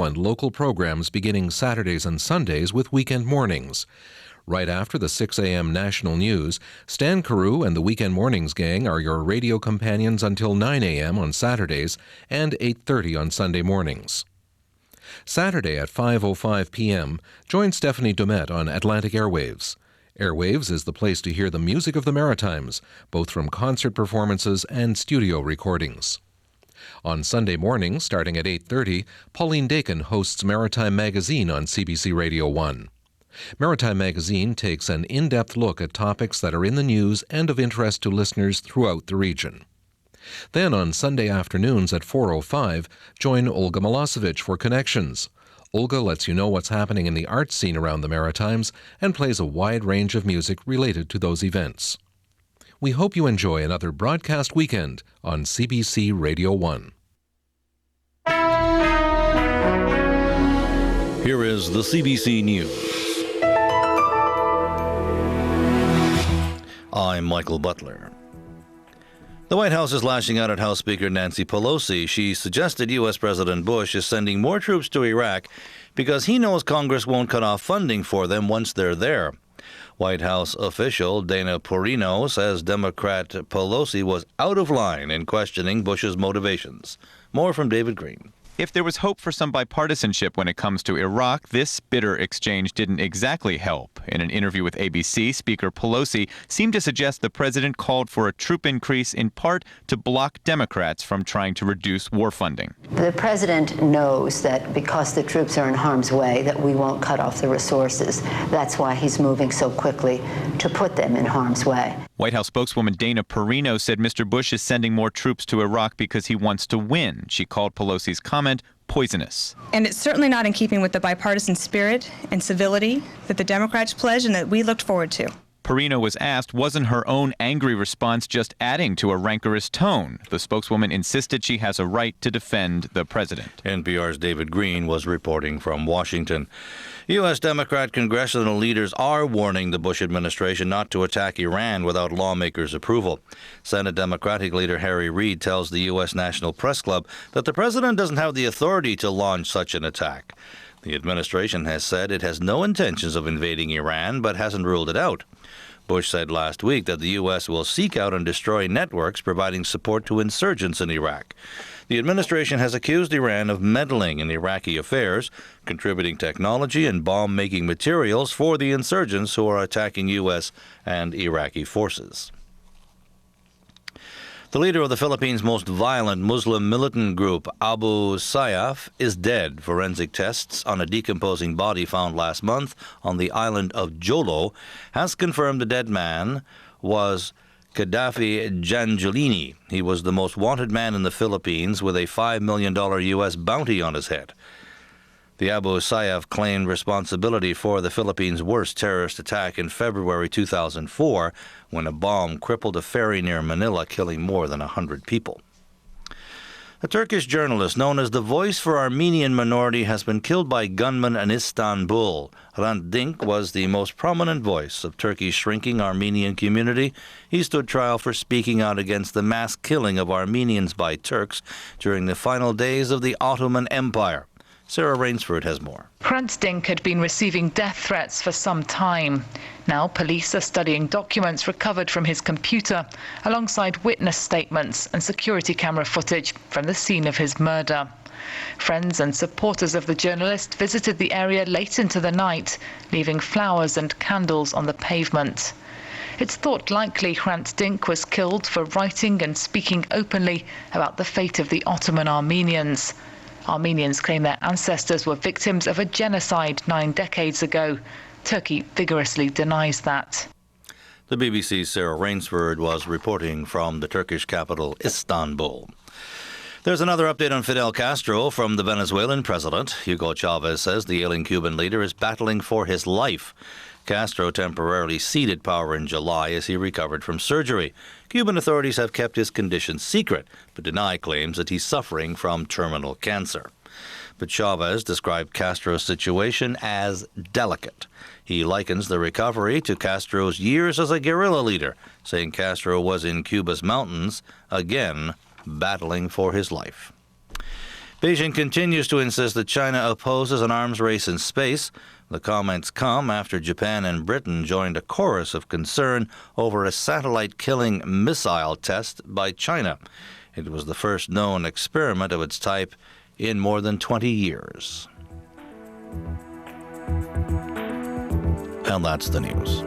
and local programs beginning Saturdays and Sundays with weekend mornings. Right after the 6 a.m. national news, Stan Carew and the Weekend Mornings Gang are your radio companions until 9 a.m. on Saturdays and 8:30 on Sunday mornings. Saturday at 5:05 p.m., join Stephanie Dumet on Atlantic Airwaves. Airwaves is the place to hear the music of the Maritimes, both from concert performances and studio recordings. On Sunday mornings, starting at 8:30, Pauline Dakin hosts Maritime Magazine on CBC Radio 1. Maritime Magazine takes an in-depth look at topics that are in the news and of interest to listeners throughout the region. Then on Sunday afternoons at 4:05, join Olga Milosevic for Connections. Olga lets you know what's happening in the art scene around the Maritimes and plays a wide range of music related to those events. We hope you enjoy another broadcast weekend on CBC Radio 1. Here is the CBC News. I'm Michael Butler. The White House is lashing out at House Speaker Nancy Pelosi. She suggested U.S. President Bush is sending more troops to Iraq because he knows Congress won't cut off funding for them once they're there. White House official Dana Perino says Democrat Pelosi was out of line in questioning Bush's motivations. More from David Green. If there was hope for some bipartisanship when it comes to Iraq, this bitter exchange didn't exactly help. In an interview with ABC, Speaker Pelosi seemed to suggest the president called for a troop increase in part to block Democrats from trying to reduce war funding. The president knows that because the troops are in harm's way, that we won't cut off the resources. That's why he's moving so quickly to put them in harm's way. White House spokeswoman Dana Perino said Mr. Bush is sending more troops to Iraq because he wants to win. She called Pelosi's comment poisonous. And it's certainly not in keeping with the bipartisan spirit and civility that the Democrats pledged and that we looked forward to. Perino was asked, wasn't her own angry response just adding to a rancorous tone? The spokeswoman insisted she has a right to defend the president. NPR's David Green was reporting from Washington. U.S. Democrat congressional leaders are warning the Bush administration not to attack Iran without lawmakers' approval. Senate Democratic leader Harry Reid tells the U.S. National Press Club that the president doesn't have the authority to launch such an attack. The administration has said it has no intentions of invading Iran, but hasn't ruled it out. Bush said last week that the U.S. will seek out and destroy networks providing support to insurgents in Iraq. The administration has accused Iran of meddling in Iraqi affairs, contributing technology and bomb-making materials for the insurgents who are attacking U.S. and Iraqi forces. The leader of the Philippines' most violent Muslim militant group, Abu Sayyaf, is dead. Forensic tests on a decomposing body found last month on the island of Jolo has confirmed the dead man was Gaddafi Janjulini. He was the most wanted man in the Philippines with a $5 million U.S. bounty on his head. The Abu Sayyaf claimed responsibility for the Philippines' worst terrorist attack in February 2004 when a bomb crippled a ferry near Manila, killing more than 100 people. A Turkish journalist known as the Voice for Armenian Minority has been killed by gunmen in Istanbul. Hrant Dink was the most prominent voice of Turkey's shrinking Armenian community. He stood trial for speaking out against the mass killing of Armenians by Turks during the final days of the Ottoman Empire. Sarah Rainsford has more. Hrant Dink had been receiving death threats for some time. Now police are studying documents recovered from his computer, alongside witness statements and security camera footage from the scene of his murder. Friends and supporters of the journalist visited the area late into the night, leaving flowers and candles on the pavement. It's thought likely Hrant Dink was killed for writing and speaking openly about the fate of the Ottoman Armenians. Armenians claim their ancestors were victims of a genocide 9 decades ago. Turkey vigorously denies that. The BBC's Sarah Rainsford was reporting from the Turkish capital, Istanbul. There's another update on Fidel Castro from the Venezuelan president. Hugo Chavez says the ailing Cuban leader is battling for his life. Castro temporarily ceded power in July as he recovered from surgery. Cuban authorities have kept his condition secret, but deny claims that he's suffering from terminal cancer. But Chavez described Castro's situation as delicate. He likens the recovery to Castro's years as a guerrilla leader, saying Castro was in Cuba's mountains, again battling for his life. Beijing continues to insist that China opposes an arms race in space. The comments come after Japan and Britain joined a chorus of concern over a satellite-killing missile test by China. It was the first known experiment of its type in more than 20 years. And that's the news.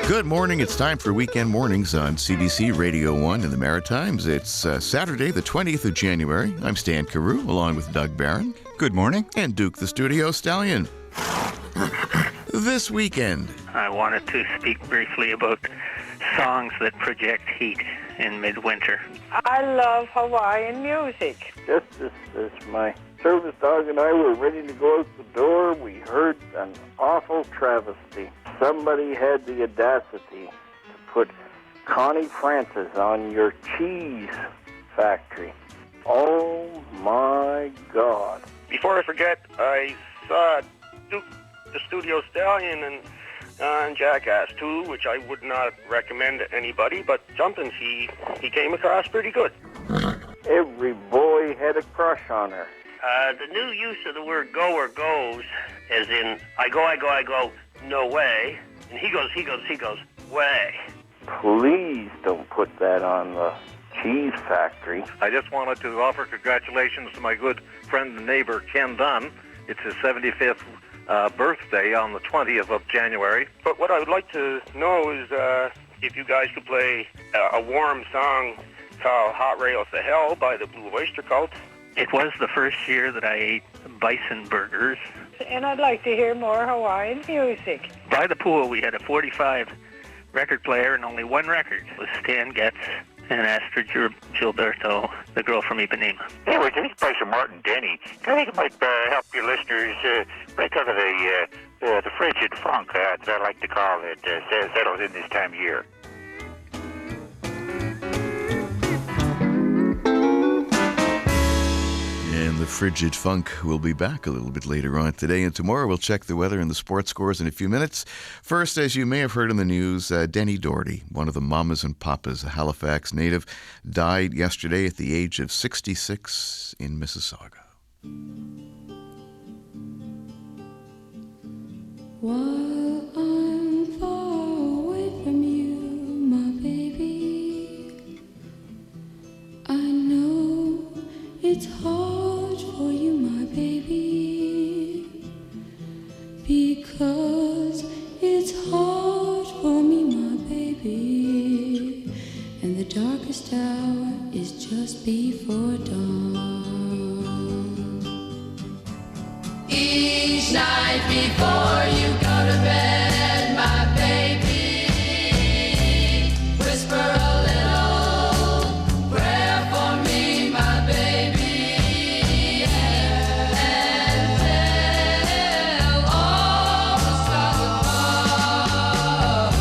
Good morning. It's time for Weekend Mornings on CBC Radio 1 in the Maritimes. It's Saturday, the 20th of January. I'm Stan Carew, along with Doug Barron. Good morning. And Duke the Studio Stallion. This weekend, I wanted to speak briefly about songs that project heat in midwinter. I love Hawaiian music. Just as my service dog and I were ready to go out the door, we heard an awful travesty. Somebody had the audacity to put Connie Francis on your cheese factory. Oh my God. Before I forget, I saw Duke the Studio Stallion and Jackass 2, which I would not recommend to anybody, but jumping, he came across pretty good. Every boy had a crush on her. The new use of the word go or goes, as in, I go, no way, and he goes, way. Please don't put that on the cheese factory. I just wanted to offer congratulations to my good friend and neighbor, Ken Dunn. It's his 75th birthday on the 20th of January. But what I would like to know is if you guys could play a warm song called Hot Rails to Hell by the Blue Oyster Cult. It was the first year that I ate bison burgers. And I'd like to hear more Hawaiian music. By the pool, we had a 45 record player and only one record. It was Stan Getz and Astrid Gilberto, the girl from Ipanema. Anyway, I think play some Martin Denny. I think it might help your listeners break out of the frigid funk that I like to call it, settles in this time of year. and the frigid funk will be back a little bit later on today. And tomorrow we'll check the weather and the sports scores in a few minutes. First, as you may have heard in the news, Denny Doherty, one of the mamas and papas, a Halifax native, died yesterday at the age of 66 in Mississauga. While I'm far away from you, my baby, I know it's hard for you, my baby, because it's hard for me, my baby, and the darkest hour is just before dawn. Each night before you go to bed, my baby, whisper a little prayer for me, my baby, and tell all the stars above.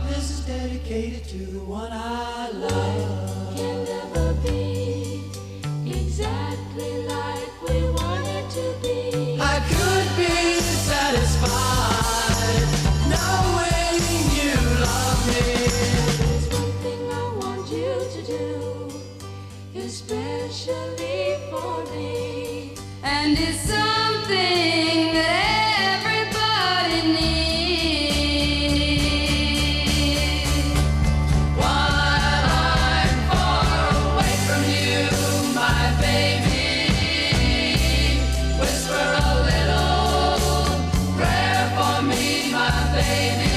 This is dedicated to the one I love. Can never be exactly like we want it to be. I could be satisfied knowing you love me. There's one thing I want you to do, especially for me, and it's something that everybody needs. While I'm far away from you, my baby, whisper a little prayer for me, my baby,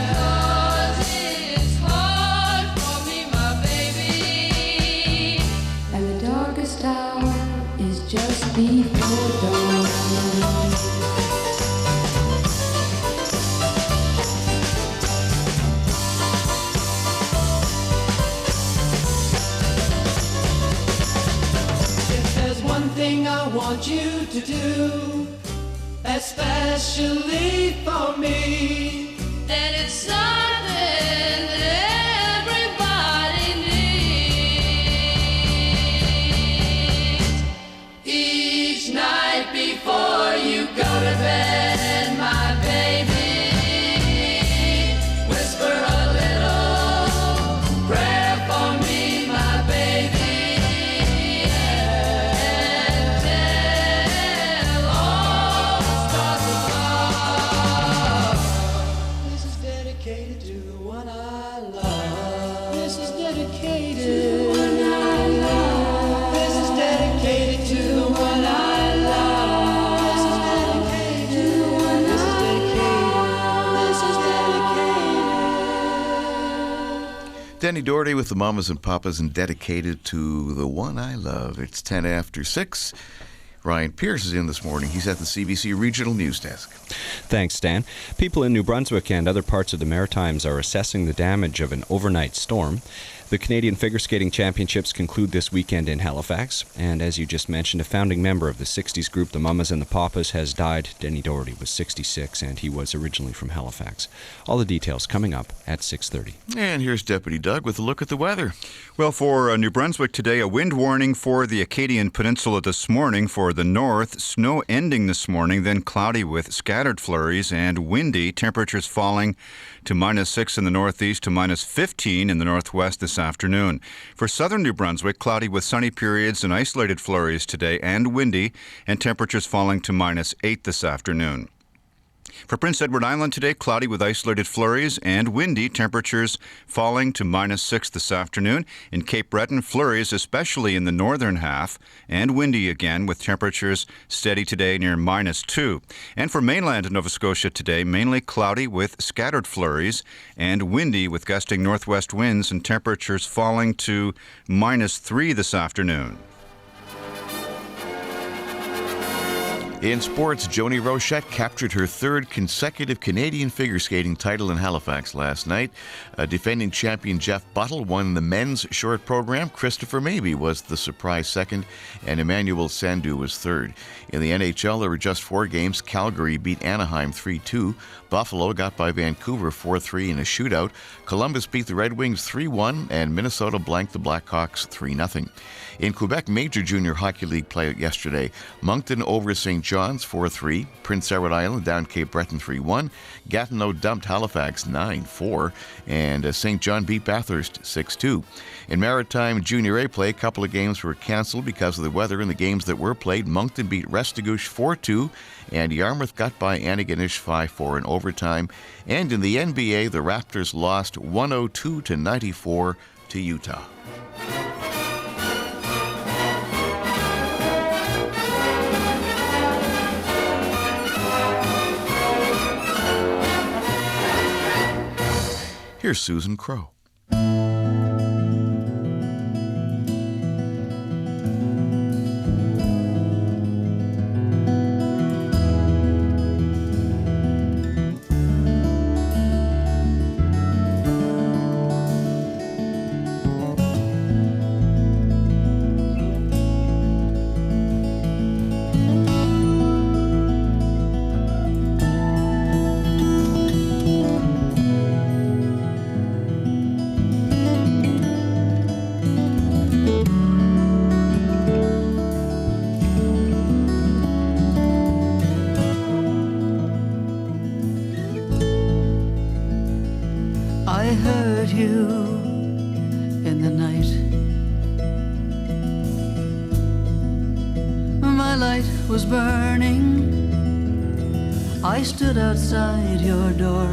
because want you to do, especially for me. And it's something that everybody needs. Each night before you go to bed, my baby, whisper a little prayer for me, my baby, and tell all the stars above. This is dedicated to the one I love. This is dedicated to the one I love. This is dedicated to the one I love. This is dedicated to the one I love. This is dedicated. Denny Doherty with the Mamas and Papas and dedicated to the one I love. It's 10 after 6. Ryan Pierce is in this morning. He's at the CBC Regional News Desk. Thanks, Stan. People in New Brunswick and other parts of the Maritimes are assessing the damage of an overnight storm. The Canadian Figure Skating Championships conclude this weekend in Halifax, and as you just mentioned, a founding member of the 60s group, the Mamas and the Papas, has died. Denny Doherty was 66, and he was originally from Halifax. All the details coming up at 6:30. And here's Deputy Doug with a look at the weather. Well, for New Brunswick today, a wind warning for the Acadian Peninsula this morning. For the north, snow ending this morning, then cloudy with scattered flurries and windy. Temperatures falling to -6 in the northeast to -15 in the northwest this afternoon. For southern New Brunswick, cloudy with sunny periods and isolated flurries today and windy, and temperatures falling to -8 this afternoon. For Prince Edward Island today, cloudy with isolated flurries and windy, temperatures falling to -6 this afternoon. In Cape Breton, flurries, especially in the northern half, and windy again, with temperatures steady today near -2. And for mainland Nova Scotia today, mainly cloudy with scattered flurries and windy with gusting northwest winds, and temperatures falling to -3 this afternoon. In sports, Joni Rochette captured her third consecutive Canadian figure skating title in Halifax last night. Defending champion Jeff Buttle won the men's short program. Christopher Mabey was the surprise second, and Emmanuel Sandu was third. In the NHL, there were just 4 games. Calgary beat Anaheim 3-2. Buffalo got by Vancouver 4-3 in a shootout. Columbus beat the Red Wings 3-1, and Minnesota blanked the Blackhawks 3-0. In Quebec Major Junior Hockey League play yesterday, Moncton over St. John's 4-3, Prince Edward Island down Cape Breton 3-1, Gatineau dumped Halifax 9-4, and St. John beat Bathurst 6-2. In Maritime Junior A play, a couple of games were cancelled because of the weather. In the games that were played, Moncton beat Restigouche 4-2, and Yarmouth got by Antigonish 5-4 in overtime. And in the NBA, the Raptors lost 102-94 to Utah. Here's Susan Crow. I heard you in the night. My light was burning. I stood outside your door.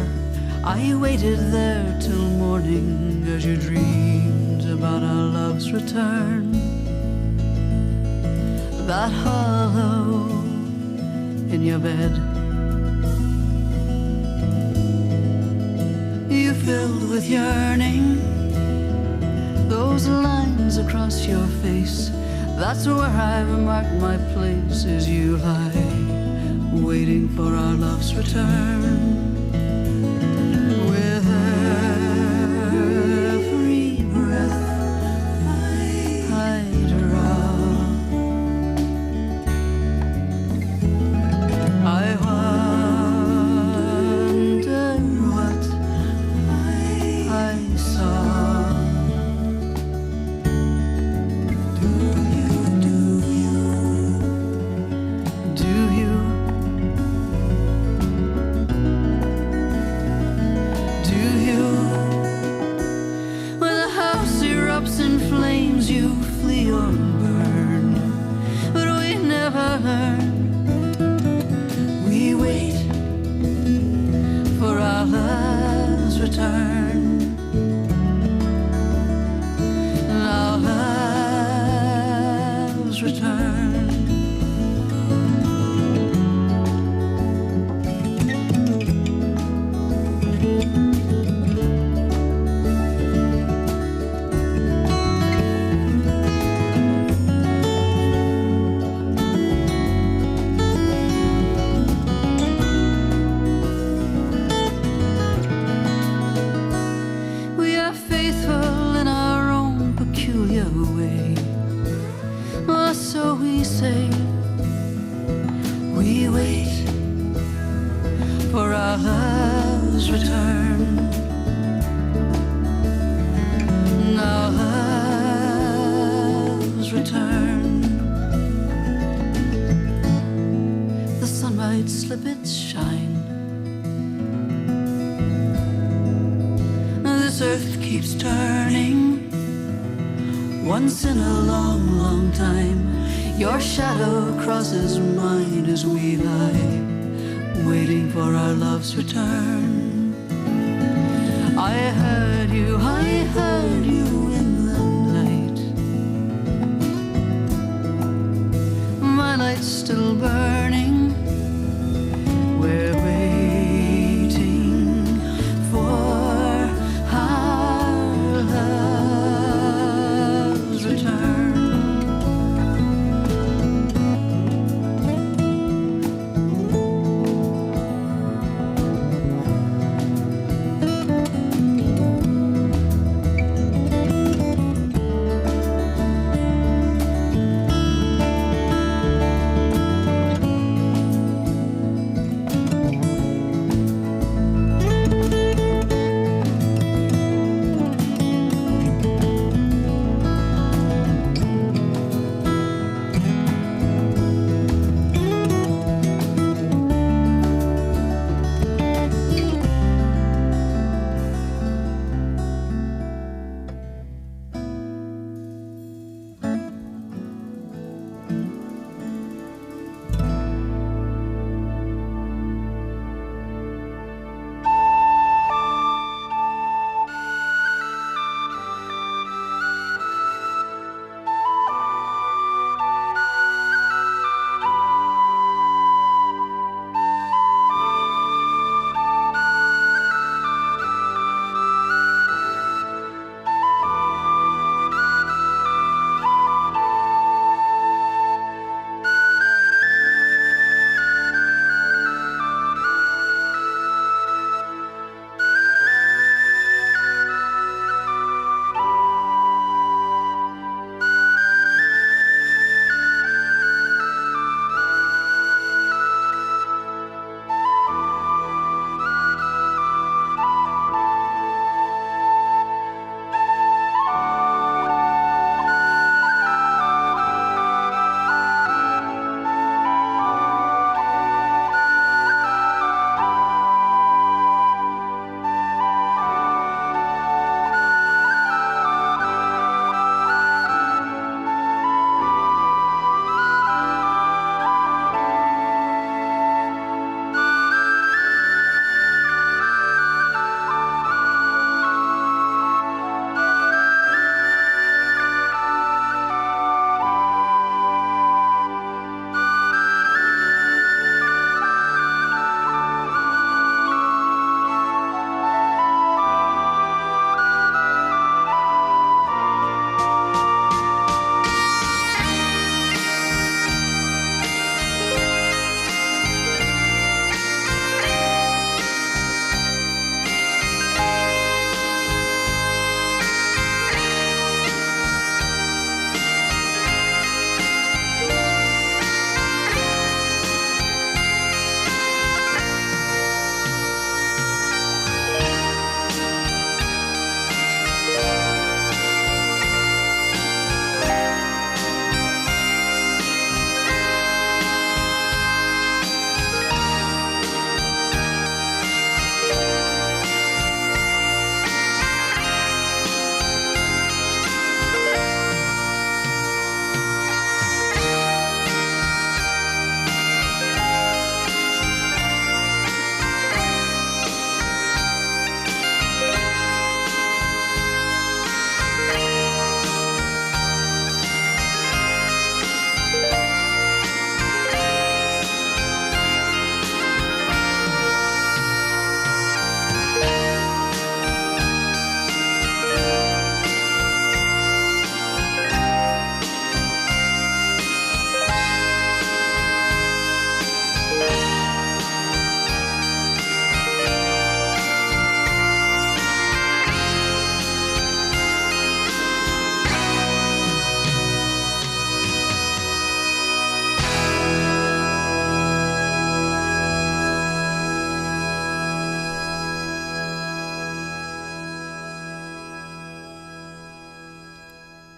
I waited there till morning as you dreamed about our love's return. That hollow in your bed, you filled with yearning. Those lines across your face, that's where I've marked my place as you lie, waiting for our love's return. With every breath I draw, love's return. Now love's return. The sun might slip its shine. This earth keeps turning. Once in a long, long time, your shadow crosses mine as we lie, waiting for our love's return. I heard you in the night. My light's still burning. We're waiting for our love's return.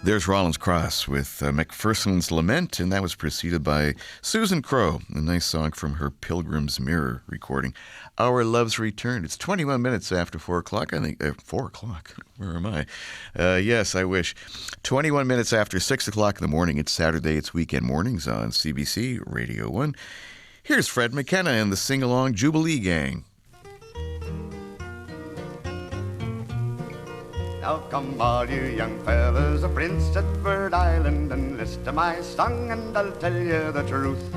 There's Rollins Cross with Macpherson's Lament, and that was preceded by Susan Crowe, a nice song from her Pilgrim's Mirror recording. Our Love's Return. It's 21 minutes after 4 o'clock. I think, 4 o'clock? Where am I? Yes, I wish. 21 minutes after 6 o'clock in the morning. It's Saturday. It's Weekend Mornings on CBC Radio 1. Here's Fred McKenna and the Sing-Along Jubilee Gang. Now come all you young fellas of Prince Edward Island and listen to my song and I'll tell you the truth.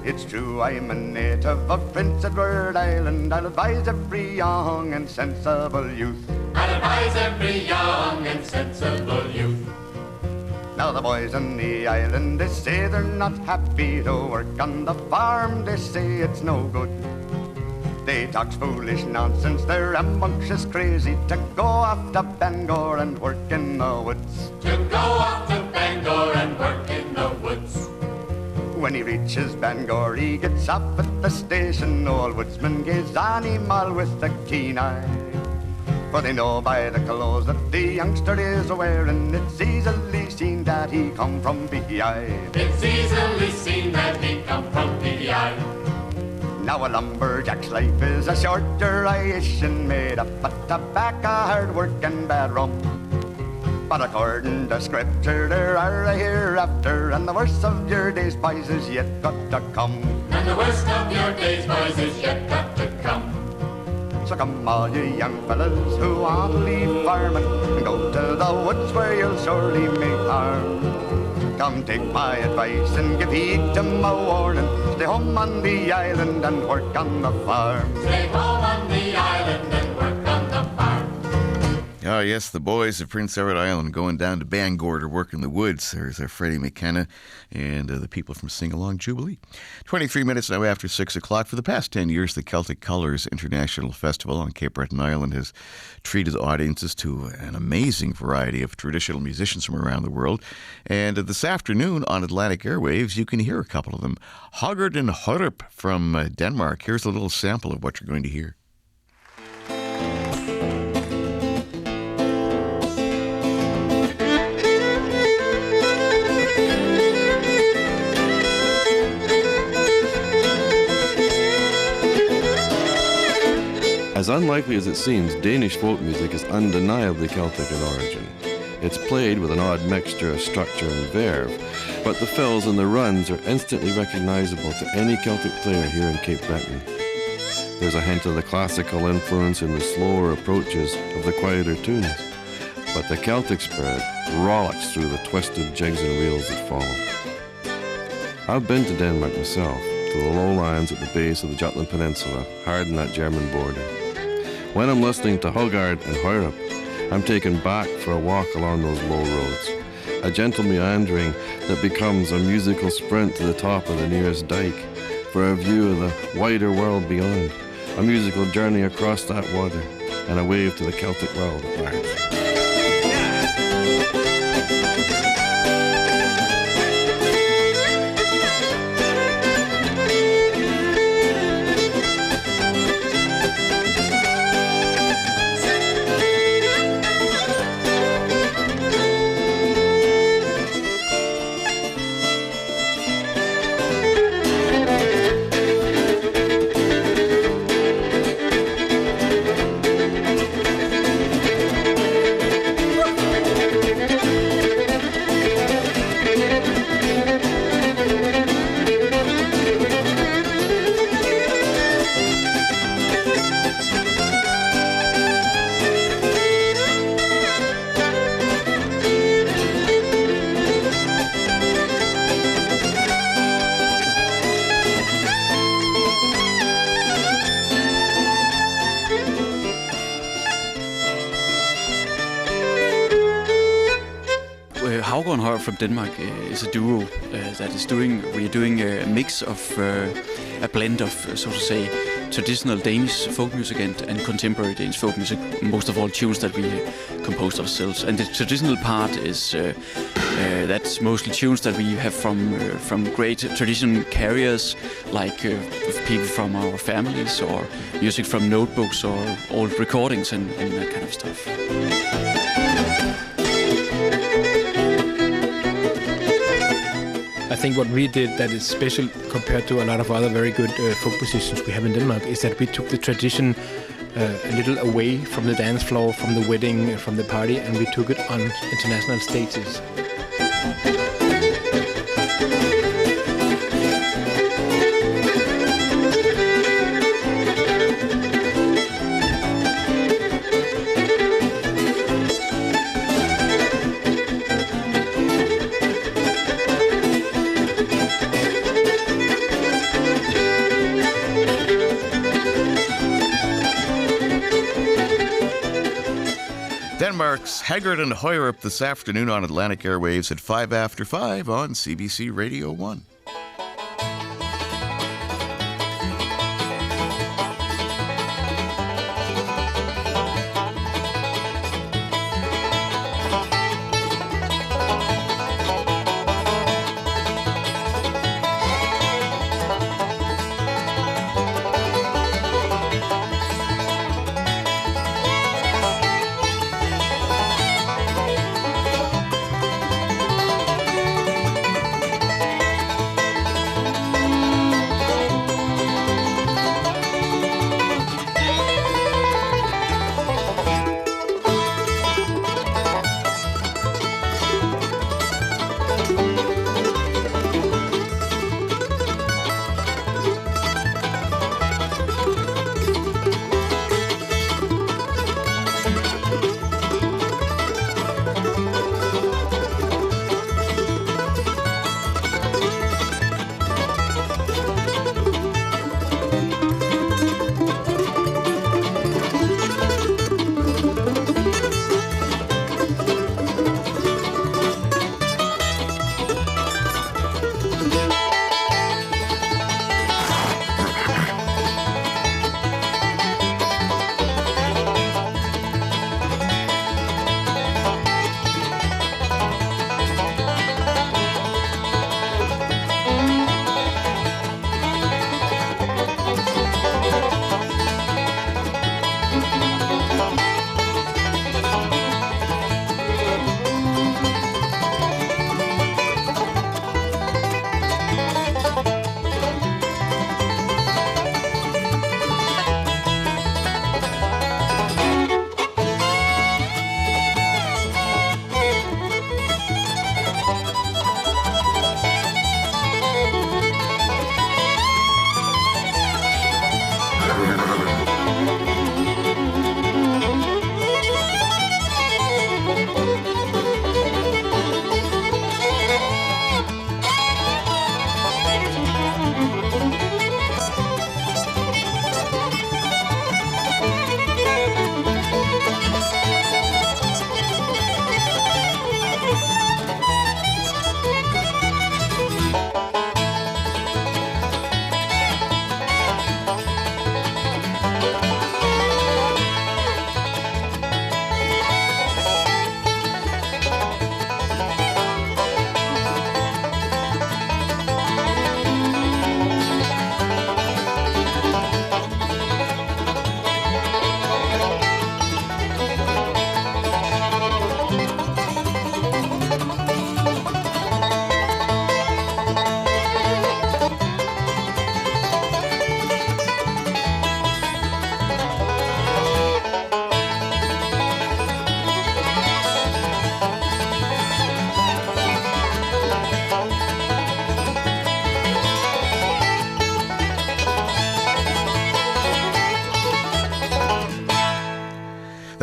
It's true I'm a native of Prince Edward Island. I'll advise every young and sensible youth. I'll advise every young and sensible youth. Now the boys on the island, they say they're not happy to work on the farm. They say it's no good. They talk foolish nonsense, they're rambunctious crazy to go off to Bangor and work in the woods. To go off to Bangor and work in the woods. When he reaches Bangor, he gets off at the station. Old woodsman gazes on him all with a keen eye. For they know by the clothes that the youngster is wearing, it's easily seen that he come from PEI. It's easily seen that he come from PEI. Now a lumberjack's life is a short duration, made up of tobacco, hard work and bad rum. But according to scripture there are a hereafter, and the worst of your days, boys, is yet got to come. And the worst of your days, boys, is yet got to come. So come all you young fellas who want to leave farming and go to the woods where you'll surely make harm. Come take my advice and give heed to my warning. Stay home on the island and work on the farm. Stay home on the island and work on the farm. Oh, yes, the boys of Prince Edward Island going down to Bangor to work in the woods. There's Freddie McKenna and the people from Sing-Along Jubilee. 23 minutes now after 6 o'clock. For the past 10 years, the Celtic Colours International Festival on Cape Breton Island has treated audiences to an amazing variety of traditional musicians from around the world. And this afternoon on Atlantic Airwaves, you can hear a couple of them. Hoggard and Horup from Denmark. Here's a little sample of what you're going to hear. As unlikely as it seems, Danish folk music is undeniably Celtic in origin. It's played with an odd mixture of structure and verve, but the fills and the runs are instantly recognizable to any Celtic player here in Cape Breton. There's a hint of the classical influence in the slower approaches of the quieter tunes, but the Celtic spirit rollicks through the twisted jigs and reels that follow. I've been to Denmark myself, to the lowlands at the base of the Jutland Peninsula, hard on that German border. When I'm listening to Hoggard and Horup, I'm taken back for a walk along those low roads, a gentle meandering that becomes a musical sprint to the top of the nearest dike, for a view of the wider world beyond, a musical journey across that water, and a wave to the Celtic world at large. From Denmark is a duo that is we're doing a mix of a blend of, so to say, traditional Danish folk music and contemporary Danish folk music, most of all tunes that we composed ourselves. And the traditional part is that's mostly tunes that we have from great tradition carriers, like people from our families, or music from notebooks or old recordings and that kind of stuff. think what we did that is special compared to a lot of other very good folk musicians we have in Denmark is that we took the tradition a little away from the dance floor, from the wedding, from the party, and we took it on international stages. Denmark's Haggard and Højrup this afternoon on Atlantic Airwaves at 5 after 5 on CBC Radio 1.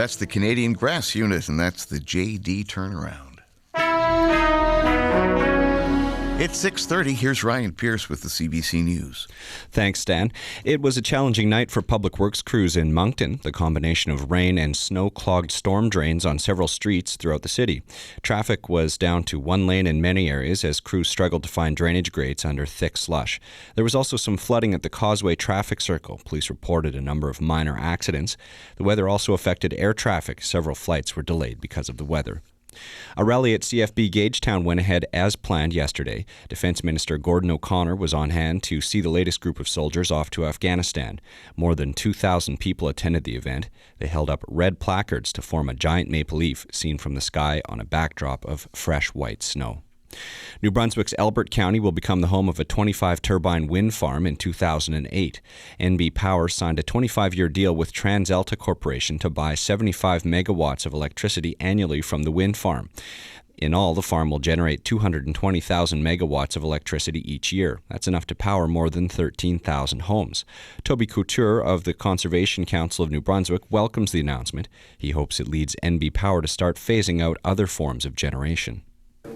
That's the Canadian Grass Unit, and that's the JD Turnaround. It's 6:30. Here's Ryan Pierce with the CBC News. Thanks, Stan. It was a challenging night for public works crews in Moncton. The combination of rain and snow clogged storm drains on several streets throughout the city. Traffic was down to one lane in many areas as crews struggled to find drainage grates under thick slush. There was also some flooding at the Causeway Traffic Circle. Police reported a number of minor accidents. The weather also affected air traffic. Several flights were delayed because of the weather. A rally at CFB Gagetown went ahead as planned yesterday. Defence Minister Gordon O'Connor was on hand to see the latest group of soldiers off to Afghanistan. More than 2,000 people attended the event. They held up red placards to form a giant maple leaf seen from the sky on a backdrop of fresh white snow. New Brunswick's Elbert County will become the home of a 25-turbine wind farm in 2008. NB Power signed a 25-year deal with TransAlta Corporation to buy 75 megawatts of electricity annually from the wind farm. In all, the farm will generate 220,000 megawatts of electricity each year. That's enough to power more than 13,000 homes. Toby Couture of the Conservation Council of New Brunswick welcomes the announcement. He hopes it leads NB Power to start phasing out other forms of generation.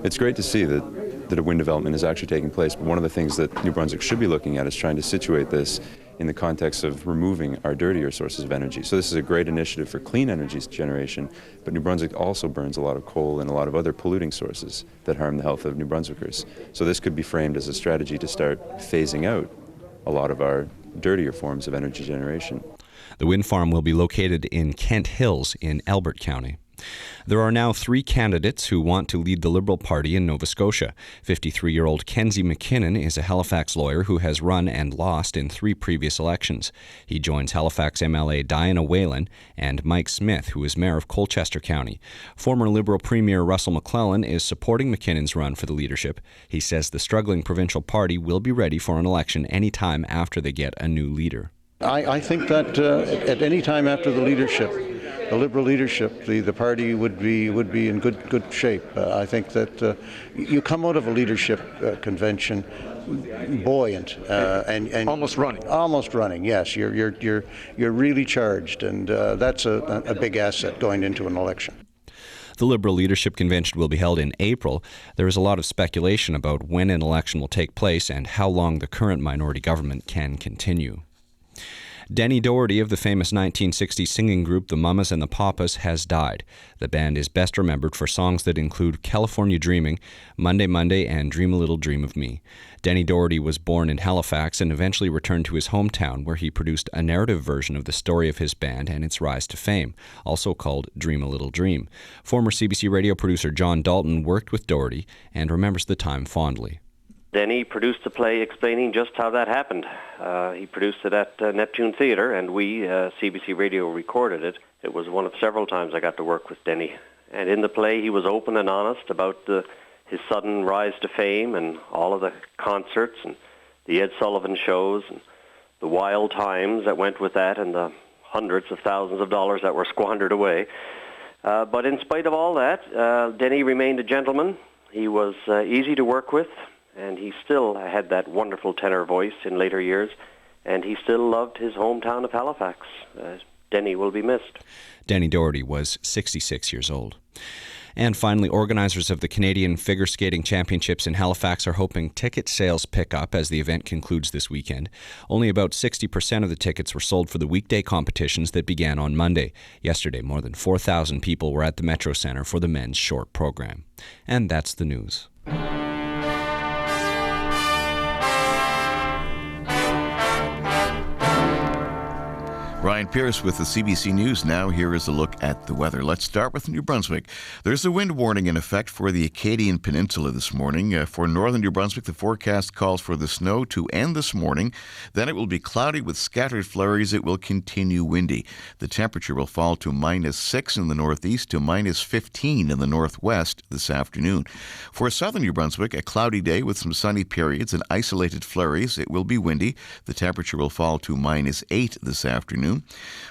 It's great to see that a wind development is actually taking place, but one of the things that New Brunswick should be looking at is trying to situate this in the context of removing our dirtier sources of energy. So this is a great initiative for clean energy generation, but New Brunswick also burns a lot of coal and a lot of other polluting sources that harm the health of New Brunswickers. So this could be framed as a strategy to start phasing out a lot of our dirtier forms of energy generation. The wind farm will be located in Kent Hills in Elbert County. There are now 3 candidates who want to lead the Liberal Party in Nova Scotia. 53-year-old Kenzie McKinnon is a Halifax lawyer who has run and lost in 3 previous elections. He joins Halifax MLA Diana Whalen and Mike Smith, who is mayor of Colchester County. Former Liberal Premier Russell McClellan is supporting McKinnon's run for the leadership. He says the struggling provincial party will be ready for an election any time after they get a new leader. I think that at any time after the Liberal leadership, the party would be in good shape. I think that you come out of a leadership convention buoyant and almost running. Yes, you're really charged, and that's a big asset going into an election. The Liberal Leadership Convention will be held in April. There is a lot of speculation about when an election will take place and how long the current minority government can continue. Denny Doherty of the famous 1960s singing group The Mamas and the Papas has died. The band is best remembered for songs that include California Dreaming, Monday Monday, and Dream a Little Dream of Me. Denny Doherty was born in Halifax and eventually returned to his hometown, where he produced a narrative version of the story of his band and its rise to fame, also called Dream a Little Dream. Former CBC radio producer John Dalton worked with Doherty and remembers the time fondly. Denny produced a play explaining just how that happened. He produced it at Neptune Theatre, and we, CBC Radio, recorded it. It was one of several times I got to work with Denny. And in the play, he was open and honest about his sudden rise to fame and all of the concerts and the Ed Sullivan shows and the wild times that went with that and the hundreds of thousands of dollars that were squandered away. But in spite of all that, Denny remained a gentleman. He was easy to work with. And he still had that wonderful tenor voice in later years, and he still loved his hometown of Halifax. Denny will be missed. Denny Doherty was 66 years old. And finally, organizers of the Canadian Figure Skating Championships in Halifax are hoping ticket sales pick up as the event concludes this weekend. Only about 60% of the tickets were sold for the weekday competitions that began on Monday. Yesterday, more than 4,000 people were at the Metro Centre for the men's short program. And that's the news. Brian Pierce with the CBC News. Now here is a look at the weather. Let's start with New Brunswick. There's a wind warning in effect for the Acadian Peninsula this morning. For northern New Brunswick, the forecast calls for the snow to end this morning. Then it will be cloudy with scattered flurries. It will continue windy. The temperature will fall to -6 in the northeast to -15 in the northwest this afternoon. For southern New Brunswick, a cloudy day with some sunny periods and isolated flurries. It will be windy. The temperature will fall to -8 this afternoon.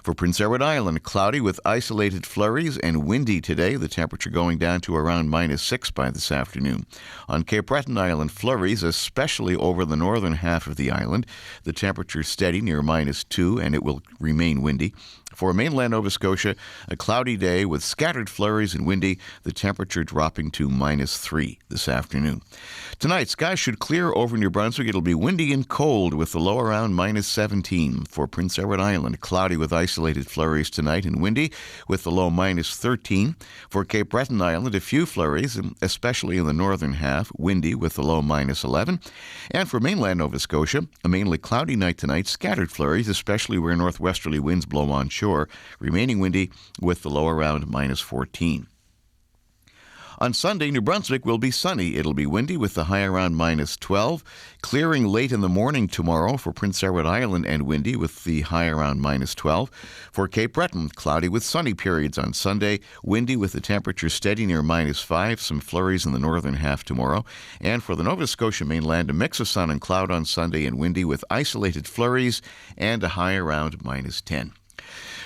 For Prince Edward Island, cloudy with isolated flurries and windy today, the temperature going down to around -6 by this afternoon. On Cape Breton Island, flurries, especially over the northern half of the island. The temperature steady near -2, and it will remain windy. For mainland Nova Scotia, a cloudy day with scattered flurries and windy, the temperature dropping to -3 this afternoon. Tonight, skies should clear over New Brunswick. It'll be windy and cold with the low around -17. For Prince Edward Island, cloudy with isolated flurries tonight and windy with the low -13. For Cape Breton Island, a few flurries, especially in the northern half, windy with the low -11. And for mainland Nova Scotia, a mainly cloudy night tonight, scattered flurries, especially where northwesterly winds blow on shore, remaining windy with the low around -14. On Sunday, New Brunswick will be sunny. It'll be windy with the high around -12. Clearing late in the morning tomorrow for Prince Edward Island and windy with the high around -12. For Cape Breton, cloudy with sunny periods on Sunday. Windy with the temperature steady near -5. Some flurries in the northern half tomorrow. And for the Nova Scotia mainland, a mix of sun and cloud on Sunday and windy with isolated flurries and a high around -10.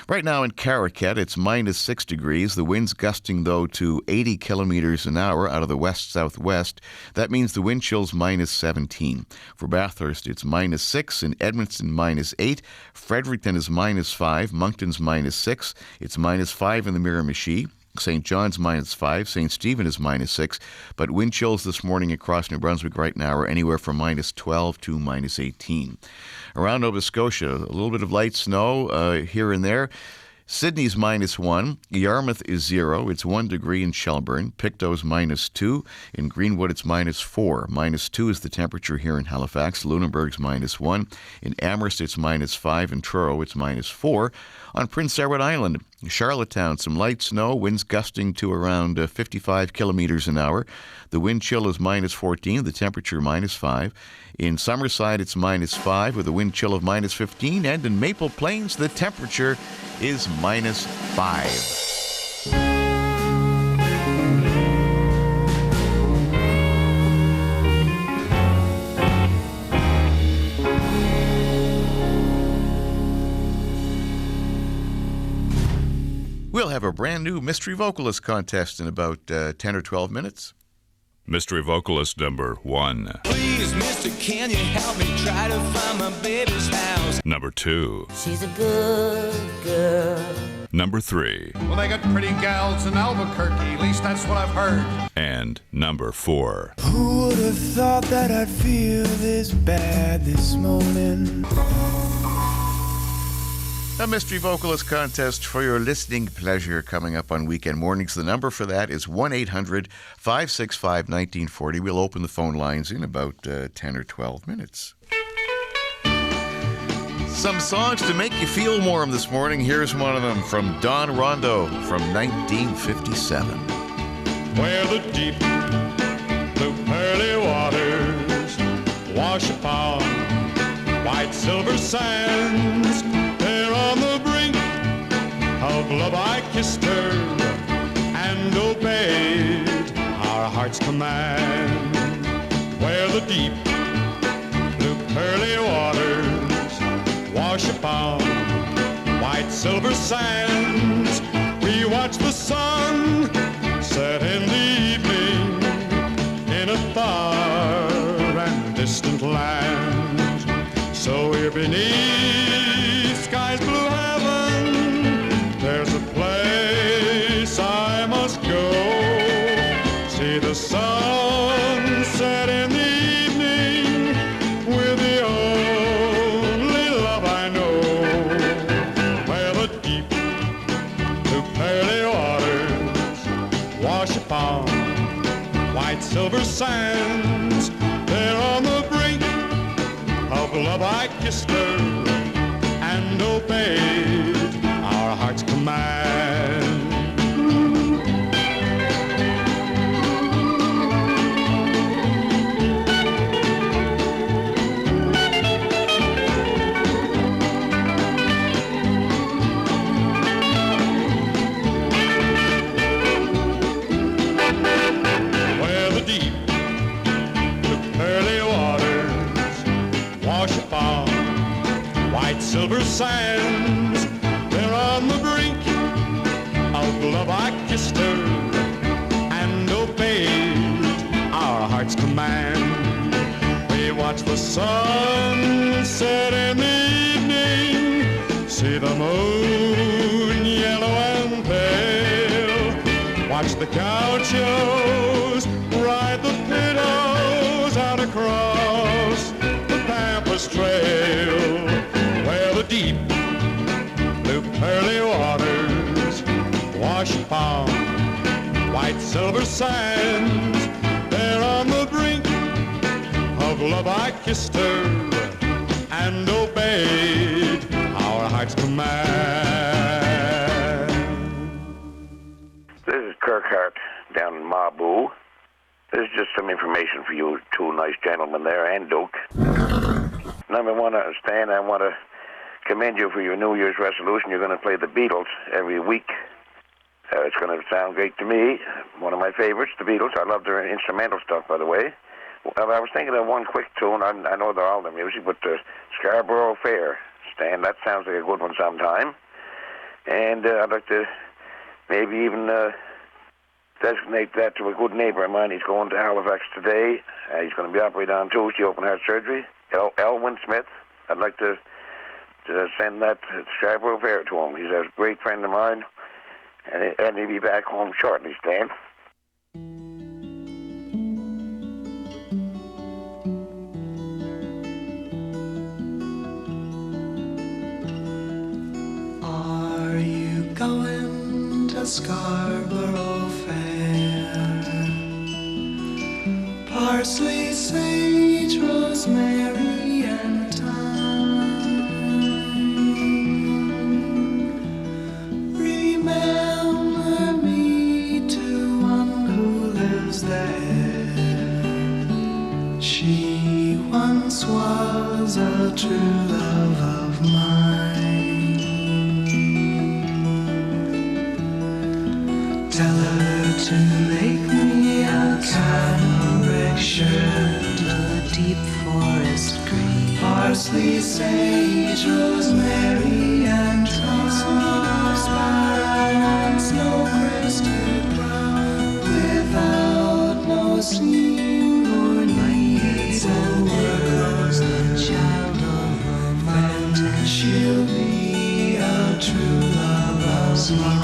Right now in Caracat, it's -6 degrees. The wind's gusting, though, to 80 kilometers an hour out of the west-southwest. That means the wind chill's -17. For Bathurst, it's -6. In Edmonton, -8. Fredericton is -5. Moncton's -6. It's -5 in the Miramichi. St. John's -5, St. Stephen is -6, but wind chills this morning across New Brunswick right now are anywhere from -12 to -18. Around Nova Scotia, a little bit of light snow here and there. Sydney's -1, Yarmouth is 0, it's 1 degree in Shelburne, Picto's -2, in Greenwood it's -4, -2 is the temperature here in Halifax, Lunenburg's -1, in Amherst it's -5, in Truro it's -4. On Prince Edward Island, Charlottetown, some light snow, winds gusting to around 55 kilometers an hour. The wind chill is -14, the temperature -5. In Summerside, it's -5 with a wind chill of -15. And in Maple Plains, the temperature is -5. We'll have a brand new mystery vocalist contest in about 10 or 12 minutes. Mystery vocalist number 1. Please, mister, can you help me try to find my baby's house? Number 2. She's a good girl. Number 3. Well, they got pretty gals in Albuquerque, at least that's what I've heard. And number 4. Who would have thought that I'd feel this bad this morning? A mystery vocalist contest for your listening pleasure coming up on weekend mornings. The number for that is 1-800-565-1940. We'll open the phone lines in about 10 or 12 minutes. Some songs to make you feel warm this morning. Here's one of them from Don Rondo from 1957. Where the deep blue pearly waters wash upon white silver sands, there on the brink of love I kissed her and obeyed our heart's command. Where the deep blue pearly waters wash upon white silver sands, we watch the sun set in the evening in a far and distant land. So here beneath sky's blue heaven, there's a place I must go. See the sun set in the evening with the only love I know. Where the deep blue pearly waters wash upon white silver sands, there on the brink of love I kissed her and obeyed our heart's command. Where the deep blue pearly waters wash upon white silver sands, there on the brink of love I kissed her and obeyed our heart's command. We watch the sun set in the evening, see the moon yellow and pale, watch the gauchos ride the pillows out across the Pampas Trail. Where the deep blue pearly waters wash upon white silver sands, there on the brink of love I kissed her and obeyed our heart's command. This is Kirk Hart down in Mabu. This is just some information for you two nice gentlemen there, and Duke. Number one, Stan, I want to commend you for your New Year's resolution. You're going to play the Beatles every week. It's going to sound great to me. One of my favorites, the Beatles. I love their instrumental stuff, by the way. Well, I was thinking of one quick tune. I know they're all the music, but Scarborough Fair, Stan, that sounds like a good one sometime. And I'd like to maybe even designate that to a good neighbor of mine. He's going to Halifax today. He's going to be operated on Tuesday, open heart surgery. Elwyn Smith. I'd like to send that Scarborough Fair to him. He's a great friend of mine. And he'll be back home shortly, Stan. Are you going to Scarborough Fair? Parsley, sage, rosemary, and thyme. Remember me to one who lives there. She once was a true love of mine. Tell her to make me a cambric shirt, a deep forest green, parsley, sage, rosemary, and thyme, sparrow and snow-crested brown, without no seam or needs, and there goes the child of a mountain. She'll be a true love of mine.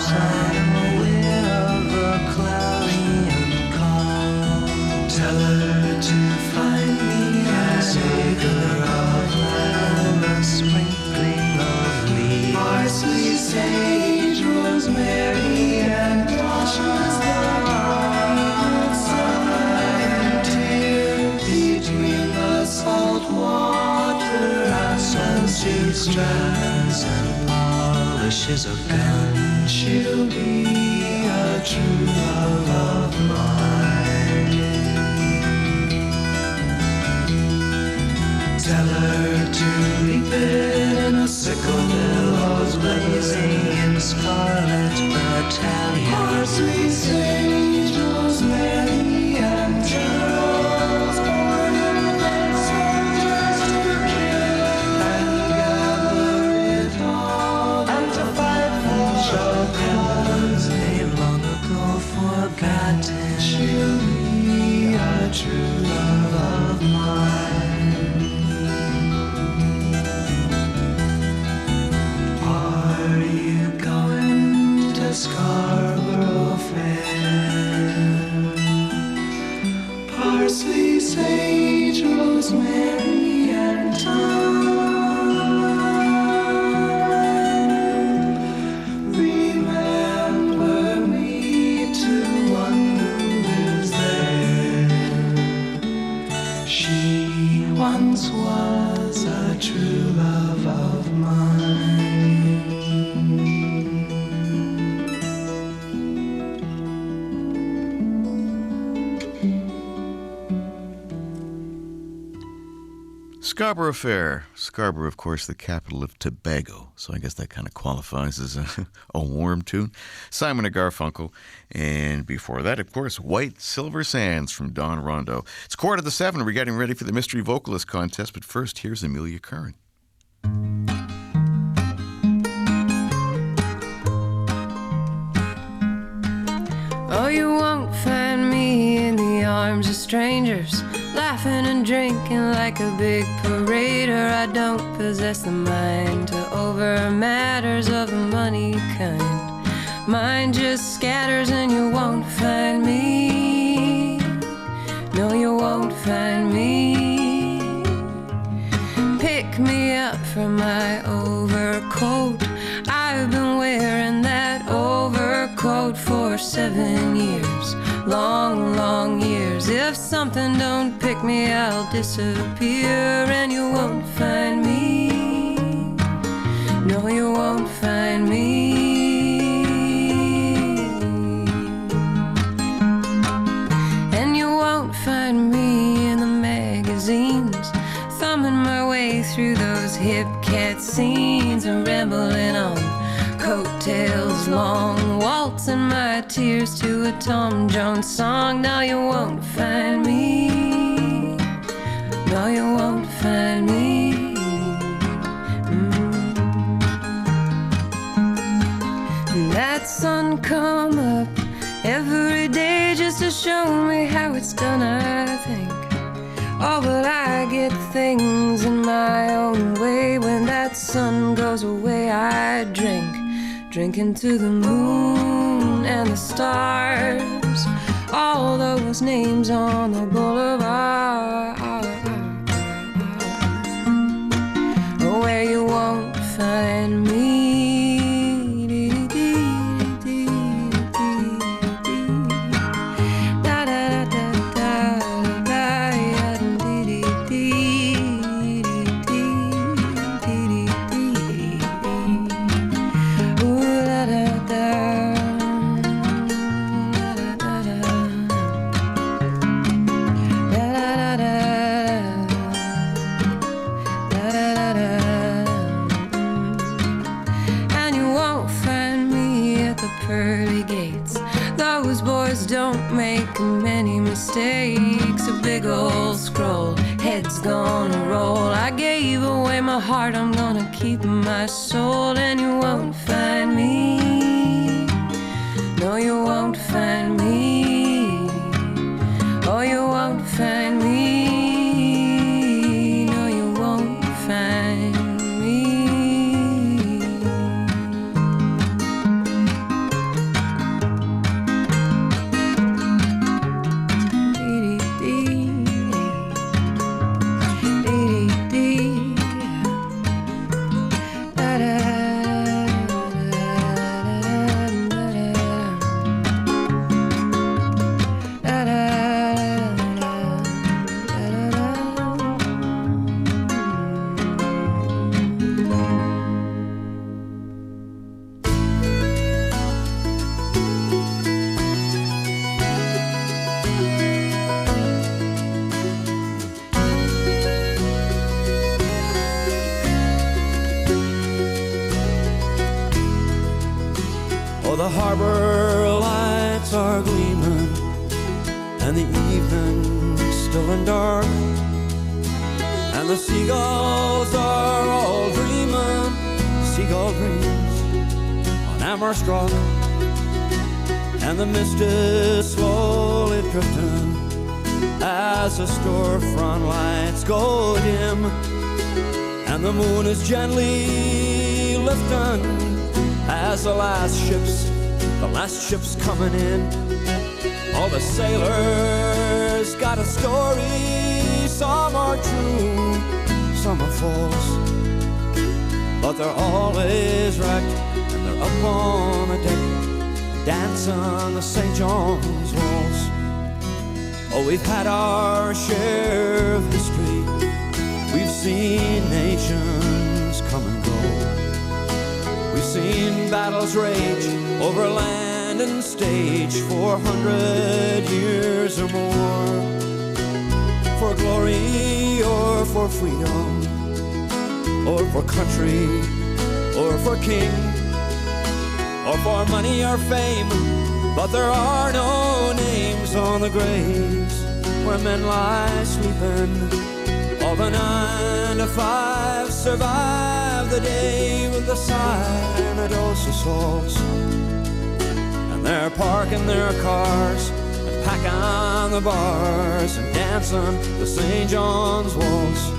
Aware of a cloudy and calm. Tell her to find me an acre of land, a sprinkling of leaves, parsley, sage, rosemary, and washes the dry sunlight tear between the salt water and sea strands and polishes a gun. She'll be a true love of mine. Tell her to reap in a sickle, billows blazing in scarlet battalion, parsley, sage, rosemary, and Charles Gordon, and soldiers to kill, and gather it all, and to fight for the cause they've long ago forgotten. She'll be a true love of mine. Are you going to Scarborough Fair? Parsley, sage, rosemary, and thyme. Remember me to one who lives there. She once was a true love of mine. Scarborough Fair. Scarborough, of course, the capital of Tobago. So I guess that kind of qualifies as a warm tune. Simon and Garfunkel. And before that, of course, White Silver Sands from Don Rondo. It's 6:45. We're getting ready for the Mystery Vocalist Contest. But first, here's Amelia Curran. Oh, you won't find me in the arms of strangers, laughing and drinking like a big parader. I don't possess the mind to over matters of the money kind. Mine just scatters and you won't find me. No, you won't find me. Pick me up from my overcoat. I've been wearing that overcoat for 7 years. Long, long years. If something don't pick me, I'll disappear and you won't find me. No, you won't find me. scenes and rambling on coattails long, waltzing my tears to a Tom Jones song. Now you won't find me, no you won't find me. And that sun come up every day just to show me how it's done, I think. Oh, but I get things in my own way. When that sun goes away, I drink into the moon and the stars, all those names on the boulevard, where you won't find me. Don't make many mistakes. A big old scroll, head's gonna roll. I gave away my heart, I'm gonna keep my soul. And you won't find me, no you won't find me. Oh, you won't find me, no you won't find me. The harbor lights are gleaming, and the evening's still and dark, and the seagulls are all dreaming seagull dreams on Amherst Rock, and the mist is slowly drifting as the storefront lights go dim, and the moon is gently lifting as the last ship's coming in. All the sailors got a story, some are true, some are false, but they're always wrecked, and they're up on the deck, dancing the St. John's waltz. Oh, we've had our share of history, we've seen nations come and go. We've seen battles rage over land and stage 400 years or more, for glory or for freedom, or for country or for king, or for money or fame, but there are no names on the graves where men lie sleeping. All the 9 to 5 survive the day with a sigh and a dose of salt, and they're parking their cars and packing the bars and dancing the St. John's waltz.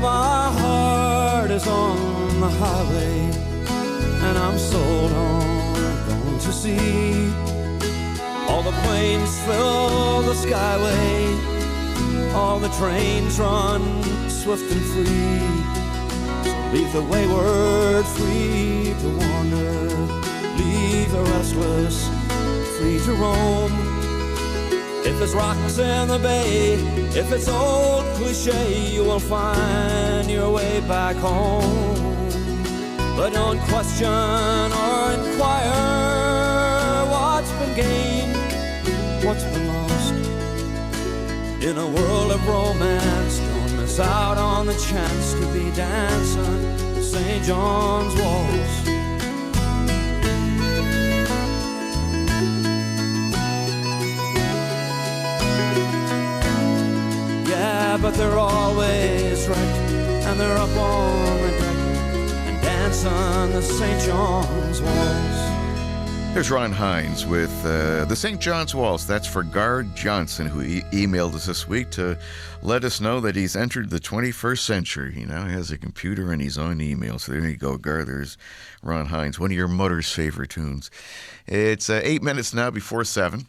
My heart is on the highway, and I'm sold on going to sea. All the planes fill the skyway, all the trains run swift and free. So leave the wayward free to wander, leave the restless free to roam. If it's rocks in the bay, if it's old cliche, you will find your way back home. But don't question or inquire what's been gained, what's been lost. In a world of romance, don't miss out on the chance to be dancing St. John's waltz. Yeah, but they're always right, and they're up on the deck and dancing the St. John's waltz. There's Ron Hines with the St. John's Waltz. That's for Gard Johnson, who emailed us this week to let us know that he's entered the 21st century. He now has a computer and he's on email. So there you go, Gard. There's Ron Hines, one of your mother's favorite tunes. It's 8 minutes now before 7.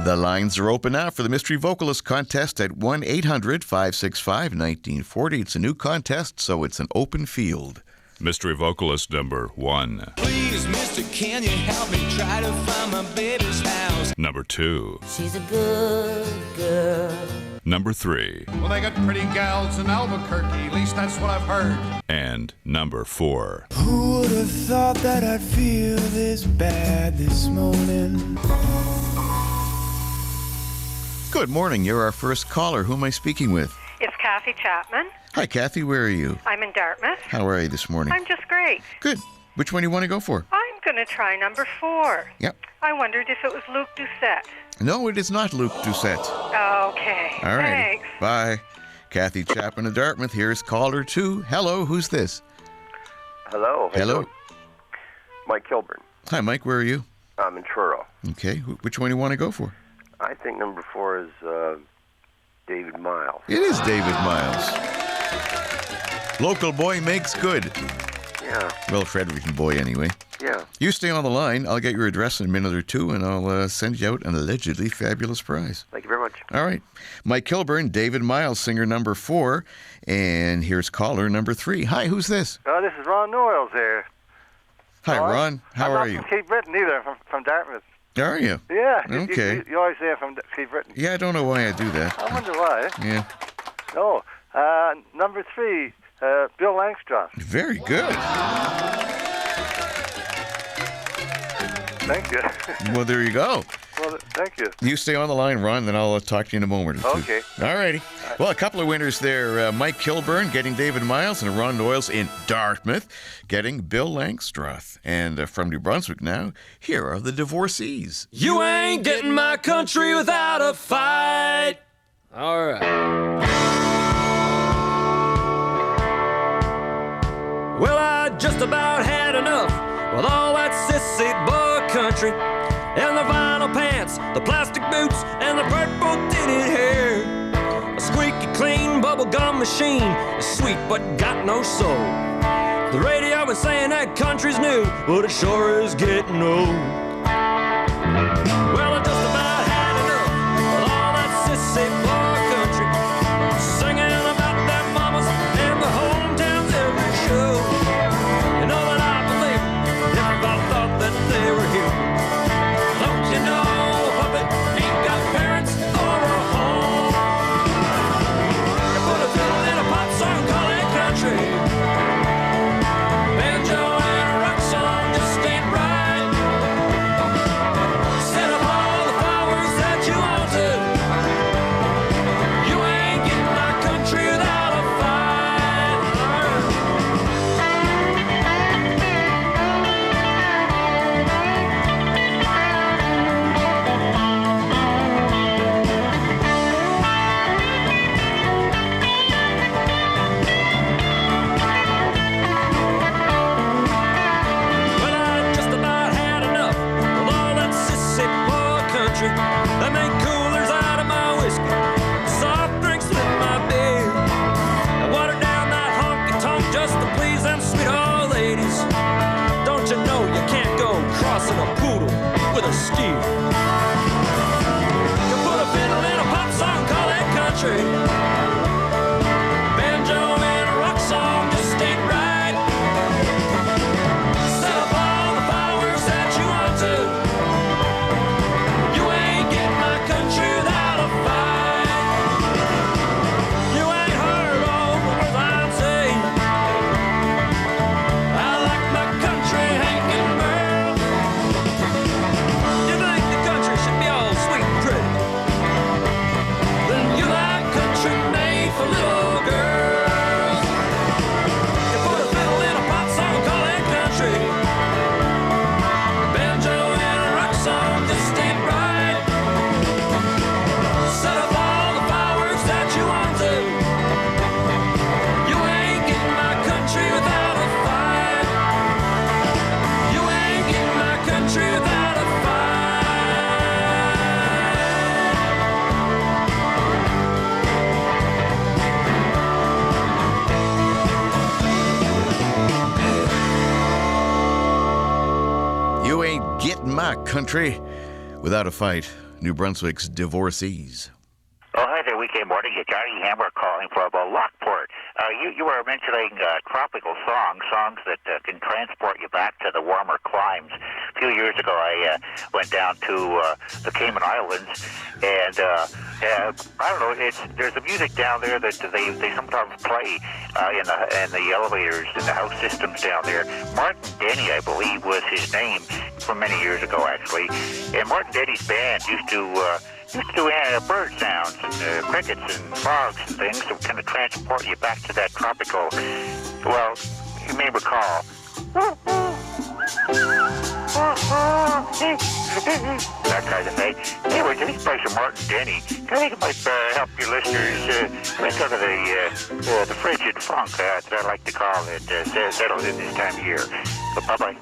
The lines are open now for the Mystery Vocalist Contest at 1-800-565-1940. It's a new contest, so it's an open field. Mystery Vocalist number 1. Please, mister, can you help me try to find my baby's house? Number 2. She's a good girl. Number 3. Well, they got pretty gals in Albuquerque, at least that's what I've heard. And number 4. Who would have thought that I'd feel this bad this morning? Good morning. You're our first caller. Who am I speaking with? It's Kathy Chapman. Hi, Kathy. Where are you? I'm in Dartmouth. How are you this morning? I'm just great. Good. Which one do you want to go for? I'm going to try number 4. Yep. I wondered if it was Luke Doucette. No, it is not Luke Doucette. Okay. All right. Thanks. Bye. Kathy Chapman of Dartmouth. Here's caller 2. Hello. Who's this? Hello. Hello. Mike Kilburn. Hi, Mike. Where are you? I'm in Truro. Okay. Which one do you want to go for? I think number 4 is David Miles. It is David Miles. Local boy makes good. Yeah. Well, Fredericton boy anyway. Yeah. You stay on the line. I'll get your address in a minute or two, and I'll send you out an allegedly fabulous prize. Thank you very much. All right. Mike Kilburn, David Miles, singer number 4. And here's caller number 3. Hi, who's this? This is Ron Noyles here. Hi, Ron. How are you? I'm not from Cape Breton either. From Dartmouth. Are you? Yeah. Okay. You always say from Cape Breton. Yeah, I don't know why I do that. I wonder why. Yeah. No. Number 3, Bill Langstroth. Very good. Thank you. Well, there you go. Well, thank you. You stay on the line, Ron, then I'll talk to you in a moment or two. Okay. All righty. Well, a couple of winners there. Mike Kilburn getting David Miles and Ron Noyles in Dartmouth getting Bill Langstroth. And from New Brunswick now, here are the Divorcees. You ain't getting my country without a fight. All right. Well, I just about had enough with all that sissy boy country and the vinyl pants, the plastic boots, and the purple tinted hair. A squeaky clean bubblegum machine is sweet but got no soul. The radio been saying that country's new, but it sure is getting old. Well, I just about had enough with all that sissy boy country, singing about their mamas and the hometowns every show. You know that I believe if I thought that they were here. Don't you know a puppet ain't got parents or a home? You put a fiddle in a pop song, call it country. Banjo and a rock song just ain't right. Set up all Get in my country without a fight. New Brunswick's divorcees. Oh, hi there, weekend morning. It's Johnny Hammer calling from Lockport. You were mentioning tropical songs that can transport you back to the warmer climes. A few years ago, I went down to the Cayman Islands, and I don't know. There's a music down there that they sometimes play in the elevators and the house systems down there. Martin Denny, I believe, was his name from many years ago, actually. And Martin Denny's band used to do bird sounds and crickets and frogs and things to kind of transport you back to that tropical, well, you may recall. That kind of thing. Anyway, this place of Martin Denny, I think it might help your listeners think of the frigid funk that I like to call it, settled in this time of year. But bye-bye.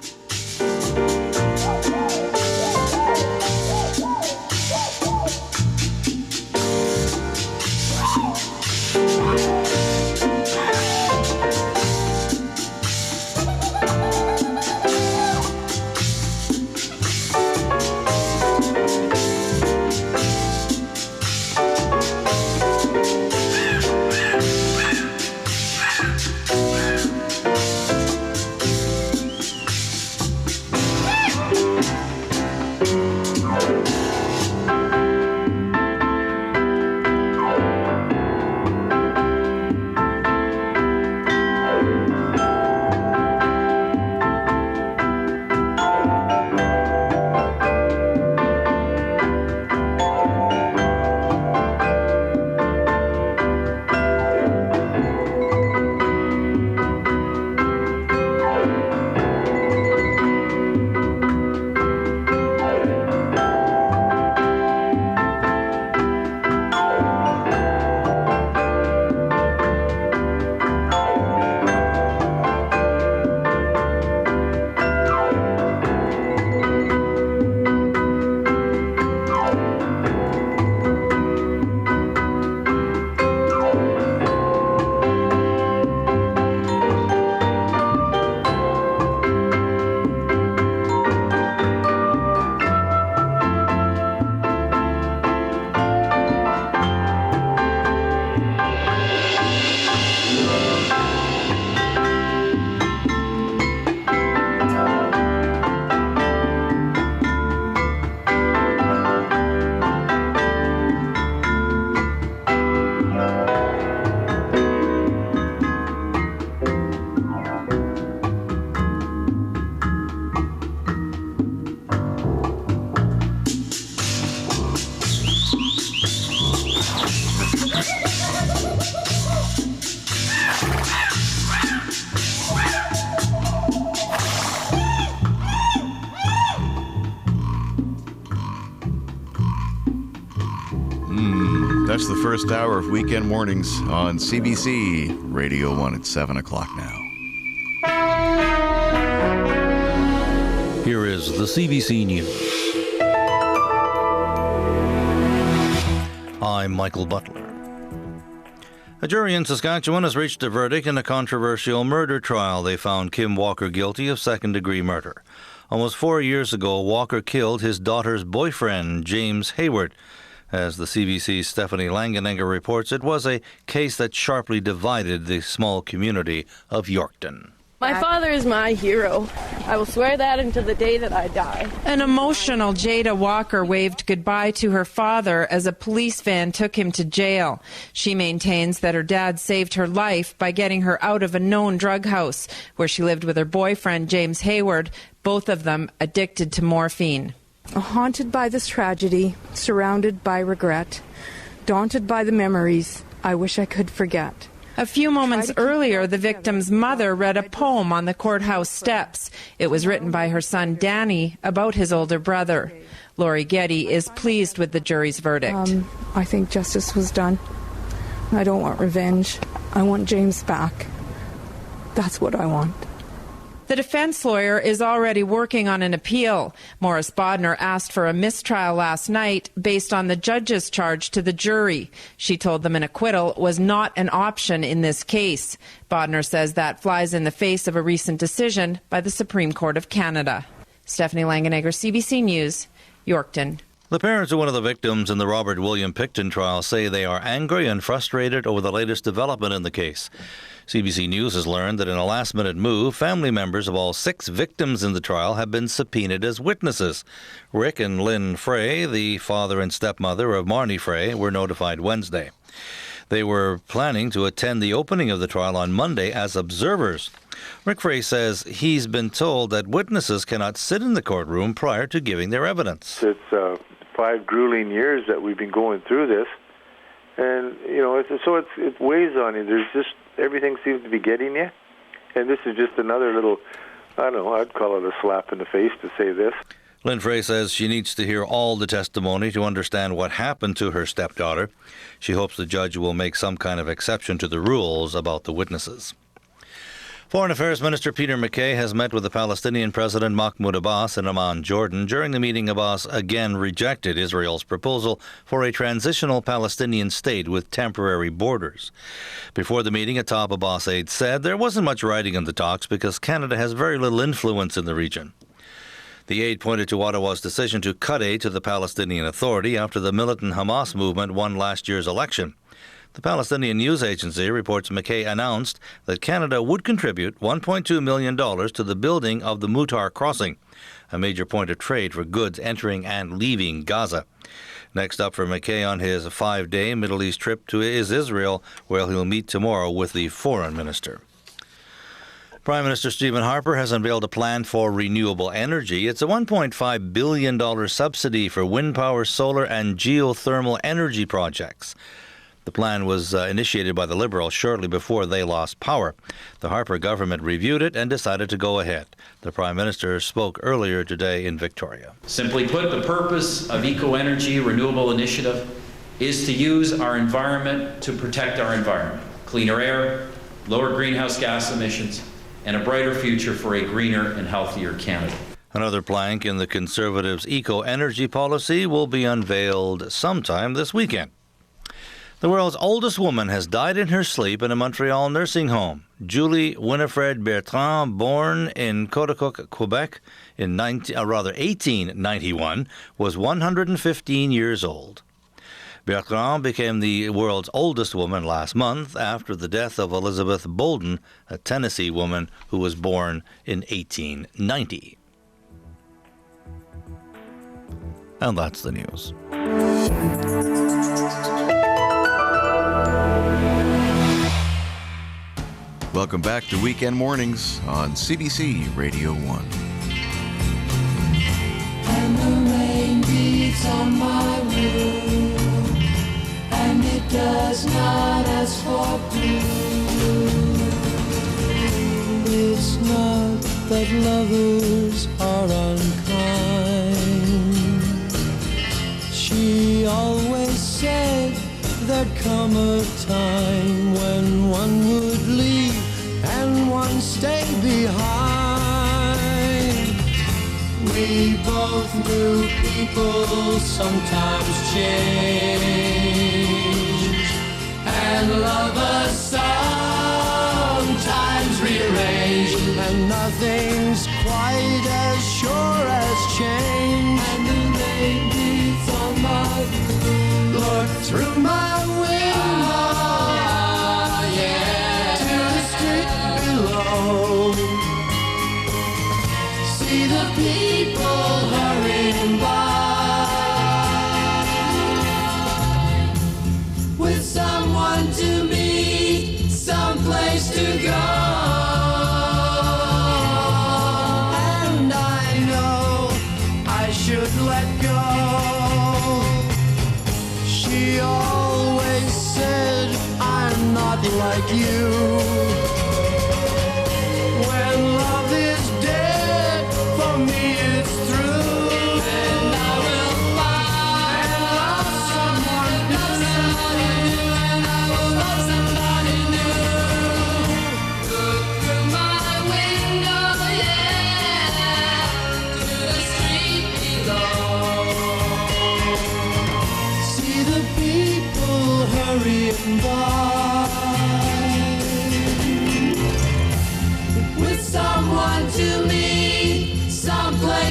That's the first hour of Weekend Mornings on CBC Radio 1 at 7 o'clock now. Here is the CBC News. I'm Michael Butler. A jury in Saskatchewan has reached a verdict in a controversial murder trial. They found Kim Walker guilty of second-degree murder. Almost 4 years ago, Walker killed his daughter's boyfriend, James Hayward. As the CBC's Stephanie Langenegger reports, it was a case that sharply divided the small community of Yorkton. My father is my hero. I will swear that until the day that I die. An emotional Jada Walker waved goodbye to her father as a police van took him to jail. She maintains that her dad saved her life by getting her out of a known drug house where she lived with her boyfriend, James Hayward, both of them addicted to morphine. Haunted by this tragedy, surrounded by regret, daunted by the memories I wish I could forget. A few moments earlier, the victim's mother read a poem on the courthouse steps. It was written by her son, Danny, about his older brother. Lori Getty is pleased with the jury's verdict. I think justice was done. I don't want revenge. I want James back. That's what I want. The defense lawyer is already working on an appeal. Morris Bodner asked for a mistrial last night based on the judge's charge to the jury. She told them an acquittal was not an option in this case. Bodner says that flies in the face of a recent decision by the Supreme Court of Canada. Stephanie Langenegger, CBC News, Yorkton. The parents of one of the victims in the Robert William Picton trial say they are angry and frustrated over the latest development in the case. CBC News has learned that in a last-minute move, family members of all 6 victims in the trial have been subpoenaed as witnesses. Rick and Lynn Frey, the father and stepmother of Marnie Frey, were notified Wednesday. They were planning to attend the opening of the trial on Monday as observers. Rick Frey says he's been told that witnesses cannot sit in the courtroom prior to giving their evidence. It's 5 grueling years that we've been going through this, and it weighs on you. There's just everything seems to be getting you, and this is just another little, I don't know, I'd call it a slap in the face to say this. Lynn Frey says she needs to hear all the testimony to understand what happened to her stepdaughter. She hopes the judge will make some kind of exception to the rules about the witnesses. Foreign Affairs Minister Peter MacKay has met with the Palestinian President Mahmoud Abbas in Amman, Jordan. During the meeting, Abbas again rejected Israel's proposal for a transitional Palestinian state with temporary borders. Before the meeting, a top Abbas aide said there wasn't much writing in the talks because Canada has very little influence in the region. The aide pointed to Ottawa's decision to cut aid to the Palestinian Authority after the militant Hamas movement won last year's election. The Palestinian news agency reports MacKay announced that Canada would contribute $1.2 million to the building of the Mutar Crossing, a major point of trade for goods entering and leaving Gaza. Next up for MacKay on his 5-day Middle East trip is Israel, where he'll meet tomorrow with the foreign minister. Prime Minister Stephen Harper has unveiled a plan for renewable energy. It's a $1.5 billion subsidy for wind power, solar and geothermal energy projects. The plan was initiated by the Liberals shortly before they lost power. The Harper government reviewed it and decided to go ahead. The Prime Minister spoke earlier today in Victoria. Simply put, the purpose of Eco-Energy Renewable Initiative is to use our environment to protect our environment. Cleaner air, lower greenhouse gas emissions, and a brighter future for a greener and healthier Canada. Another plank in the Conservatives' eco-energy policy will be unveiled sometime this weekend. The world's oldest woman has died in her sleep in a Montreal nursing home. Julie Winifred Bertrand, born in Coaticook, Quebec in 1891, was 115 years old. Bertrand became the world's oldest woman last month after the death of Elizabeth Bolden, a Tennessee woman who was born in 1890. And that's the news. Welcome back to Weekend Mornings on CBC Radio 1. And the rain beats on my roof, and it does not ask for proof. It's not that lovers are unkind. She always said there'd come a time when one would leave and one stay behind. We both knew people sometimes change, and lovers sometimes rearrange, and nothing's quite as sure as change. And the rain beats on my roof, look through my window, to the street below. See the people hurrying by, with someone to meet, someplace to go. And I know I should let go. She always said I'm not like you. When love is dead, for me it's through. And I will find and love someone new, and I will love somebody new. Look through my window, to the street below. See the people hurrying by, with someone to meet, someplace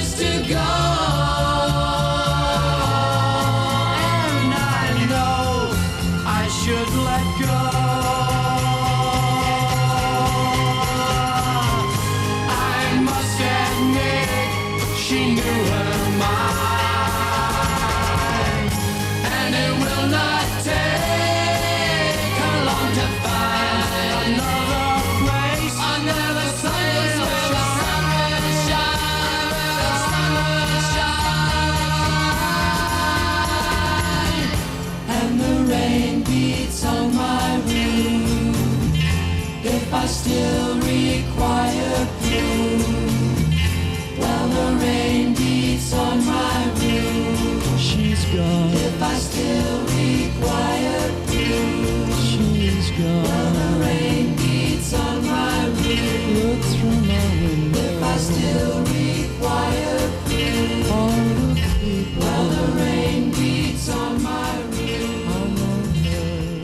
gone. If I still require proof, she's gone. Well, the rain beats on my roof. Look through my window. If I still require proof, all the people. Well, the rain beats on my roof.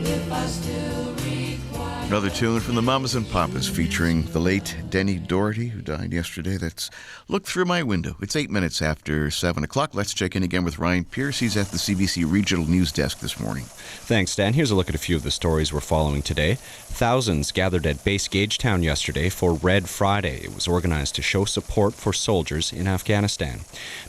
If I still require. Another tune from the Mamas and Papas featuring the late Denny Doherty, who died yesterday. That's Look Through My Window. It's 8 minutes after 7 o'clock. Let's check in again with Ryan Pierce. He's at the CBC Regional News Desk this morning. Thanks, Dan. Here's a look at a few of the stories we're following today. Thousands gathered at Base Gagetown yesterday for Red Friday. It was organized to show support for soldiers in Afghanistan.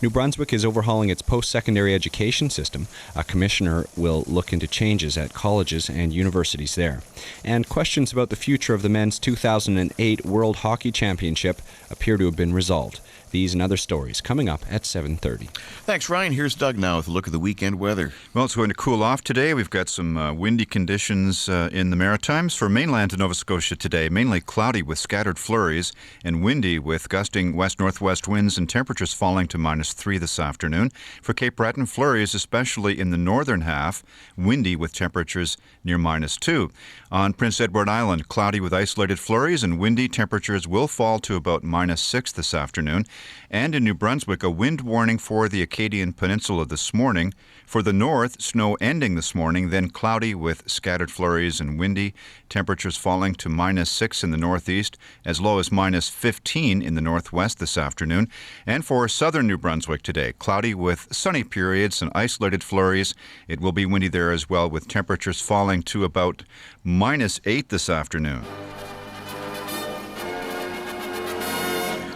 New Brunswick is overhauling its post-secondary education system. A commissioner will look into changes at colleges and universities there. And questions about the future of the men's 2008 World Hockey Championship appear to have been resolved. These and other stories coming up at 7:30. Thanks, Ryan. Here's Doug now with a look at the weekend weather. Well, it's going to cool off today. We've got some windy conditions in the Maritimes. For mainland to Nova Scotia today, mainly cloudy with scattered flurries and windy with gusting west-northwest winds and temperatures falling to -3 this afternoon. For Cape Breton, flurries, especially in the northern half, windy with temperatures near -2. On Prince Edward Island, cloudy with isolated flurries and windy, temperatures will fall to about -6 this afternoon. And in New Brunswick, a wind warning for the Acadian Peninsula this morning. For the north, snow ending this morning, then cloudy with scattered flurries and windy, temperatures falling to -6 in the northeast, as low as -15 in the northwest this afternoon. And for southern New Brunswick today, cloudy with sunny periods and isolated flurries. It will be windy there as well, with temperatures falling to about -8 this afternoon.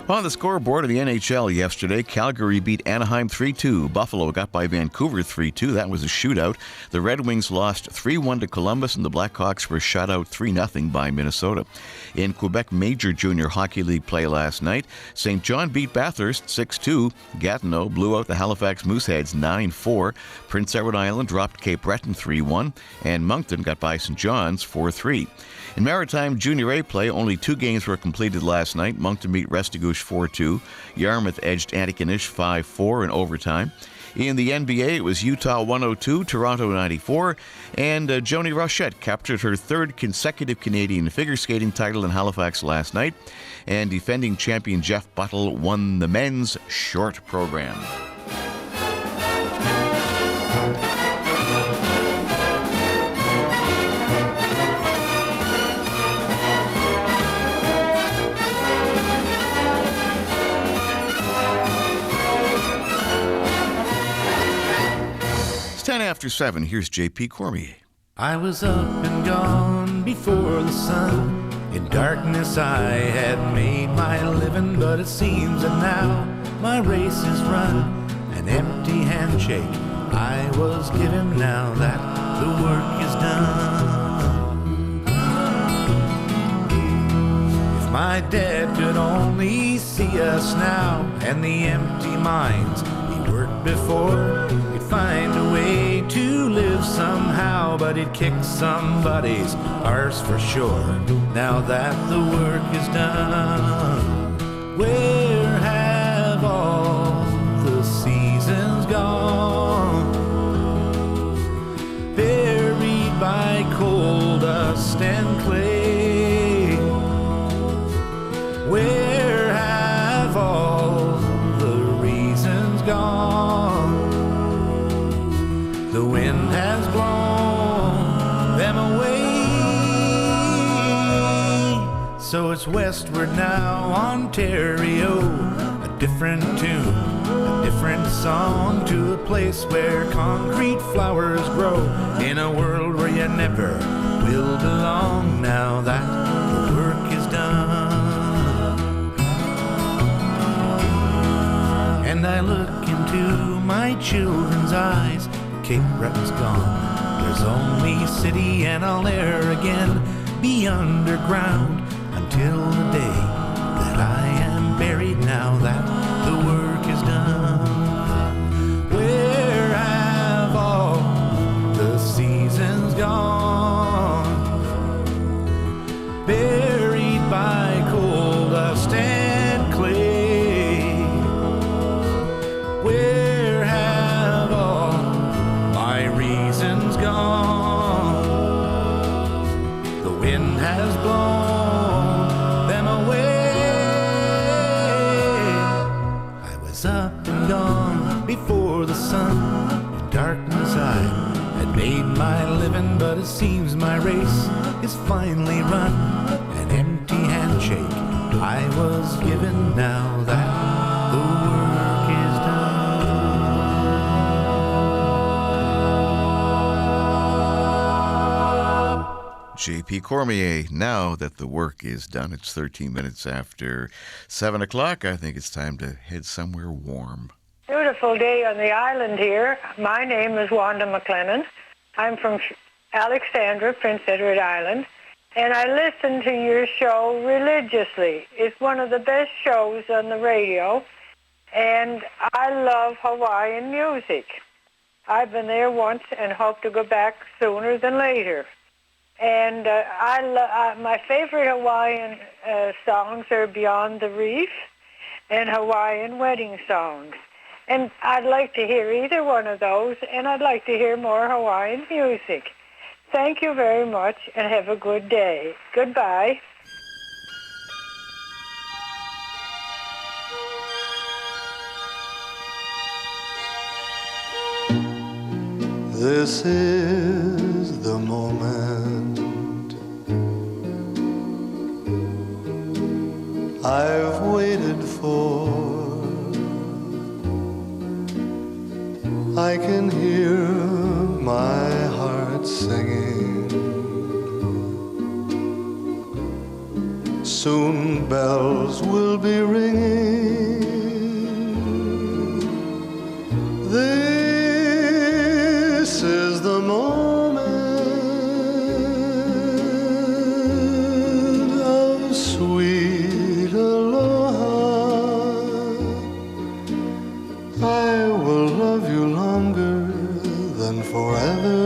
On the scoreboard of the NHL yesterday, Calgary beat Anaheim 3-2. Buffalo got by Vancouver 3-2. That was a shootout. The Red Wings lost 3-1 to Columbus, and the Blackhawks were shut out 3-0 by Minnesota. In Quebec Major Junior Hockey League play last night, St. John beat Bathurst 6-2. Gatineau blew out the Halifax Mooseheads 9-4. Prince Edward Island dropped Cape Breton 3-1, and Moncton got by St. John's 4-3. In Maritime Junior A play, only 2 games were completed last night. Moncton beat Restigouche 4-2. Yarmouth edged Antigonish 5-4 in overtime. In the NBA, it was Utah 102, Toronto 94, and Joni Rochette captured her 3rd consecutive Canadian figure skating title in Halifax last night, and defending champion Jeff Buttle won the men's short program. It's 10 after 7. Here's J.P. Cormier. I was up and gone before the sun. In darkness I had made my living, but it seems that now my race is run. An empty handshake I was given now that the work is done. If my dad could only see us now and the empty minds we worked before, he'd find a way to live somehow, but he'd kick somebody's arse for sure. Now that the work is done, where have all the seasons gone? Buried by coal dust and clay. Where have all the reasons gone? The wind has blown them away. So it's westward now, Ontario. A different tune, a different song, to a place where concrete flowers grow, in a world where you never will belong. Now that the work is done, and I look into my children's eyes. Cape Breton's gone, there's only city, and I'll ne'er again be underground until the day that I am buried. Now that the work is done, where have all the seasons gone? Buried by coal dust and clay. Where have all was up and gone before the sun. In darkness I had made my living, but it seems my race is finally run. An empty handshake I was given, now that the work is done. J.P. Cormier, now that the work is done. It's 13 minutes after 7 o'clock. I think it's time to head somewhere warm. Beautiful day on the island here. My name is Wanda McLennan. I'm from Alexandra, Prince Edward Island, and I listen to your show religiously. It's one of the best shows on the radio, and I love Hawaiian music. I've been there once and hope to go back sooner than later. And my favorite Hawaiian songs are Beyond the Reef and Hawaiian wedding songs. And I'd like to hear either one of those, and I'd like to hear more Hawaiian music. Thank you very much, and have a good day. Goodbye. This is the moment I've waited for. I can hear my heart singing. Soon bells will be ringing. This is the moment of sweet aloha. I will love you longer than forever.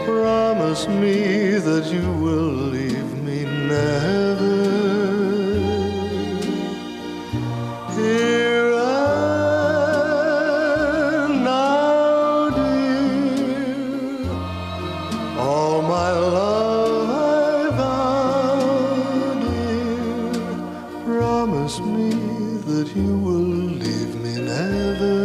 Promise me that you will leave me never. Here and now, dear, all my love I vow, dear. Promise me that you will leave me never.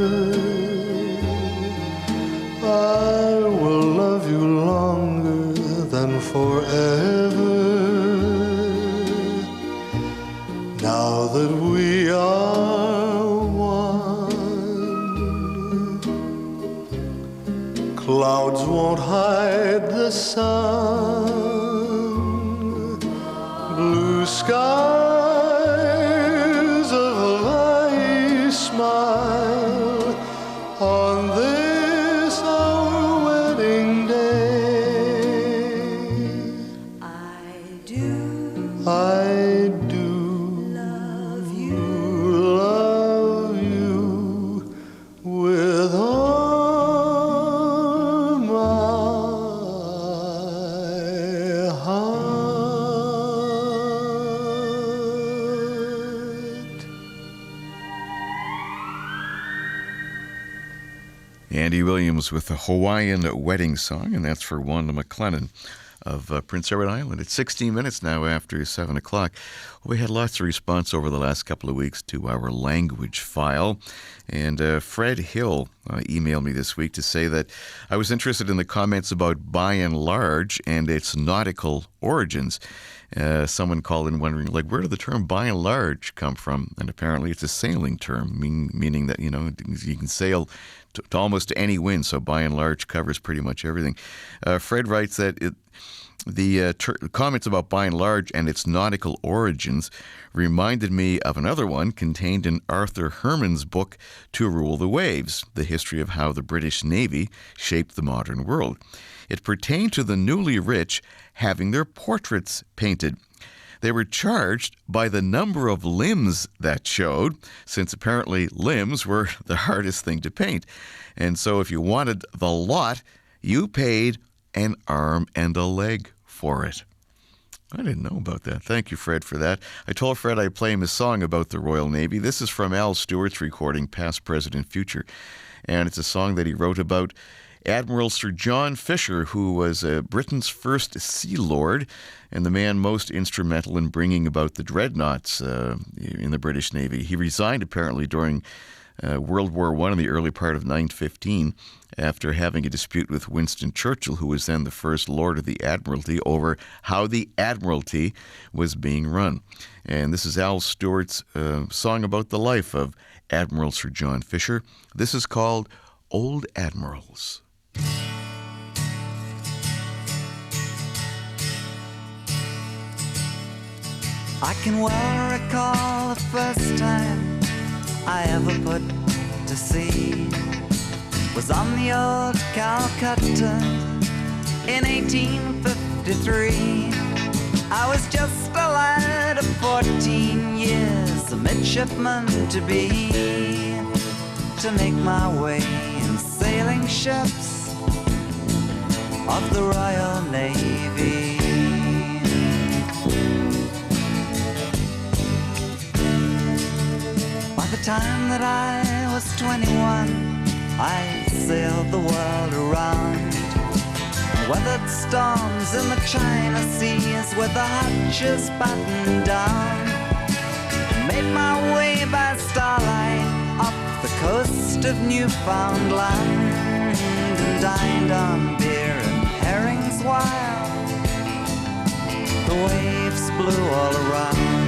I will love you longer than forever. Now that we are one, clouds won't hide the sun. Blue skies of Hawaii smile on this our wedding day. I do love you with all my heart. Andy Williams with the Hawaiian wedding song, and that's for Wanda McLennan of Prince Edward Island. It's 16 minutes now after 7 o'clock. We had lots of response over the last couple of weeks to our language file. And Fred Hill emailed me this week to say that I was interested in the comments about by and large and its nautical origins. Someone called in wondering, where did the term by and large come from? And apparently it's a sailing term, meaning that, you can sail to almost any wind, so by and large covers pretty much everything. Fred writes that the comments about by and large and its nautical origins reminded me of another one contained in Arthur Herman's book, To Rule the Waves, the history of how the British Navy shaped the modern world. It pertained to the newly rich having their portraits painted. They were charged by the number of limbs that showed, since apparently limbs were the hardest thing to paint. And so if you wanted the lot, you paid an arm and a leg for it. I didn't know about that. Thank you, Fred, for that. I told Fred I'd play him a song about the Royal Navy. This is from Al Stewart's recording, Past, Present, Future. And it's a song that he wrote about Admiral Sir John Fisher, who was Britain's first Sea Lord and the man most instrumental in bringing about the dreadnoughts in the British Navy. He resigned apparently during World War I in the early part of 1915 after having a dispute with Winston Churchill, who was then the First Lord of the Admiralty, over how the Admiralty was being run. And this is Al Stewart's song about the life of Admiral Sir John Fisher. This is called Old Admirals. I can well recall the first time I ever put to sea was on the old Calcutta in 1853. I was just a lad of 14 years, a midshipman to be, to make my way in sailing ships of the Royal Navy. By the time that I was 21, I sailed the world around, weathered storms in the China seas with the hatches battened down, made my way by starlight up the coast of Newfoundland, and dined on beer and herrings while the waves blew all around.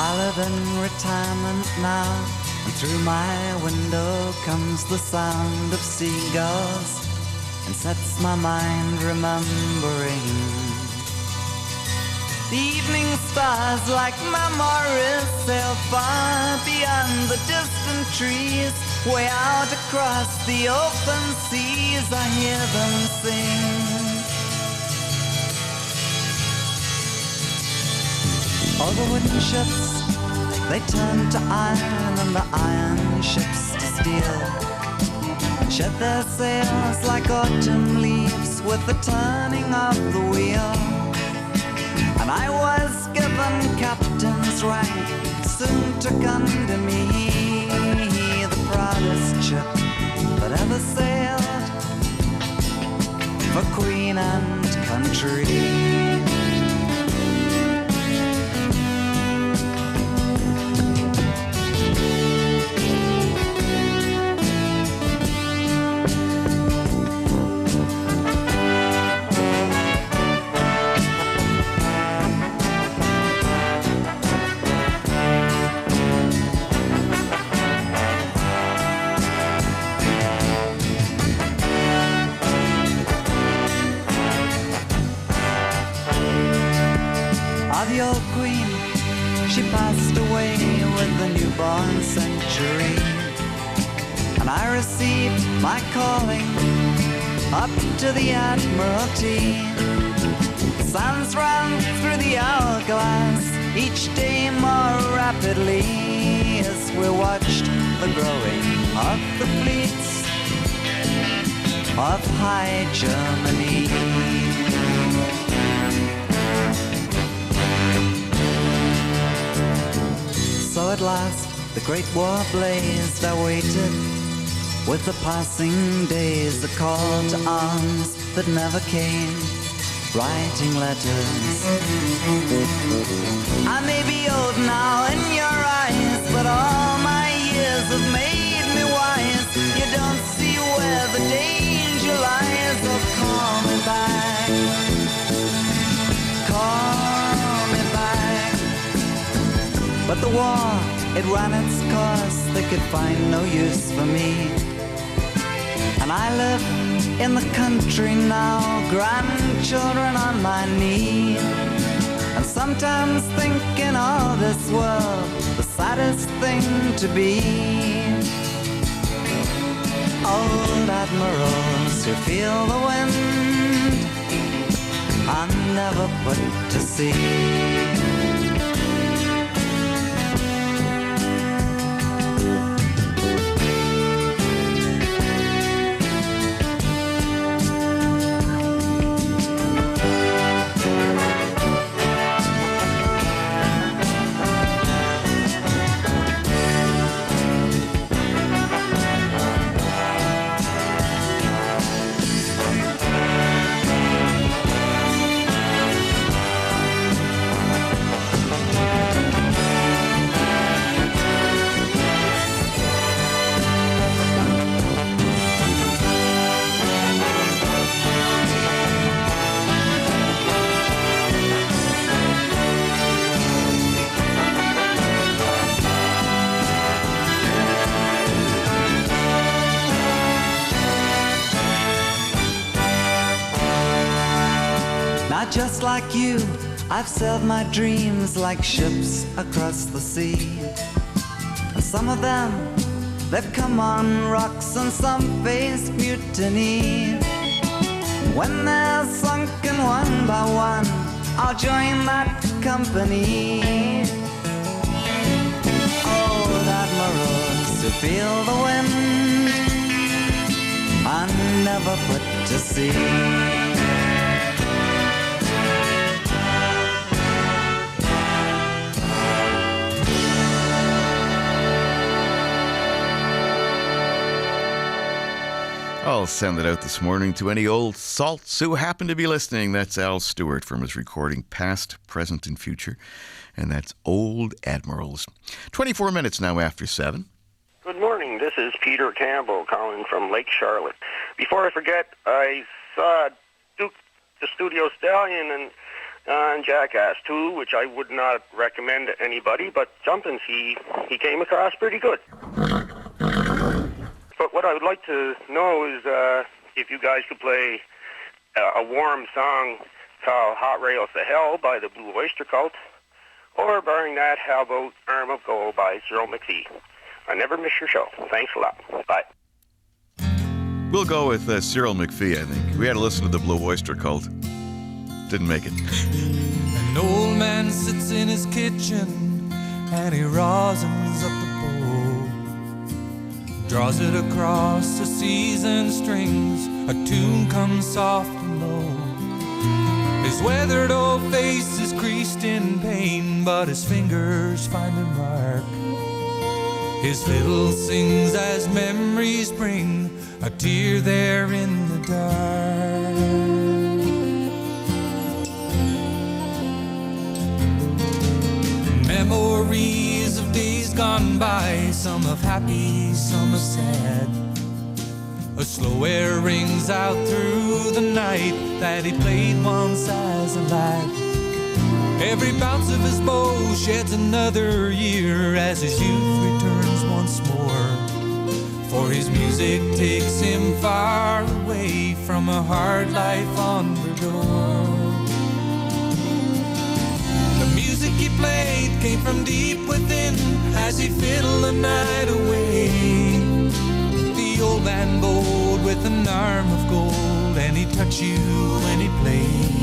I live in retirement now, and through my window comes the sound of seagulls, and sets my mind remembering the evening stars like memories sail far beyond the distant trees. Way out across the open seas I hear them sing. All the wooden ships, they turn to iron, and the iron ships to steel shed their sails like autumn leaves with the turning of the wheel. And I was given captain's rank, soon took under me the proudest ship that ever sailed for Queen and country. The old queen, she passed away with the newborn century, and I received my calling up to the Admiralty. Sands ran through the hourglass each day more rapidly as we watched the growing of the fleets of High Germany. So at last the great war blazed. I waited with the passing days, a call to arms that never came, writing letters. I may be old now in your eyes, but all my years have made me wise. You don't see where the danger lies. Oh, call me back, call me back. But the war, it ran its course. They could find no use for me, and I live in the country now, grandchildren on my knee. And sometimes think in all this world, the saddest thing to be old admirals who feel the wind and never put to sea. just like you, I've sailed my dreams like ships across the sea. And some of them, they've come on rocks and some faced mutiny. When they're sunken one by one, I'll join that company. Old admirals who feel the wind and never put to sea. I'll send it out this morning to any old salts who happen to be listening. That's Al Stewart from his recording Past, Present and Future. And that's Old Admirals. 24 minutes now after 7. Good morning. This is Peter Campbell calling from Lake Charlotte. Before I forget, I saw Duke the Studio Stallion and Jackass 2, which I would not recommend to anybody, but Jumpins, he came across pretty good. But what I would like to know is if you guys could play a warm song called Hot Rails to Hell by the Blue Oyster Cult, or barring that, how about Arm of Gold by Cyril McPhee? I never miss your show. Thanks a lot. Bye. We'll go with Cyril McPhee, I think. We had to listen to the Blue Oyster Cult. Didn't make it. An old man sits in his kitchen and he rosins up the draws it across the seasoned strings, a tune comes soft and low. His weathered old face is creased in pain, but his fingers find a mark. His fiddle sings as memories bring a tear there in the dark. Memories of days gone by, some of happy, some of sad. A slow air rings out through the night that he played once as a lad. Every bounce of his bow sheds another year as his youth returns once more. For his music takes him far away from a hard life on Brador. He played came from deep within as he fiddled the night away. The old man bowed with an arm of gold, and he touched you when he played.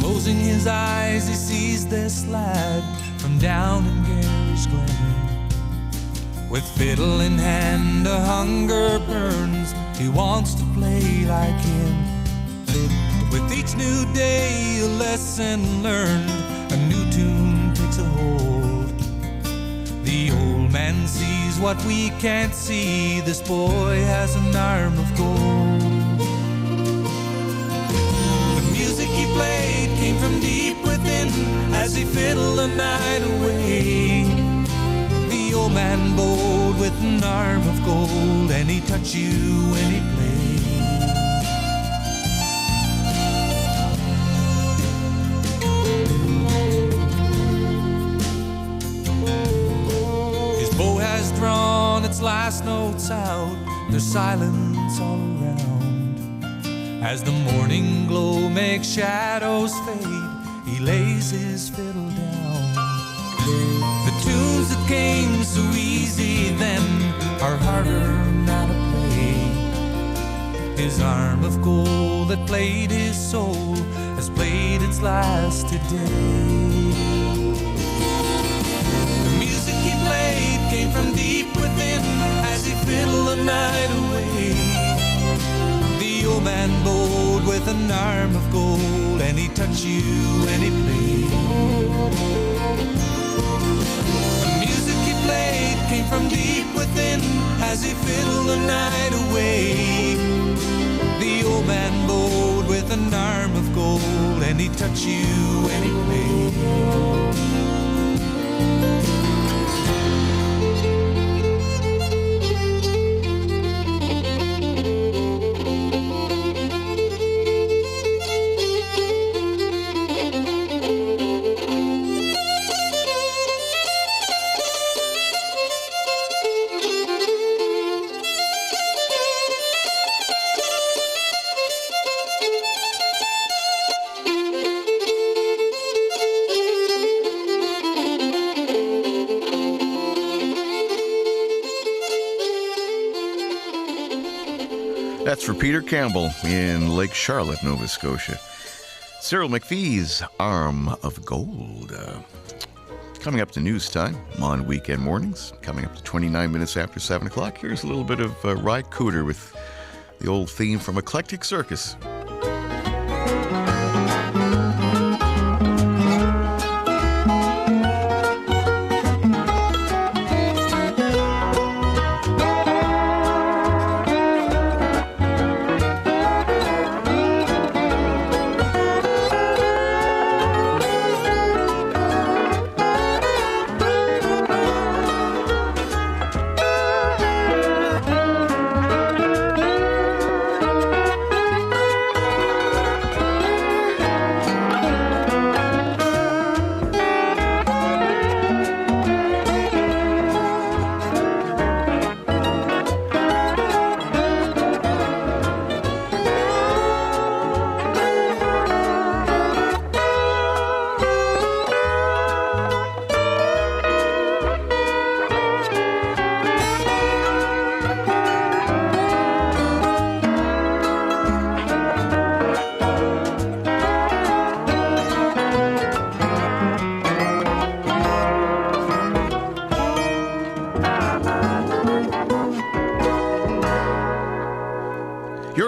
Closing his eyes, he sees this lad from down in Gary's Glen. With fiddle in hand, a hunger burns. He wants to play like him. With each new day, a lesson learned, a new tune takes a hold. The old man sees what we can't see. This boy has an arm of gold. The music he played came from deep within as he fiddled the night away. The old man bowed with an arm of gold, and he touched you when he played. His bow has drawn its last notes out, there's silence all around. As the morning glow makes shadows fade, he lays his fiddle down. The tunes that came so easy then are harder now to play. His arm of gold that played his soul has played its last today. The music he played came from deep within as he fiddled the night away. The old man bowed with an arm of gold, and he touched you when he played. Played came from deep within as he fiddled the night away. The old man bowed with an arm of gold, and he touched you when he played. That's for Peter Campbell in Lake Charlotte, Nova Scotia. Cyril McPhee's Arm of Gold. Coming up to news time on weekend mornings. Coming up to 29 minutes after 7 o'clock. Here's a little bit of Ry Cooder with the old theme from Eclectic Circus.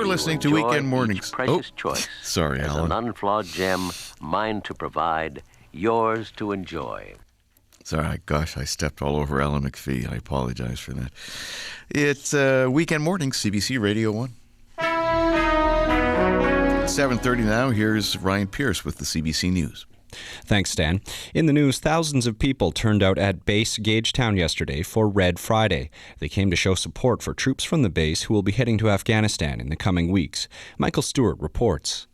Listening to Weekend Mornings. Precious choice. Sorry, as Alan. an unflawed gem, mine to provide, yours to enjoy. Sorry, gosh, I stepped all over Alan McPhee. I apologize for that. It's Weekend Mornings, CBC Radio 1. 7:30 now. Here's Ryan Pierce with the CBC News. Thanks, Stan. In the news, thousands of people turned out at base Gagetown yesterday for Red Friday. They came to show support for troops from the base who will be heading to Afghanistan in the coming weeks. Michael Stewart reports.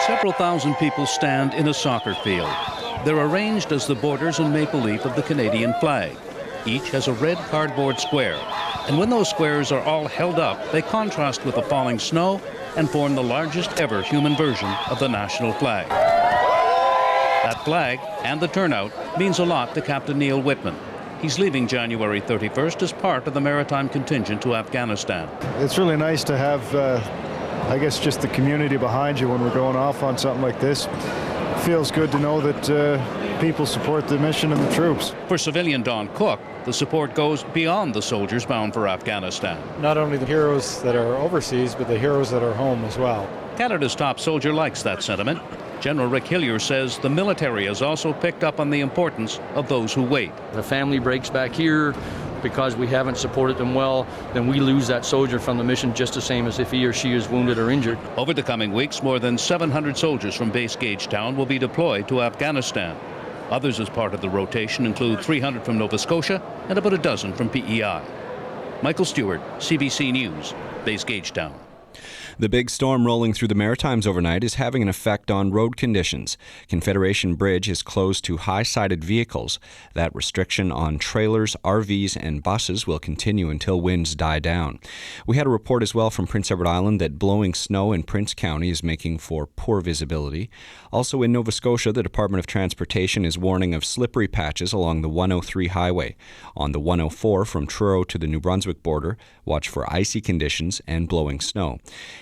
Several thousand people stand in a soccer field. They're arranged as the borders and maple leaf of the Canadian flag. Each has a red cardboard square. And when those squares are all held up, they contrast with the falling snow and form the largest ever human version of the national flag. That flag and the turnout means a lot to Captain Neil Whitman. He's leaving January 31st as part of the maritime contingent to Afghanistan. It's really nice to have, I guess, just the community behind you when we're going off on something like this. It feels good to know that people support the mission and the troops. For civilian Don Cook, the support goes beyond the soldiers bound for Afghanistan. Not only the heroes that are overseas, but the heroes that are home as well. Canada's top soldier likes that sentiment. General Rick Hillier says the military has also picked up on the importance of those who wait. The family breaks back here because we haven't supported them well, then we lose that soldier from the mission just the same as if he or she is wounded or injured. Over the coming weeks, more than 700 soldiers from base Gagetown will be deployed to Afghanistan. Others as part of the rotation include 300 from Nova Scotia and about a dozen from PEI. Michael Stewart, CBC News, base Gagetown. The big storm rolling through the Maritimes overnight is having an effect on road conditions. Confederation Bridge is closed to high-sided vehicles. That restriction on trailers, RVs, and buses will continue until winds die down. We had a report as well from Prince Edward Island that blowing snow in Prince County is making for poor visibility. Also in Nova Scotia, the Department of Transportation is warning of slippery patches along the 103 highway. On the 104 from Truro to the New Brunswick border, watch for icy conditions and blowing snow.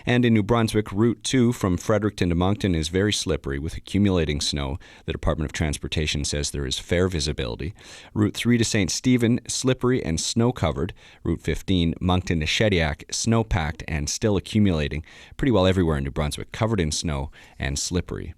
And in New Brunswick, Route 2 from Fredericton to Moncton is very slippery with accumulating snow. The Department of Transportation says there is fair visibility. Route 3 to St. Stephen, slippery and snow-covered. Route 15, Moncton to Shediac, snow-packed and still accumulating. Pretty well everywhere in New Brunswick, covered in snow and slippery.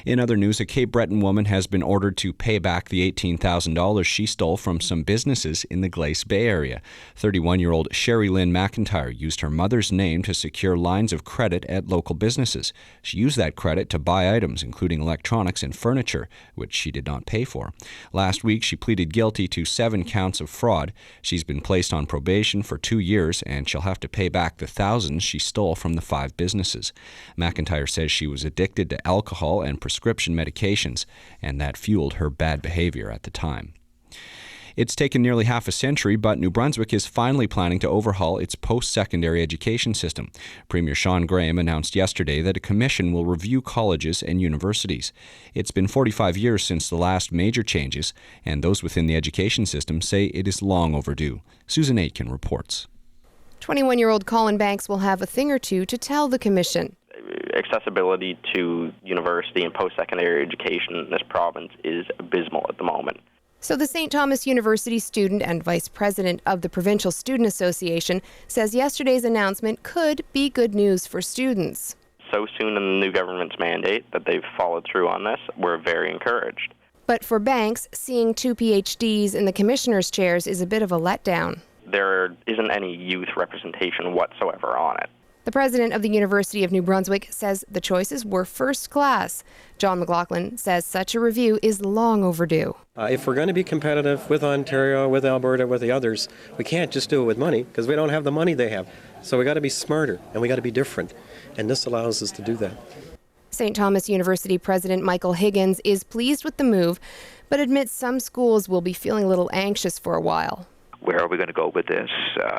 In other news, a Cape Breton woman has been ordered to pay back the $18,000 she stole from some businesses in the Glace Bay area. 31-year-old Sherry Lynn McIntyre used her mother's name to secure lines of credit at local businesses. She used that credit to buy items, including electronics and furniture, which she did not pay for. Last week, she pleaded guilty to 7 counts of fraud. She's been placed on probation for 2 years, and she'll have to pay back the thousands she stole from the 5 businesses. McIntyre says she was addicted to alcohol and prescription medications, and that fueled her bad behavior at the time. It's taken nearly half a century, but New Brunswick is finally planning to overhaul its post-secondary education system. Premier Sean Graham announced yesterday that a commission will review colleges and universities. It's been 45 years since the last major changes, and those within the education system say it is long overdue. Susan Aitken reports. 21-year-old Colin Banks will have a thing or two to tell the commission. Accessibility to university and post-secondary education in this province is abysmal at the moment. So the St. Thomas University student and vice president of the Provincial Student Association says yesterday's announcement could be good news for students. So soon in the new government's mandate that they've followed through on this, we're very encouraged. But for Banks, seeing 2 PhDs in the commissioners' chairs is a bit of a letdown. There isn't any youth representation whatsoever on it. The president of the University of New Brunswick says the choices were first class. John McLaughlin says such a review is long overdue. If we're going to be competitive with Ontario, with Alberta, with the others, we can't just do it with money because we don't have the money they have. So we got to be smarter and we got to be different. And this allows us to do that. St. Thomas University President Michael Higgins is pleased with the move, but admits some schools will be feeling a little anxious for a while. Where are we going to go with this?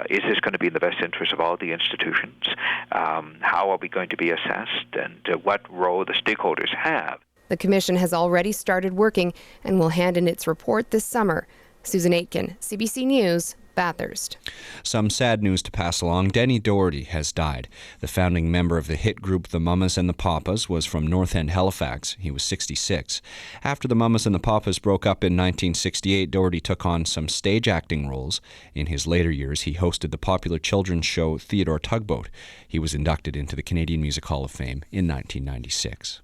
Is this going to be in the best interest of all the institutions? How are we going to be assessed? And what role the stakeholders have? The commission has already started working and will hand in its report this summer. Susan Aitken, CBC News, Bathurst. Some sad news to pass along. Denny Doherty has died. The founding member of the hit group The Mamas and the Papas was from North End, Halifax. He was 66. After The Mamas and the Papas broke up in 1968, Doherty took on some stage acting roles. In his later years, he hosted the popular children's show Theodore Tugboat. He was inducted into the Canadian Music Hall of Fame in 1996.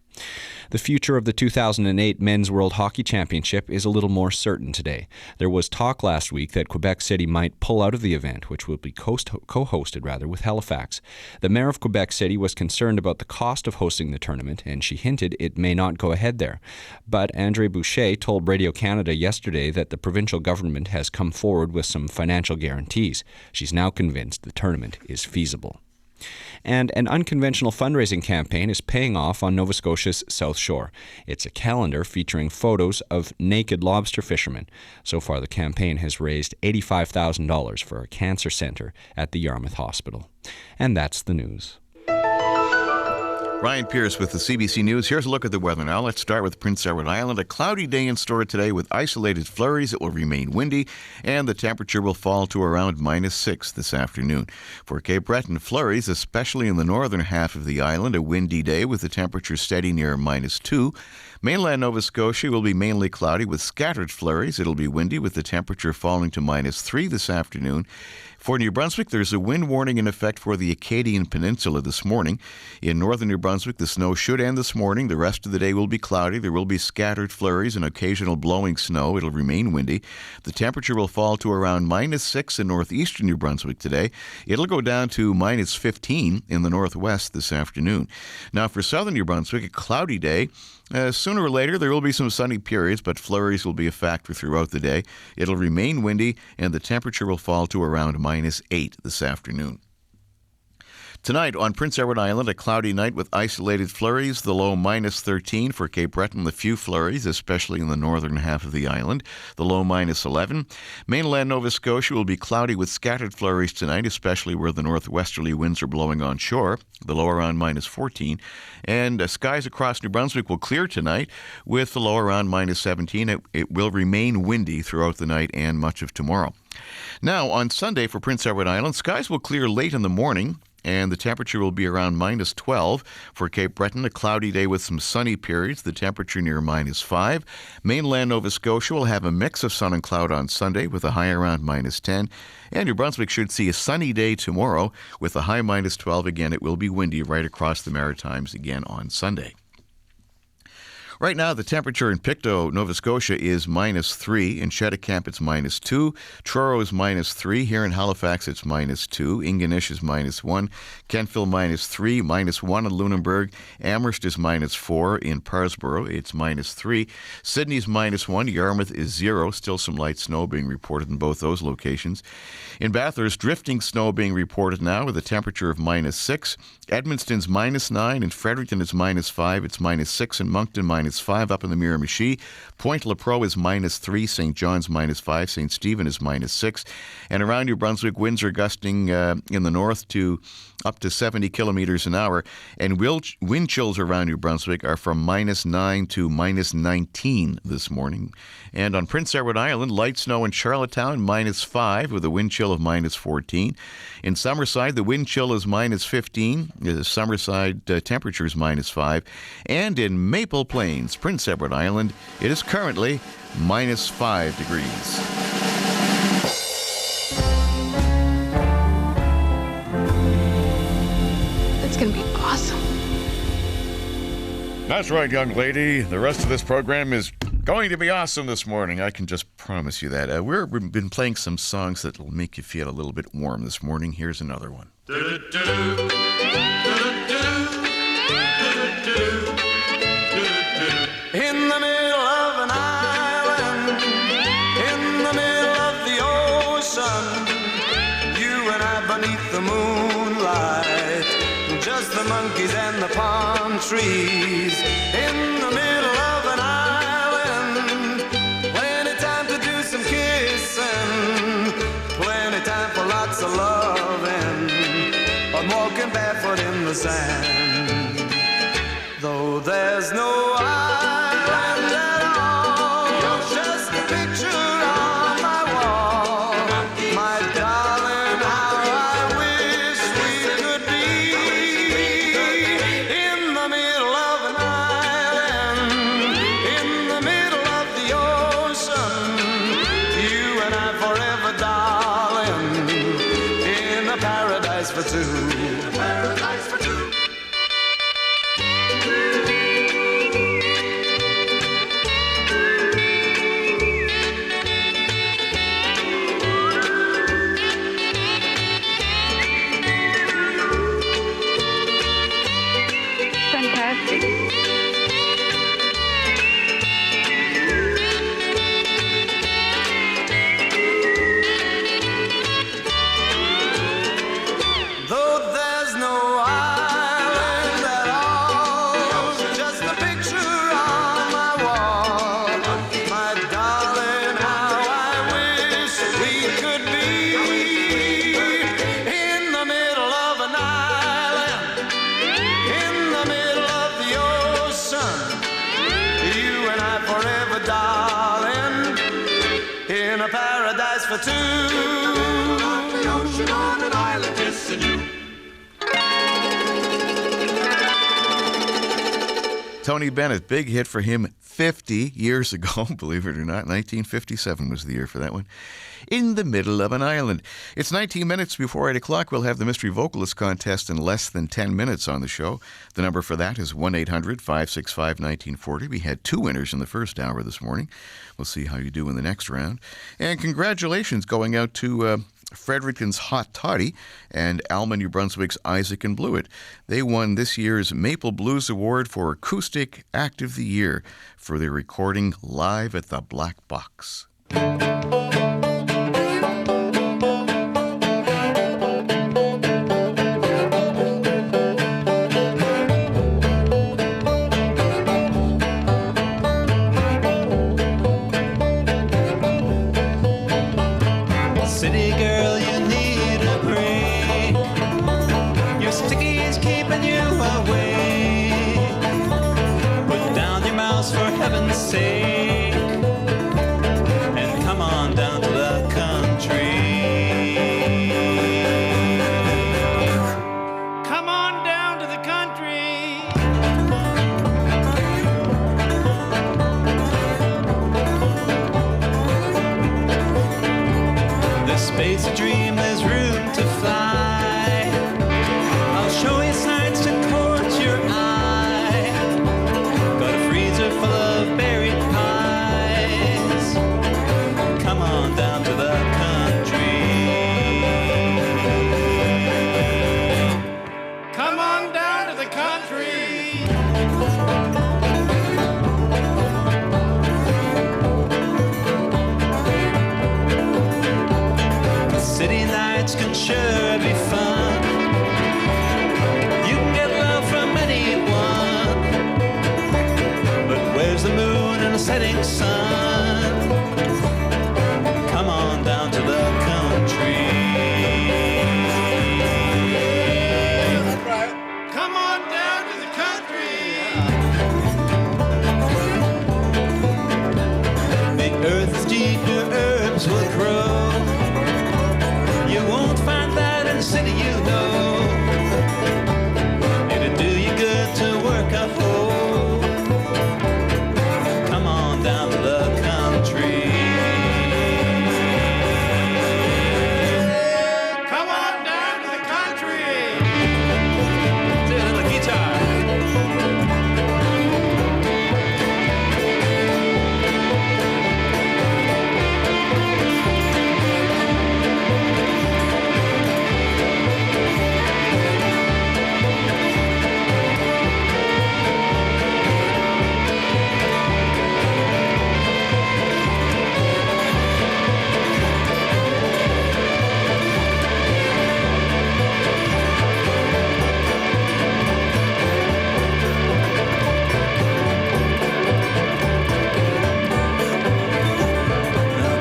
The future of the 2008 Men's World Hockey Championship is a little more certain today. There was talk last week that Quebec City might pull out of the event, which will be co-hosted with Halifax. The mayor of Quebec City was concerned about the cost of hosting the tournament, and she hinted it may not go ahead there. But Andre Boucher told Radio Canada yesterday that the provincial government has come forward with some financial guarantees. She's now convinced the tournament is feasible. And an unconventional fundraising campaign is paying off on Nova Scotia's South Shore. It's a calendar featuring photos of naked lobster fishermen. So far, the campaign has raised $85,000 for a cancer center at the Yarmouth Hospital. And that's the news. Ryan Pierce with the CBC News. Here's a look at the weather now. Let's start with Prince Edward Island. A cloudy day in store today with isolated flurries. It will remain windy, and the temperature will fall to around -6 this afternoon. For Cape Breton, flurries, especially in the northern half of the island. A windy day with the temperature steady near -2. Mainland Nova Scotia will be mainly cloudy with scattered flurries. It'll be windy with the temperature falling to -3 this afternoon. For New Brunswick, there's a wind warning in effect for the Acadian Peninsula this morning. In northern New Brunswick, the snow should end this morning. The rest of the day will be cloudy. There will be scattered flurries and occasional blowing snow. It'll remain windy. The temperature will fall to around -6 in northeastern New Brunswick today. It'll go down to -15 in the northwest this afternoon. Now, for southern New Brunswick, a cloudy day. Sooner or later, there will be some sunny periods, but flurries will be a factor throughout the day. It'll remain windy, and the temperature will fall to around -8 this afternoon. Tonight on Prince Edward Island, a cloudy night with isolated flurries, the low -13 for Cape Breton, the few flurries, especially in the northern half of the island, the low -11. Mainland Nova Scotia will be cloudy with scattered flurries tonight, especially where the northwesterly winds are blowing on shore, the low around -14. And skies across New Brunswick will clear tonight with the low around -17. It will remain windy throughout the night and much of tomorrow. Now, on Sunday for Prince Edward Island, skies will clear late in the morning, and the temperature will be around -12. For Cape Breton, a cloudy day with some sunny periods, the temperature near -5. Mainland Nova Scotia will have a mix of sun and cloud on Sunday with a high around -10. And New Brunswick should see a sunny day tomorrow with a high -12. Again, it will be windy right across the Maritimes again on Sunday. Right now, the temperature in Pictou, Nova Scotia is -3. In Cheticamp, it's -2. Truro is -3. Here in Halifax, it's -2. Ingonish is -1. Kentville, -3. -1 in Lunenburg. Amherst is -4. In Parsborough, it's -3. Sydney's -1. Yarmouth is 0. Still some light snow being reported in both those locations. In Bathurst, drifting snow being reported now with a temperature of -6. Edmundston's -9. In Fredericton, it's -5. It's -6 in Moncton, -5. -5 up in the Miramichi. Pointe-le-Pro is -3. St. John's -5. St. Stephen is -6. And around New Brunswick, winds are gusting in the north to up to 70 kilometers an hour. And wind chills around New Brunswick are from -9 to -19 this morning. And on Prince Edward Island, light snow in Charlottetown, -5 with a wind chill of -14. In Summerside, the wind chill is -15. The Summerside temperature is -5. And in Maple Plains, Prince Edward Island, it is currently -5 degrees. It's going to be awesome. That's right, young lady. The rest of this program is going to be awesome this morning. I can just promise you that. We've been playing some songs that will make you feel a little bit warm this morning. Here's another one. In the middle of an island, in the middle of the ocean, you and I beneath the moonlight, just the monkeys and the palm trees. In the middle of an island, plenty time to do some kissing, plenty time for lots of loving. I'm walking barefoot in the sand, though there's no island at all, just a picture on my wall. My darling, how I wish we could be in the middle of an island, in the middle of the ocean, you and I forever, darling, in a paradise for two. Paradise for two. For two, on the ocean, on an island, kissing you. Tony Bennett, big hit for him 50 years ago, believe it or not. 1957 was the year for that one. In the middle of an island. It's 19 minutes before 8 o'clock. We'll have the Mystery Vocalist contest in less than 10 minutes on the show. The number for that is 1-800-565-1940. We had 2 winners in the first hour this morning. We'll see how you do in the next round. And congratulations going out to Fredericton's Hot Toddy and Alma, New Brunswick's Isaac and Blewett. They won this year's Maple Blues Award for Acoustic Act of the Year for their recording live at the Black Box. Sake, and come on down to the country. Come on down to the country. This space a dream, there's room to fly. I'll show you sights to court your eye. Got a freezer full of berry pie. setting sun. Come on down to the country. That's right. Come on down to the country. The earth is deep, your herbs will grow. You won't find that in the city, you know. It'll do you good to work up for. Come on down to the country. Come on down to the country. Play a little guitar.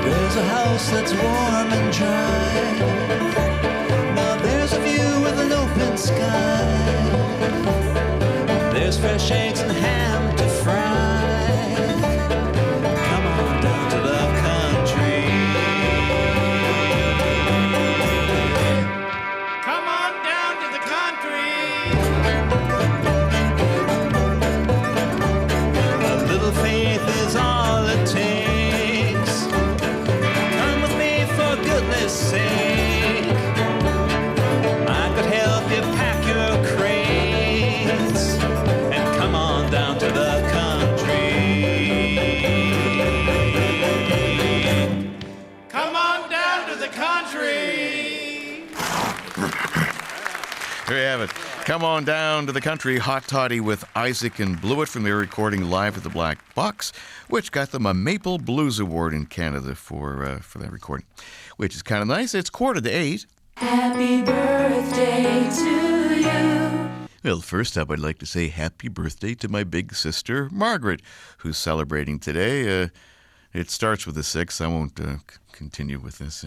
There's a house that's warm and dry. Now there's a view with an open sky. There's fresh eggs and ham to fry. Come on down to the country. Come on down to the country. A little faith is all it takes. Come with me for goodness sake. I could help you pack your crates and come on down to the country. Come on down to the country. There you have it. Come on down to the country. Hot Toddy with Isaac and Blewett from their recording live at the Black Box, which got them a Maple Blues Award in Canada for that recording, which is kind of nice. It's 7:45. Happy birthday to you. Well, first up, I'd like to say happy birthday to my big sister, Margaret, who's celebrating today. It starts with a 6. I won't continue with this.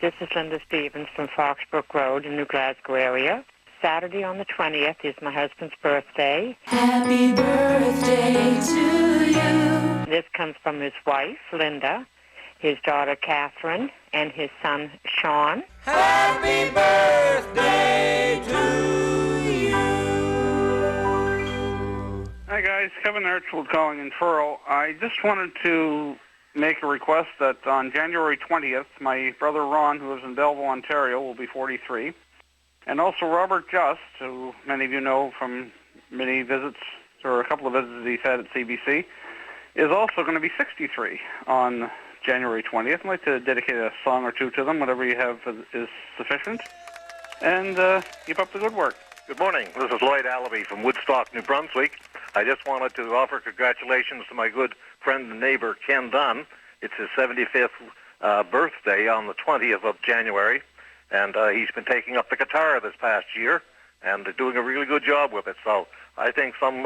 This is Linda Stevens from Foxbrook Road in New Glasgow area. Saturday on the 20th is my husband's birthday. Happy birthday to you. This comes from his wife, Linda, his daughter, Catherine, and his son, Sean. Happy birthday to you. Hi guys, Kevin Archwood calling in Furl. I just wanted to make a request that on January 20th, my brother Ron, who lives in Belleville, Ontario, will be 43. And also Robert Just, who many of you know from many visits, or a couple of visits he's had at CBC, is also going to be 63 on January 20th. I'd like to dedicate a song or two to them. Whatever you have is sufficient. And keep up the good work. Good morning. This is Lloyd Allaby from Woodstock, New Brunswick. I just wanted to offer congratulations to my good friend and neighbor, Ken Dunn. It's his 75th birthday on the 20th of January. And he's been taking up the guitar this past year and doing a really good job with it. So I think some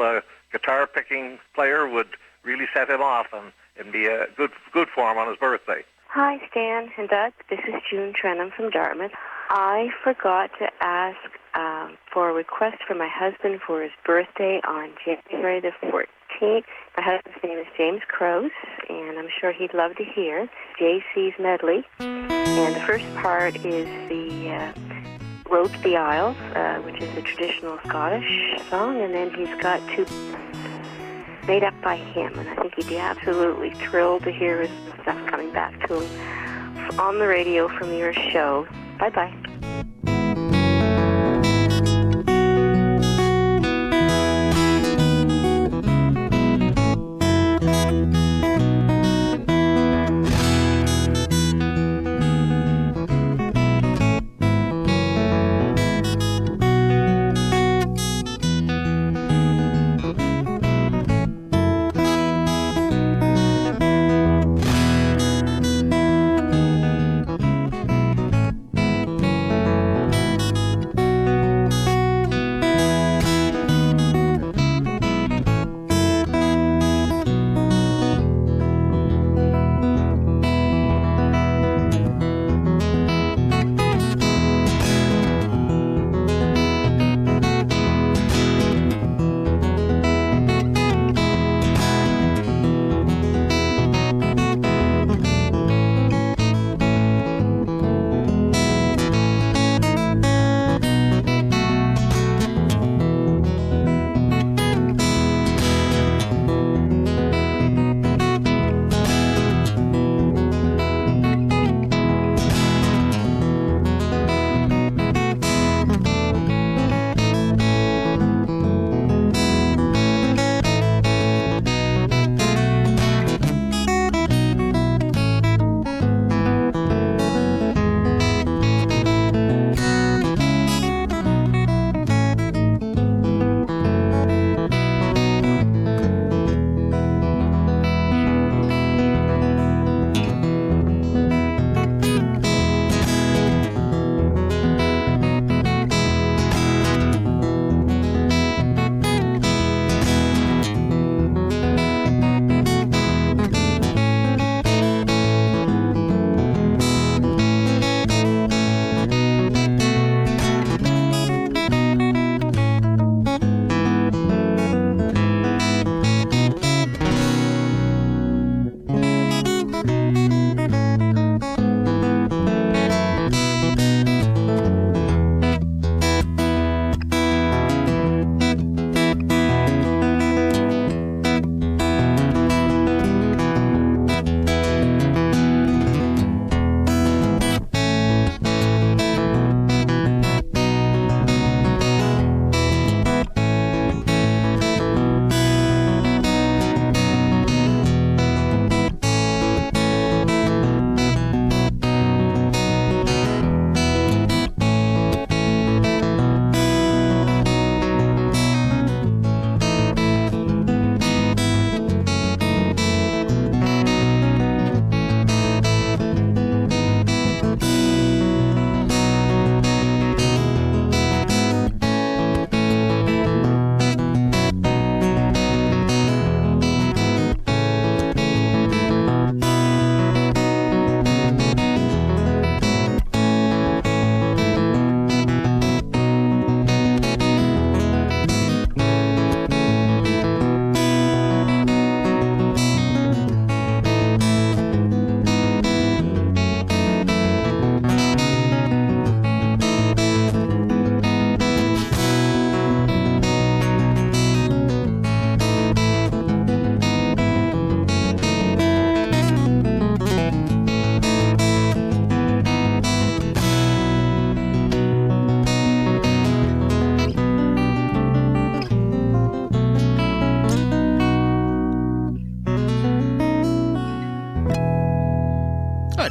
guitar-picking player would really set him off and be a good for him on his birthday. Hi, Stan and Doug. This is June Trenham from Dartmouth. I forgot to ask for a request for my husband for his birthday on January the 14th. My husband's name is James Crouse, and I'm sure he'd love to hear JC's medley. And the first part is the Road to the Isles, which is a traditional Scottish song, and then he's got 2 made up by him, and I think he'd be absolutely thrilled to hear his stuff coming back to him on the radio from your show. Bye-bye.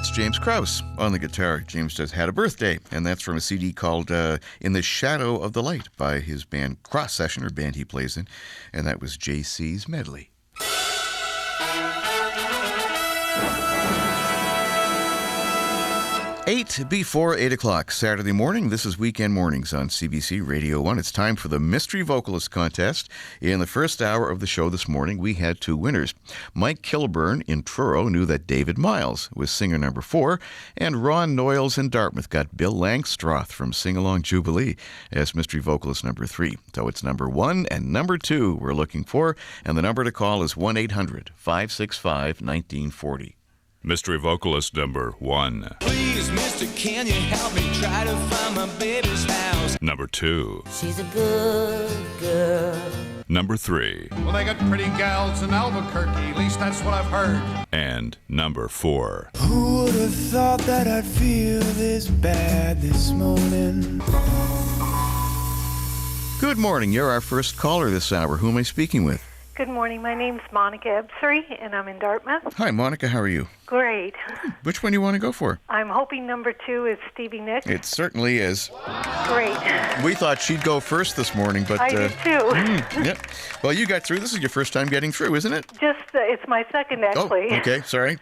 That's James Krause on the guitar. James just had a birthday, and that's from a CD called In the Shadow of the Light by his band Cross Session, or band he plays in, and that was JC's medley. 8 before 8 o'clock Saturday morning. This is Weekend Mornings on CBC Radio 1. It's time for the Mystery Vocalist Contest. In the first hour of the show this morning, we had two winners. Mike Kilburn in Truro knew that David Miles was singer number 4, and Ron Noyles in Dartmouth got Bill Langstroth from Sing Along Jubilee as Mystery Vocalist number 3. So it's number 1 and number 2 we're looking for, and the number to call is 1-800-565-1940. Mystery Vocalist number 1. Please, mister, can you help me try to find my baby's house? Number 2. She's a good girl. Number 3. Well, they got pretty gals in Albuquerque, at least that's what I've heard. And number 4. Who would have thought that I'd feel this bad this morning? Good morning. You're our first caller this hour. Who am I speaking with? Good morning. My name's Monica Ebsery, and I'm in Dartmouth. Hi, Monica. How are you? Great. Which one do you want to go for? I'm hoping number 2 is Stevie Nicks. It certainly is. Great. We thought she'd go first this morning, but... I did too. Yep. Well, you got through. This is your first time getting through, isn't it? Just, it's my second, actually. Oh, okay. Sorry.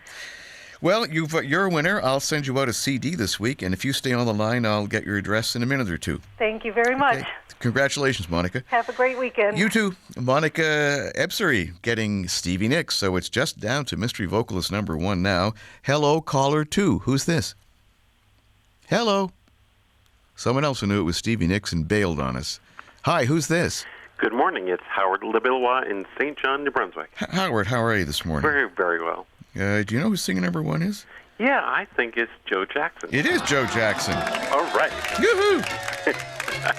Well, you're a winner. I'll send you out a CD this week, and if you stay on the line, I'll get your address in a minute or two. Thank you very much. Okay. Congratulations, Monica. Have a great weekend. You too. Monica Ebsery getting Stevie Nicks, so it's just down to Mystery Vocalist number 1 now. Hello, caller 2. Who's this? Hello. Someone else who knew it was Stevie Nicks and bailed on us. Hi, who's this? Good morning. It's Howard Lebilwa in St. John, New Brunswick. Howard, how are you this morning? Very, very well. Do you know who singer number 1 is? Yeah, I think it's Joe Jackson. It is Joe Jackson. All right. Yoo-hoo!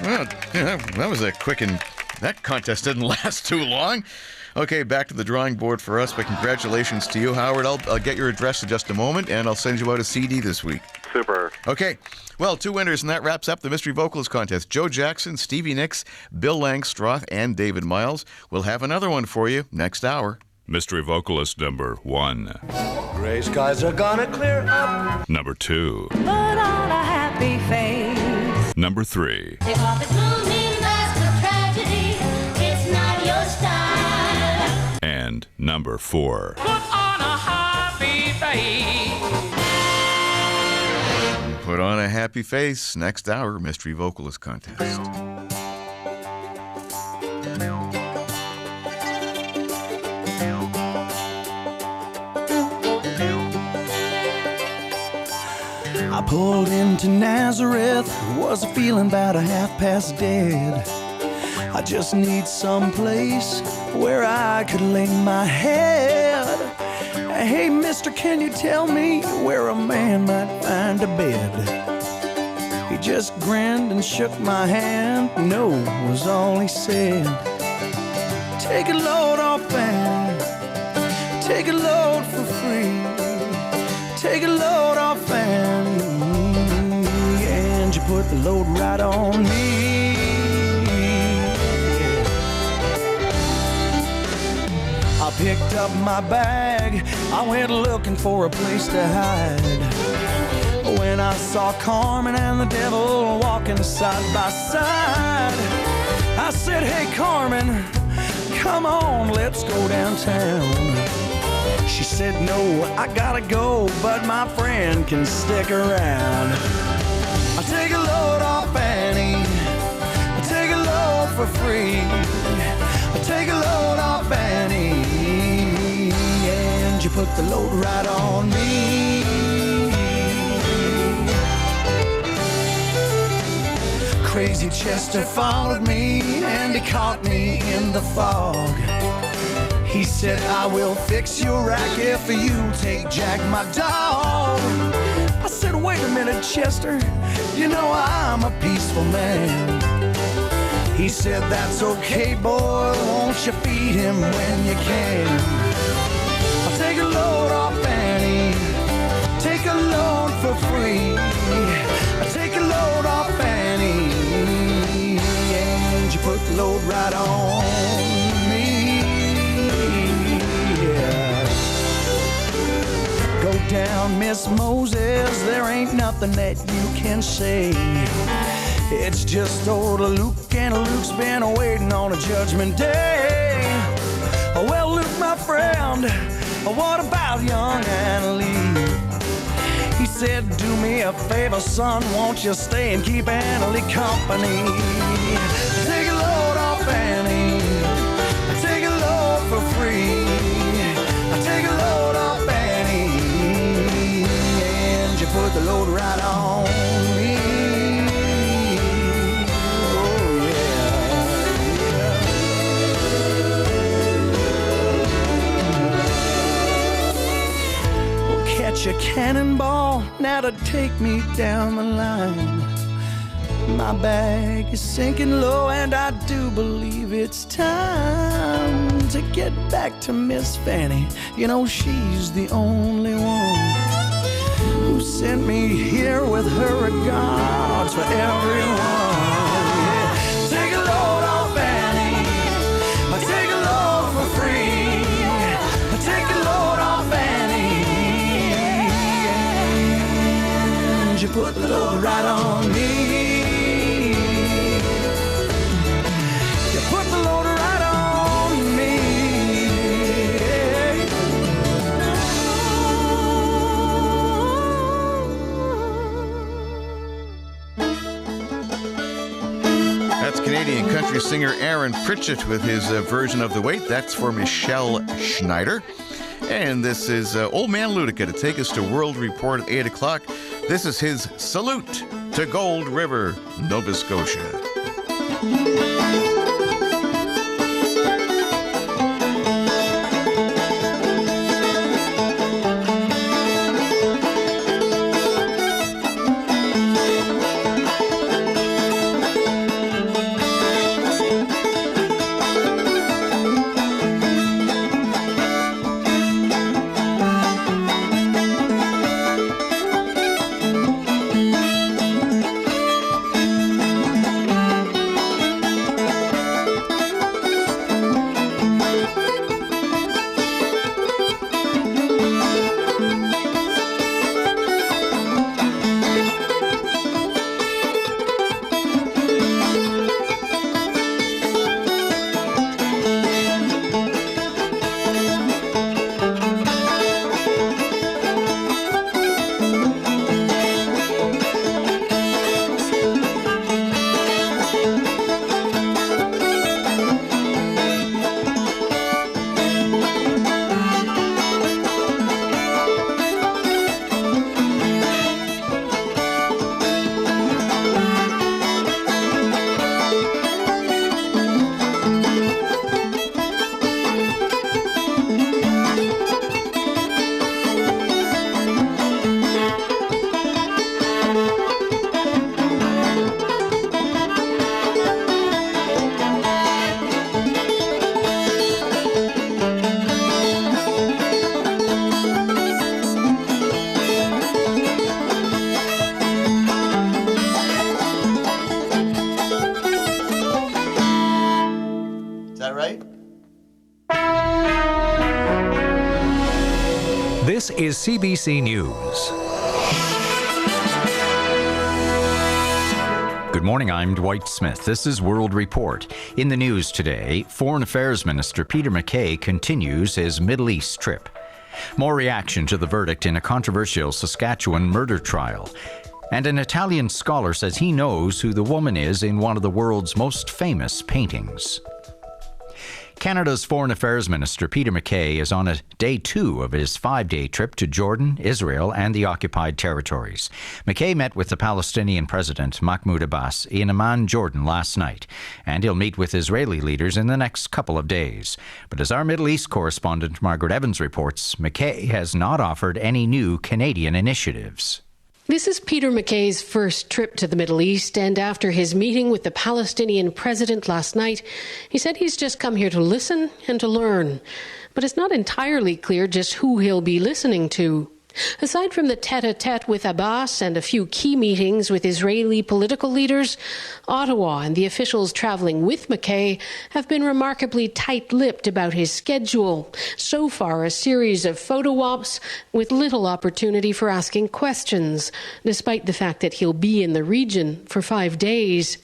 Well, yeah, that was a quick and that contest didn't last too long. Okay, back to the drawing board for us, but congratulations to you, Howard. I'll get your address in just a moment, and I'll send you out a CD this week. Super. Okay, well, 2 winners, and that wraps up the Mystery Vocalist Contest. Joe Jackson, Stevie Nicks, Bill Langstroth, and David Miles. We'll have another one for you next hour. Mystery Vocalist number 1. Gray skies are gonna clear up. Number 2. Put on a happy face. Number 3. Take off the gloomy mask of tragedy. It's not your style. And number 4. Put on a happy face. Put on a happy face. Next hour, Mystery Vocalist Contest. I pulled into Nazareth, was feeling about a half past dead. I just need some place where I could lay my head. Hey, mister, can you tell me where a man might find a bed? He just grinned and shook my hand. No, was all he said. Take a load off Fanny, take a load for free. Take a load off Fanny, and you put the load right on me. I picked up my bag, I went looking for a place to hide. When I saw Carmen and the devil walking side by side, I said, hey Carmen, come on, let's go downtown. She said, no, I gotta go, but my friend can stick around. I take a load off Annie, I take a load for free. I take a load off Annie, and you put the load right on me. Crazy Chester followed me, and he caught me in the fog. He said, I will fix your rack if you take Jack, my dog. I said, wait a minute, Chester, you know I'm a peaceful man. He said, that's okay, boy, won't you feed him when you can? I'll take a load off Annie, take a load for free. I'll take a load off Annie, and you put the load right on me. Go down on, Miss Moses. There ain't nothing that you can say. It's just old Luke, and Luke's been waiting on a judgment day. Well, Luke, my friend, what about young Annalie? He said, do me a favor, son, won't you stay and keep Annalie company? Take a load off Annie, take a load for free. Take a load off Annie, and you put the load right on me. Oh yeah. We'll catch a cannonball now to take me down the line. My bag is sinking low, and I do believe it's time to get back to Miss Fanny. You know, she's the only one who sent me here with her regards for everyone. Yeah. Take a load off Fanny, take a load for free. Take a load off Fanny, and you put the load right on me. Canadian country singer Aaron Pritchett with his version of The Wait. That's for Michelle Schneider. And this is Old Man Ludica to take us to World Report at 8 o'clock. This is his salute to Gold River, Nova Scotia. This is CBC News. Good morning, I'm Dwight Smith. This is World Report. In the news today, Foreign Affairs Minister Peter MacKay continues his Middle East trip. More reaction to the verdict in a controversial Saskatchewan murder trial. And an Italian scholar says he knows who the woman is in one of the world's most famous paintings. Canada's Foreign Affairs Minister Peter MacKay is on day 2 of his 5-day trip to Jordan, Israel, and the occupied territories. MacKay met with the Palestinian President Mahmoud Abbas in Amman, Jordan last night, and he'll meet with Israeli leaders in the next couple of days. But as our Middle East correspondent Margaret Evans reports, MacKay has not offered any new Canadian initiatives. This is Peter MacKay's first trip to the Middle East, and after his meeting with the Palestinian president last night, he said he's just come here to listen and to learn. But it's not entirely clear just who he'll be listening to. Aside from the tete-a-tete with Abbas and a few key meetings with Israeli political leaders, Ottawa and the officials traveling with McKay have been remarkably tight-lipped about his schedule. So far, a series of photo ops with little opportunity for asking questions, despite the fact that he'll be in the region for 5 days.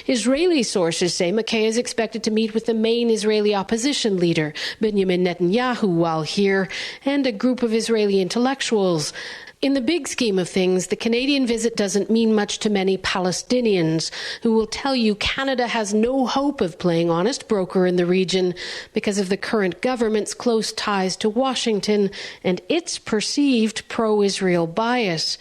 Israeli sources say McKay is expected to meet with the main Israeli opposition leader, Benjamin Netanyahu, while here, and a group of Israeli intellectuals. In the big scheme of things, the Canadian visit doesn't mean much to many Palestinians, who will tell you Canada has no hope of playing honest broker in the region because of the current government's close ties to Washington and its perceived pro-Israel bias.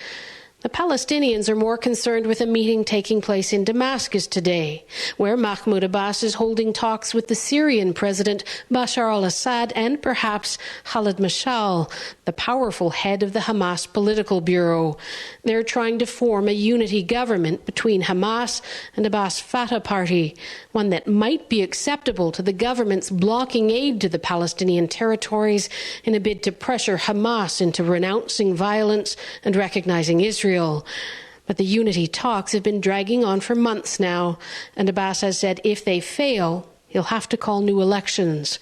The Palestinians are more concerned with a meeting taking place in Damascus today, where Mahmoud Abbas is holding talks with the Syrian President Bashar al-Assad and perhaps Khalid Mashal, the powerful head of the Hamas political bureau. They're trying to form a unity government between Hamas and Abbas' Fatah party, one that might be acceptable to the government's blocking aid to the Palestinian territories in a bid to pressure Hamas into renouncing violence and recognizing Israel. But the unity talks have been dragging on for months now, and Abbas has said if they fail, he'll have to call new elections.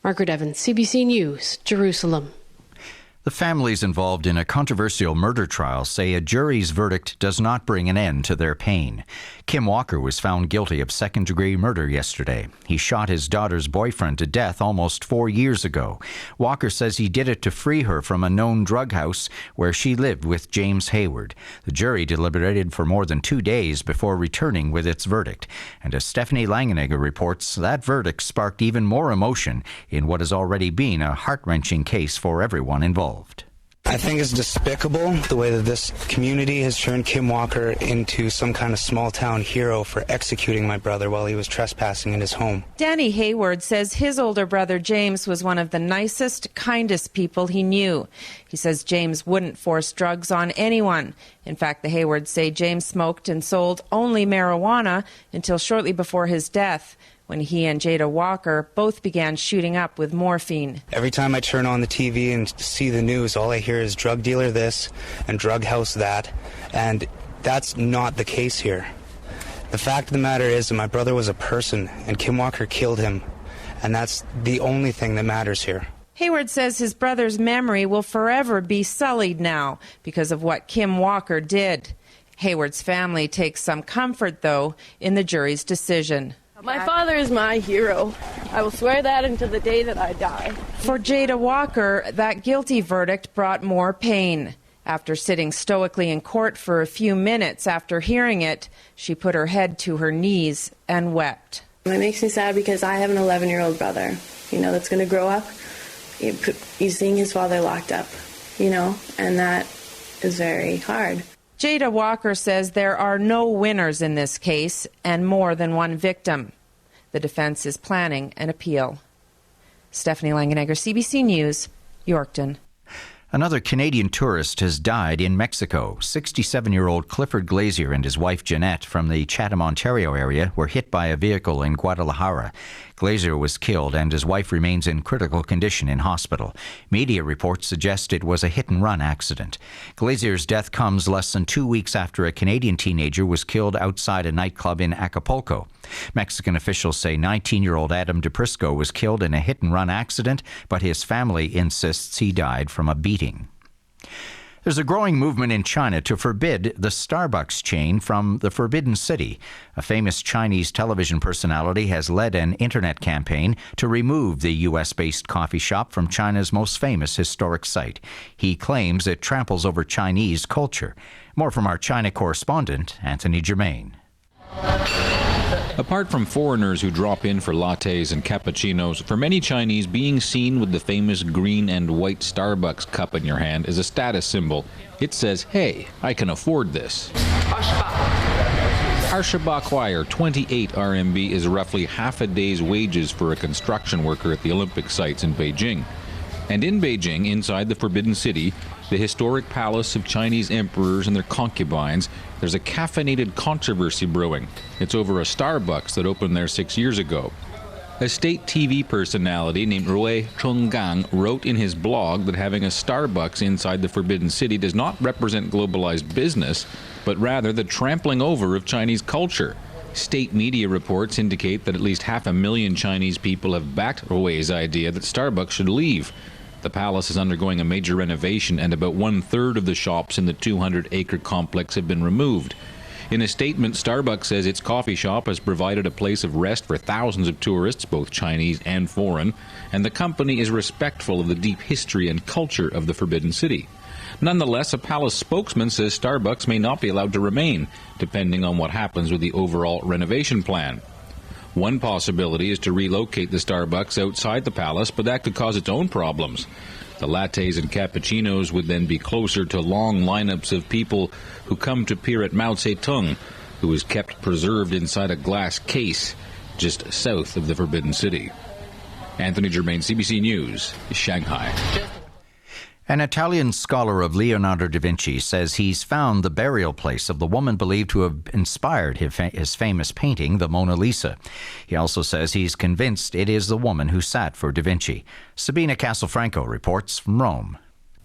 Margaret Evans, CBC News, Jerusalem. The families involved in a controversial murder trial say a jury's verdict does not bring an end to their pain. Kim Walker was found guilty of second-degree murder yesterday. He shot his daughter's boyfriend to death almost 4 years ago. Walker says he did it to free her from a known drug house where she lived with James Hayward. The jury deliberated for more than 2 days before returning with its verdict. And as Stephanie Langenegger reports, that verdict sparked even more emotion in what has already been a heart-wrenching case for everyone involved. I think it's despicable the way that this community has turned Kim Walker into some kind of small-town hero for executing my brother while he was trespassing in his home. Danny Hayward says his older brother James was one of the nicest, kindest people he knew. He says James wouldn't force drugs on anyone. In fact, the Haywards say James smoked and sold only marijuana until shortly before his death, when he and Jada Walker both began shooting up with morphine. Every time I turn on the TV and see the news, all I hear is drug dealer this and drug house that, and that's not the case here. The fact of the matter is that my brother was a person, and Kim Walker killed him, and that's the only thing that matters here. Hayward says his brother's memory will forever be sullied now because of what Kim Walker did. Hayward's family takes some comfort, though, in the jury's decision. My father is my hero. I will swear that until the day that I die. For Jada Walker, that guilty verdict brought more pain. After sitting stoically in court for a few minutes after hearing it, she put her head to her knees and wept. It makes me sad because I have an 11-year-old brother, that's going to grow up. He's seeing his father locked up, and that is very hard. Jada Walker says there are no winners in this case and more than one victim. The defense is planning an appeal. Stephanie Langenegger, CBC News, Yorkton. Another Canadian tourist has died in Mexico. 67-year-old Clifford Glazier and his wife Jeanette from the Chatham, Ontario area were hit by a vehicle in Guadalajara. Glazier was killed and his wife remains in critical condition in hospital. Media reports suggest it was a hit-and-run accident. Glazier's death comes less than 2 weeks after a Canadian teenager was killed outside a nightclub in Acapulco. Mexican officials say 19-year-old Adam DePrisco was killed in a hit-and-run accident, but his family insists he died from a beating. There's a growing movement in China to forbid the Starbucks chain from the Forbidden City. A famous Chinese television personality has led an internet campaign to remove the U.S.-based coffee shop from China's most famous historic site. He claims it tramples over Chinese culture. More from our China correspondent, Anthony Germain. Apart from foreigners who drop in for lattes and cappuccinos, for many Chinese, being seen with the famous green and white Starbucks cup in your hand is a status symbol. It says, hey, I can afford this. Arshaba Choir, 28 RMB, is roughly half a day's wages for a construction worker at the Olympic sites in Beijing. And in Beijing, inside the Forbidden City, the historic palace of Chinese emperors and their concubines, there's a caffeinated controversy brewing. It's over a Starbucks that opened there 6 years ago. A state TV personality named Rui Chonggang wrote in his blog that having a Starbucks inside the Forbidden City does not represent globalized business, but rather the trampling over of Chinese culture. State media reports indicate that at least 500,000 Chinese people have backed Rui's idea that Starbucks should leave. The palace is undergoing a major renovation, and about 1/3 of the shops in the 200-acre complex have been removed. In a statement, Starbucks says its coffee shop has provided a place of rest for thousands of tourists, both Chinese and foreign, and the company is respectful of the deep history and culture of the Forbidden City. Nonetheless, a palace spokesman says Starbucks may not be allowed to remain, depending on what happens with the overall renovation plan. One possibility is to relocate the Starbucks outside the palace, but that could cause its own problems. The lattes and cappuccinos would then be closer to long lineups of people who come to peer at Mao Zedong, who is kept preserved inside a glass case just south of the Forbidden City. Anthony Germain, CBC News, Shanghai. An Italian scholar of Leonardo da Vinci says he's found the burial place of the woman believed to have inspired his famous painting, the Mona Lisa. He also says he's convinced it is the woman who sat for da Vinci. Sabina Castelfranco reports from Rome.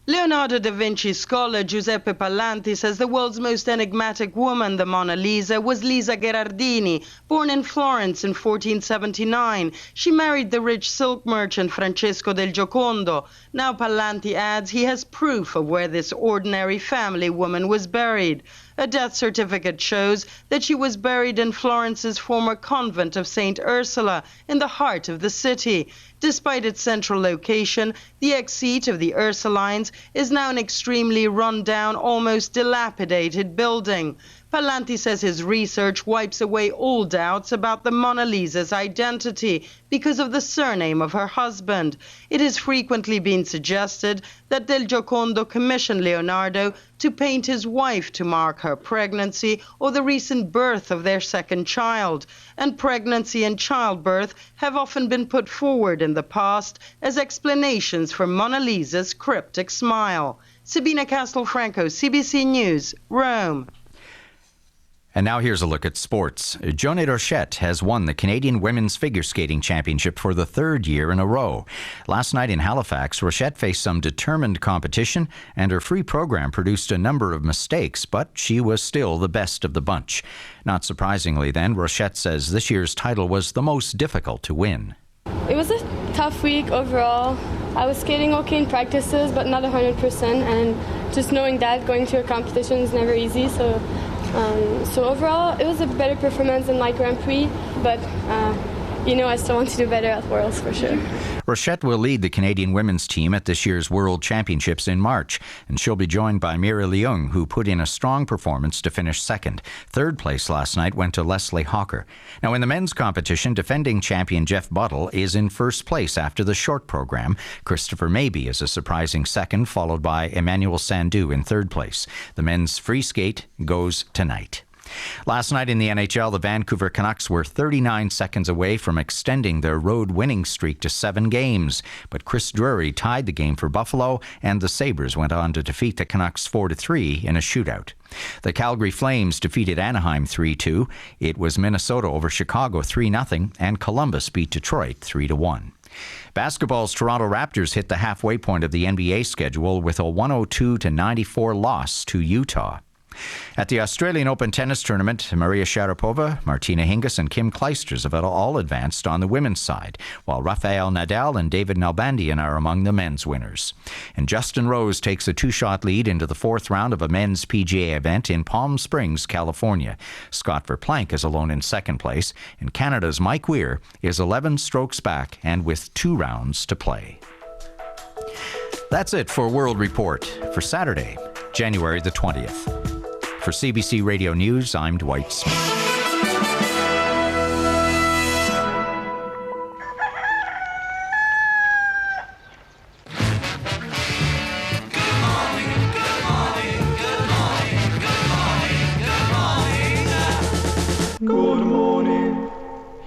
Leonardo da Vinci scholar Giuseppe Pallanti says the world's most enigmatic woman, the Mona Lisa, was Lisa Gherardini, born in Florence in 1479. She married the rich silk merchant Francesco del Giocondo. Now Pallanti adds he has proof of where this ordinary family woman was buried. A death certificate shows that she was buried in Florence's former convent of St. Ursula, in the heart of the city. Despite its central location, the ex-seat of the Ursulines is now an extremely run-down, almost dilapidated building. Pallanti says his research wipes away all doubts about the Mona Lisa's identity because of the surname of her husband. It has frequently been suggested that Del Giocondo commissioned Leonardo to paint his wife to mark her pregnancy or the recent birth of their second child. And pregnancy and childbirth have often been put forward in the past as explanations for Mona Lisa's cryptic smile. Sabina Castelfranco, CBC News, Rome. And now here's a look at sports. Johnny Rochette has won the Canadian Women's Figure Skating Championship for the third year in a row. Last night in Halifax, Rochette faced some determined competition, and her free program produced a number of mistakes, but she was still the best of the bunch. Not surprisingly then, Rochette says this year's title was the most difficult to win. It was a tough week overall. I was skating okay in practices, but not 100%, and just knowing that going to a competition is never easy, so overall, it was a better performance than my Grand Prix, but I still want to do better at Worlds for sure. Rochette will lead the Canadian women's team at this year's World Championships in March, and she'll be joined by Mira Leung, who put in a strong performance to finish second. Third place last night went to Leslie Hawker. Now, in the men's competition, defending champion Jeff Buttle is in first place after the short program. Christopher Mabey is a surprising second, followed by Emmanuel Sandou in third place. The men's free skate goes tonight. Last night in the NHL, the Vancouver Canucks were 39 seconds away from extending their road winning streak to 7 games. But Chris Drury tied the game for Buffalo, and the Sabres went on to defeat the Canucks 4-3 in a shootout. The Calgary Flames defeated Anaheim 3-2. It was Minnesota over Chicago 3-0, and Columbus beat Detroit 3-1. Basketball's Toronto Raptors hit the halfway point of the NBA schedule with a 102-94 loss to Utah. At the Australian Open tennis tournament, Maria Sharapova, Martina Hingis and Kim Clijsters have all advanced on the women's side, while Rafael Nadal and David Nalbandian are among the men's winners. And Justin Rose takes a 2-shot lead into the fourth round of a men's PGA event in Palm Springs, California. Scott Verplank is alone in second place, and Canada's Mike Weir is 11 strokes back and with 2 rounds to play. That's it for World Report for Saturday, January the 20th. For CBC Radio News, I'm Dwight Smith. Good morning,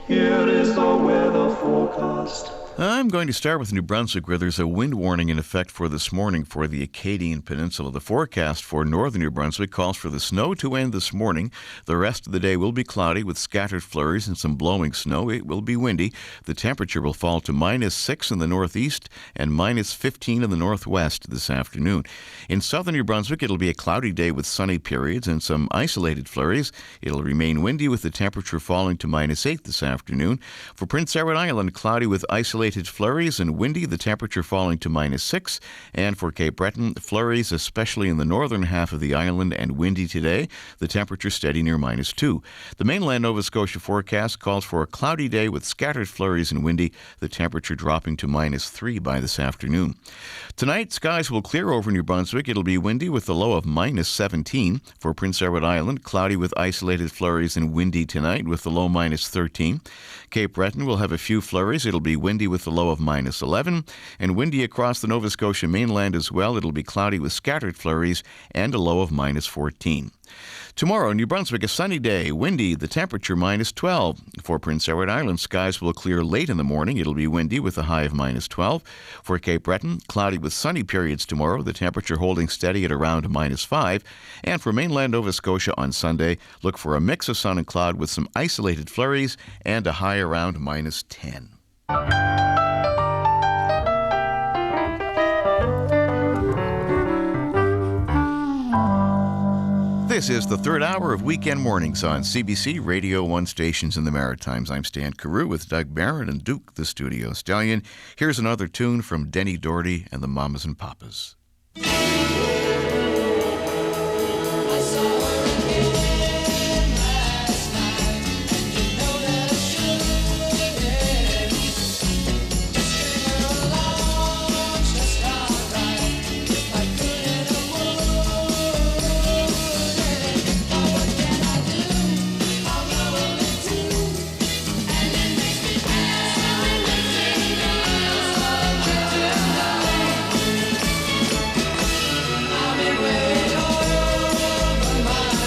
here is the weather forecast. I'm going to start with New Brunswick, where there's a wind warning in effect for this morning for the Acadian Peninsula. The forecast for northern New Brunswick calls for the snow to end this morning. The rest of the day will be cloudy with scattered flurries and some blowing snow. It will be windy. The temperature will fall to -6 in the northeast and -15 in the northwest this afternoon. In southern New Brunswick, it'll be a cloudy day with sunny periods and some isolated flurries. It'll remain windy with the temperature falling to -8 this afternoon. For Prince Edward Island, cloudy with isolated flurries and windy, the temperature falling to -6. And for Cape Breton, flurries, especially in the northern half of the island, and windy today, the temperature steady near -2. The mainland Nova Scotia forecast calls for a cloudy day with scattered flurries and windy, the temperature dropping to -3 by this afternoon. Tonight, skies will clear over New Brunswick. It'll be windy with a low of -17. For Prince Edward Island, cloudy with isolated flurries and windy tonight with a low -13. Cape Breton will have a few flurries. It'll be windy with a low of -11, and windy across the Nova Scotia mainland as well. It'll be cloudy with scattered flurries and a low of -14. Tomorrow, New Brunswick, a sunny day, windy, the temperature -12. For Prince Edward Island, skies will clear late in the morning. It'll be windy with a high of -12. For Cape Breton, cloudy with sunny periods tomorrow, the temperature holding steady at around -5. And for mainland Nova Scotia on Sunday, look for a mix of sun and cloud with some isolated flurries and a high around -10. This is the third hour of Weekend Mornings on CBC Radio 1 stations in the Maritimes. I'm Stan Carew with Doug Barron and Duke, the studio stallion. Here's another tune from Denny Doherty and the Mamas and Papas. I've been way all over my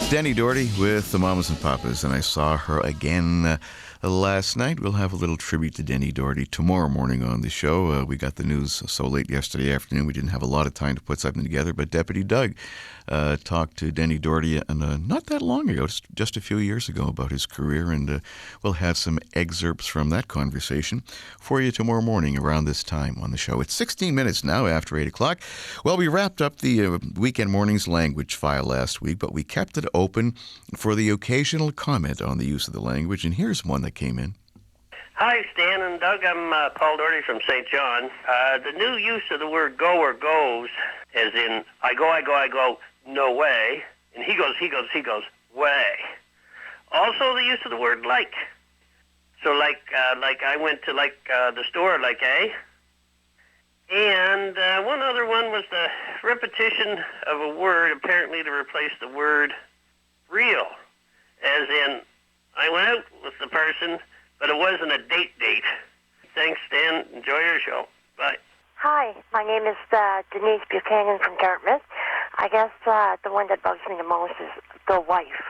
Denny Doherty with the Mamas and Papas, and I saw her again last night. We'll have a little tribute to Denny Doherty tomorrow morning on the show. We got the news so late yesterday afternoon, we didn't have a lot of time to put something together, but Deputy Doug talked to Denny Doherty not that long ago, just a few years ago, about his career, and we'll have some excerpts from that conversation for you tomorrow morning around this time on the show. It's 16 minutes now after 8 o'clock. Well, we wrapped up the Weekend Mornings language file last week, but we kept it open for the occasional comment on the use of the language, and here's one that came in. Hi, Stan and Doug. I'm Paul Doherty from St. John. The new use of the word go or goes, as in I go, no way, and he goes, way. Also the use of the word like. So like I went to the store, And one other one was the repetition of a word, apparently to replace the word real. As in, I went out with the person, but it wasn't a date. Thanks, Stan. Enjoy your show. Bye. Hi, my name is Denise Buchanan from Dartmouth. I guess the one that bugs me the most is the wife.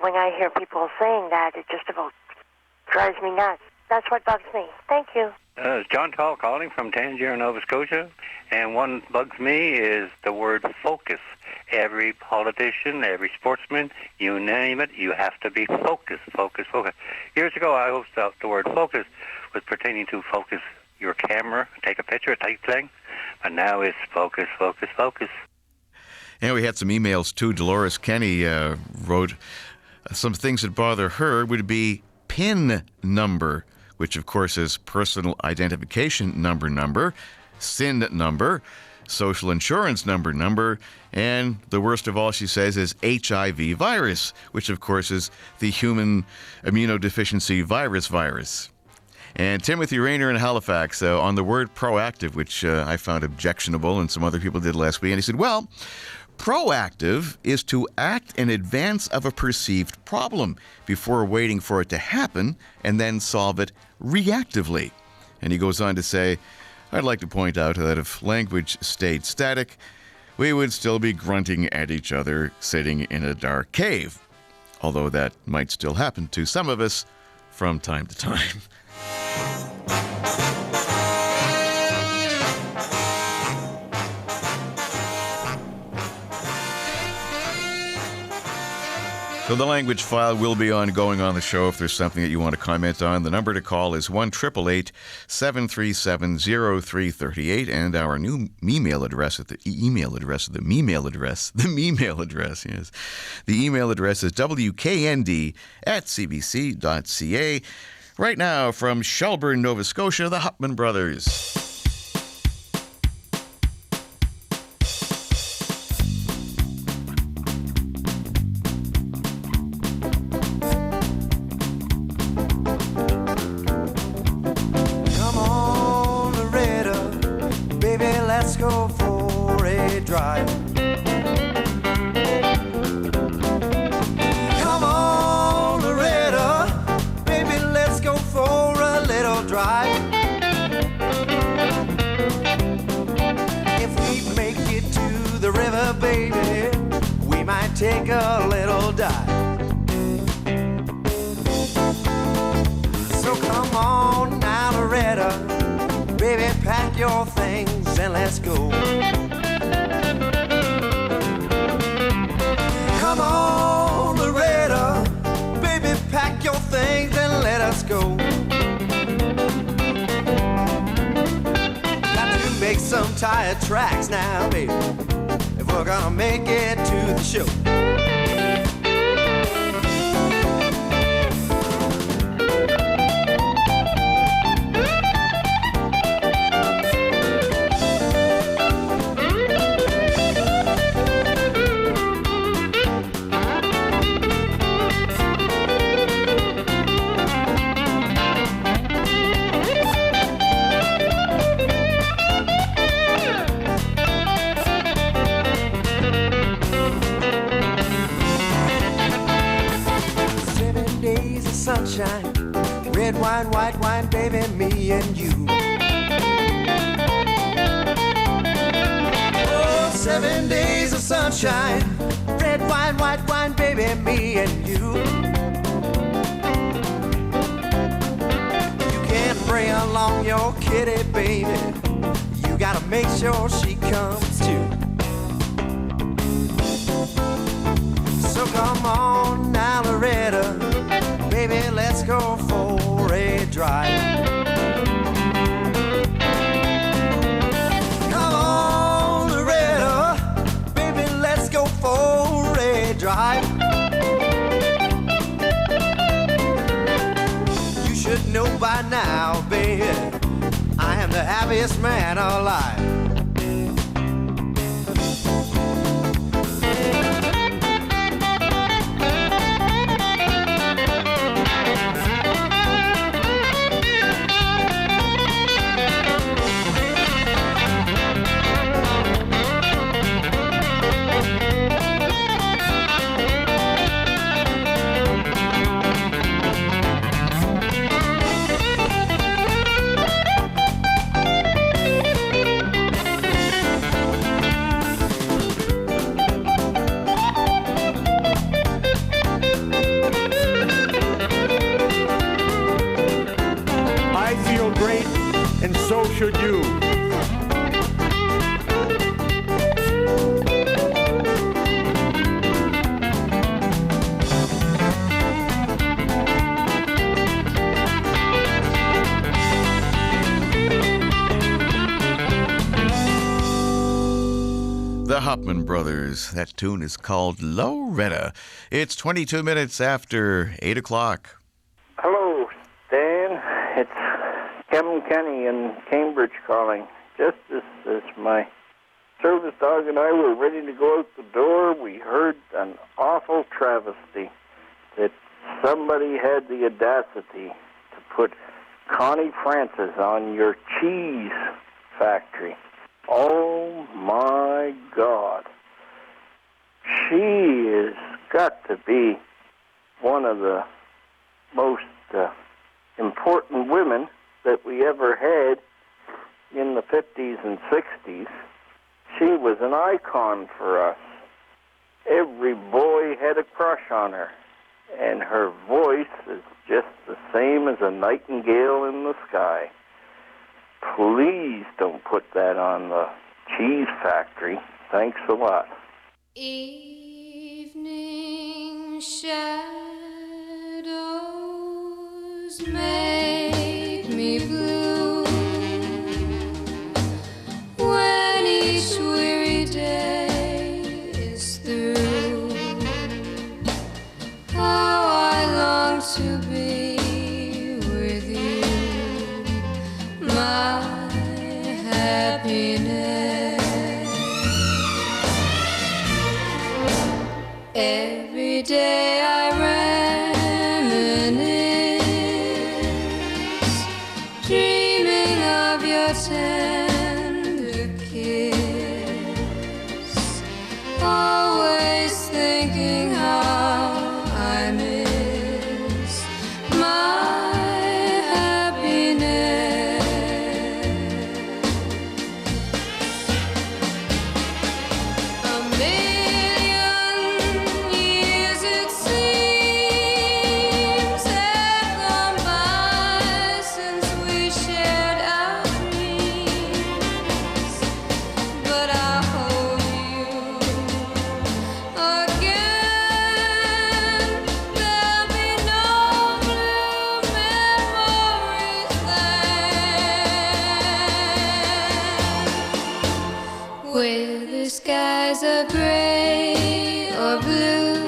When I hear people saying that, it just about drives me nuts. That's what bugs me. Thank you. It's John Tall calling from Tangier, Nova Scotia, and one bugs me is the word focus. Every politician, every sportsman, you name it, you have to be focused. Years ago, I always thought the word focus was pertaining to focus your camera, take a picture type thing, but now it's focus. And we had some emails too. Dolores Kenny wrote some things that bother her would be PIN number, which of course is personal identification number, SIN number, social insurance number, and the worst of all, she says, is HIV virus, which of course is the human immunodeficiency virus. And Timothy Rayner in Halifax on the word proactive, which I found objectionable and some other people did last week, and he said, well, proactive is to act in advance of a perceived problem before waiting for it to happen and then solve it reactively. And he goes on to say, I'd like to point out that if language stayed static, we would still be grunting at each other sitting in a dark cave. Although that might still happen to some of us from time to time. So the language file will be ongoing on the show if there's something that you want to comment on. The number to call is 1-888-737-0338, and our new email address is wknd@cbc.ca. Right now from Shelburne, Nova Scotia, the Hupman Brothers. Take a little dive. So come on now, Loretta, baby, pack your things and let's go. Come on, Loretta, baby, pack your things and let us go. Got to make some tire tracks now, baby, if we're gonna make it to the show. Sunshine, red wine, white wine, baby, me and you. Oh, 7 days of sunshine, red wine, white wine, baby, me and you. You can't bring along your kitty, baby. You gotta make sure she comes too. So come on now, Loretta, baby, let's go for a drive. Come on, Loretta, baby, let's go for a drive. You should know by now, baby, I am the happiest man alive. And so should you. The Hopman Brothers. That tune is called Loretta. It's 22 minutes after 8 o'clock. Hello, Stan. It's Kevin Kenny in Cambridge calling. Just as my service dog and I were ready to go out the door, we heard an awful travesty that somebody had the audacity to put Connie Francis on your cheese factory. Oh my God. She has got to be one of the most important women that we ever had in the 50s and 60s. She was an icon for us. Every boy had a crush on her, and her voice is just the same as a nightingale in the sky. Please don't put that on the cheese factory. Thanks a lot. Evening shadows make me blue when each weary day is through. How I long to be with you, my happiness. Every day I reminisce, dreaming of your tender kiss, always thinking how I miss my happiness. A million years it seems have gone by since we shared our dreams, but I'll hold you again. There'll be no blue memories then, whether skies are gray or blue.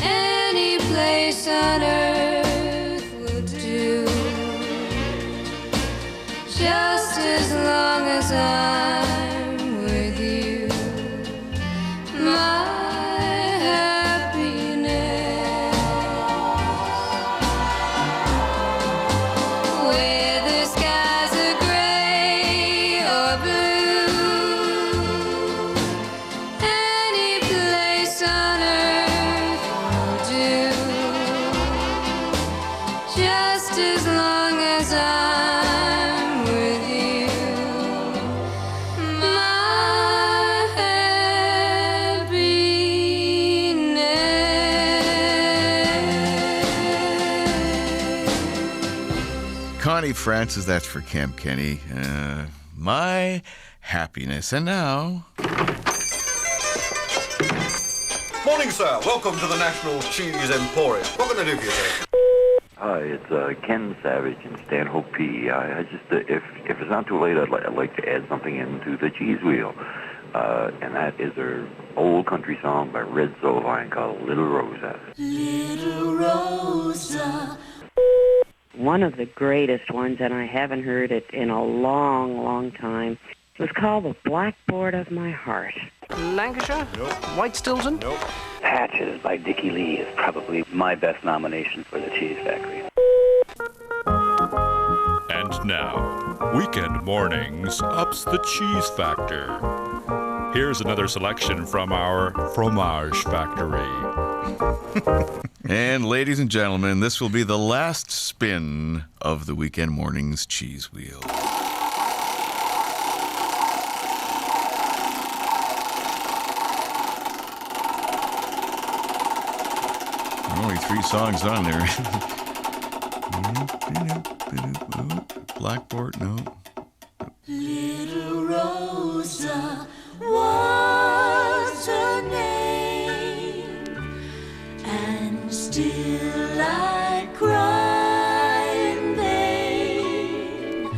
Any place on earth will do, just as long as I'm with you, my happiness. Whether skies are gray or blue, any place on earth will do, just as long as I'm with you, Connie Francis, that's for Camp Kenny. My happiness. And now... Morning, sir. Welcome to the National Cheese Emporium. What can I do for you, sir? Hi, it's Ken Savage in Stanhope, PE. I just, if it's not too late, I'd like to add something into the cheese wheel. And that is an old country song by Red Sovine called Little Rosa. Little Rosa. One of the greatest ones, and I haven't heard it in a long, long time. It was called The Blackboard of My Heart. Lancashire? Nope. White Stilton? Nope. Patches by Dickie Lee is probably my best nomination for the Cheese Factory. And now, Weekend Mornings ups the cheese factor. Here's another selection from our Fromage Factory. And ladies and gentlemen, this will be the last spin of the Weekend Mornings cheese wheel. Only 3 songs on there. Blackboard, no. Little Rosa was her name, and still I cry in vain.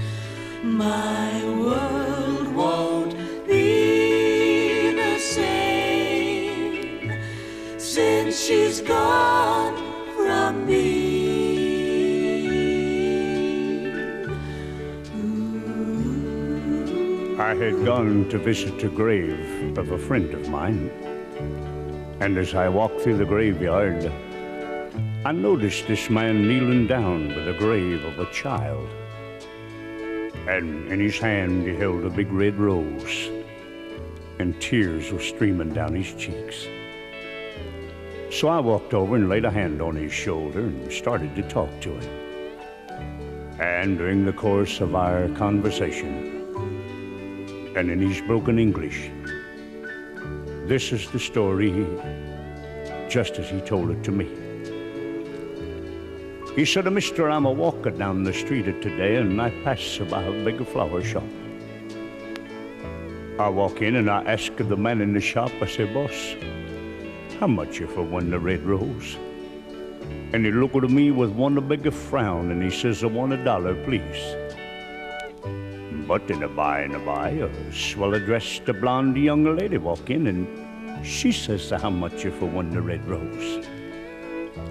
My world won't be the same since she's gone from me. I had gone to visit the grave of a friend of mine, and as I walked through the graveyard, I noticed this man kneeling down by the grave of a child, and in his hand he held a big red rose, and tears were streaming down his cheeks. So I walked over and laid a hand on his shoulder and started to talk to him. And during the course of our conversation, and in his broken English, this is the story just as he told it to me. He said, "Mister, I'm a-walking down the street today, and I pass by a big flower shop. I walk in and I ask the man in the shop, I say, 'Boss, how much you for one red rose?' And he looked at me with one big frown, and he says, 'I want $1, please.' But in a by, a swell-dressed blonde young lady walk in, and she says, 'How much you for one red rose?'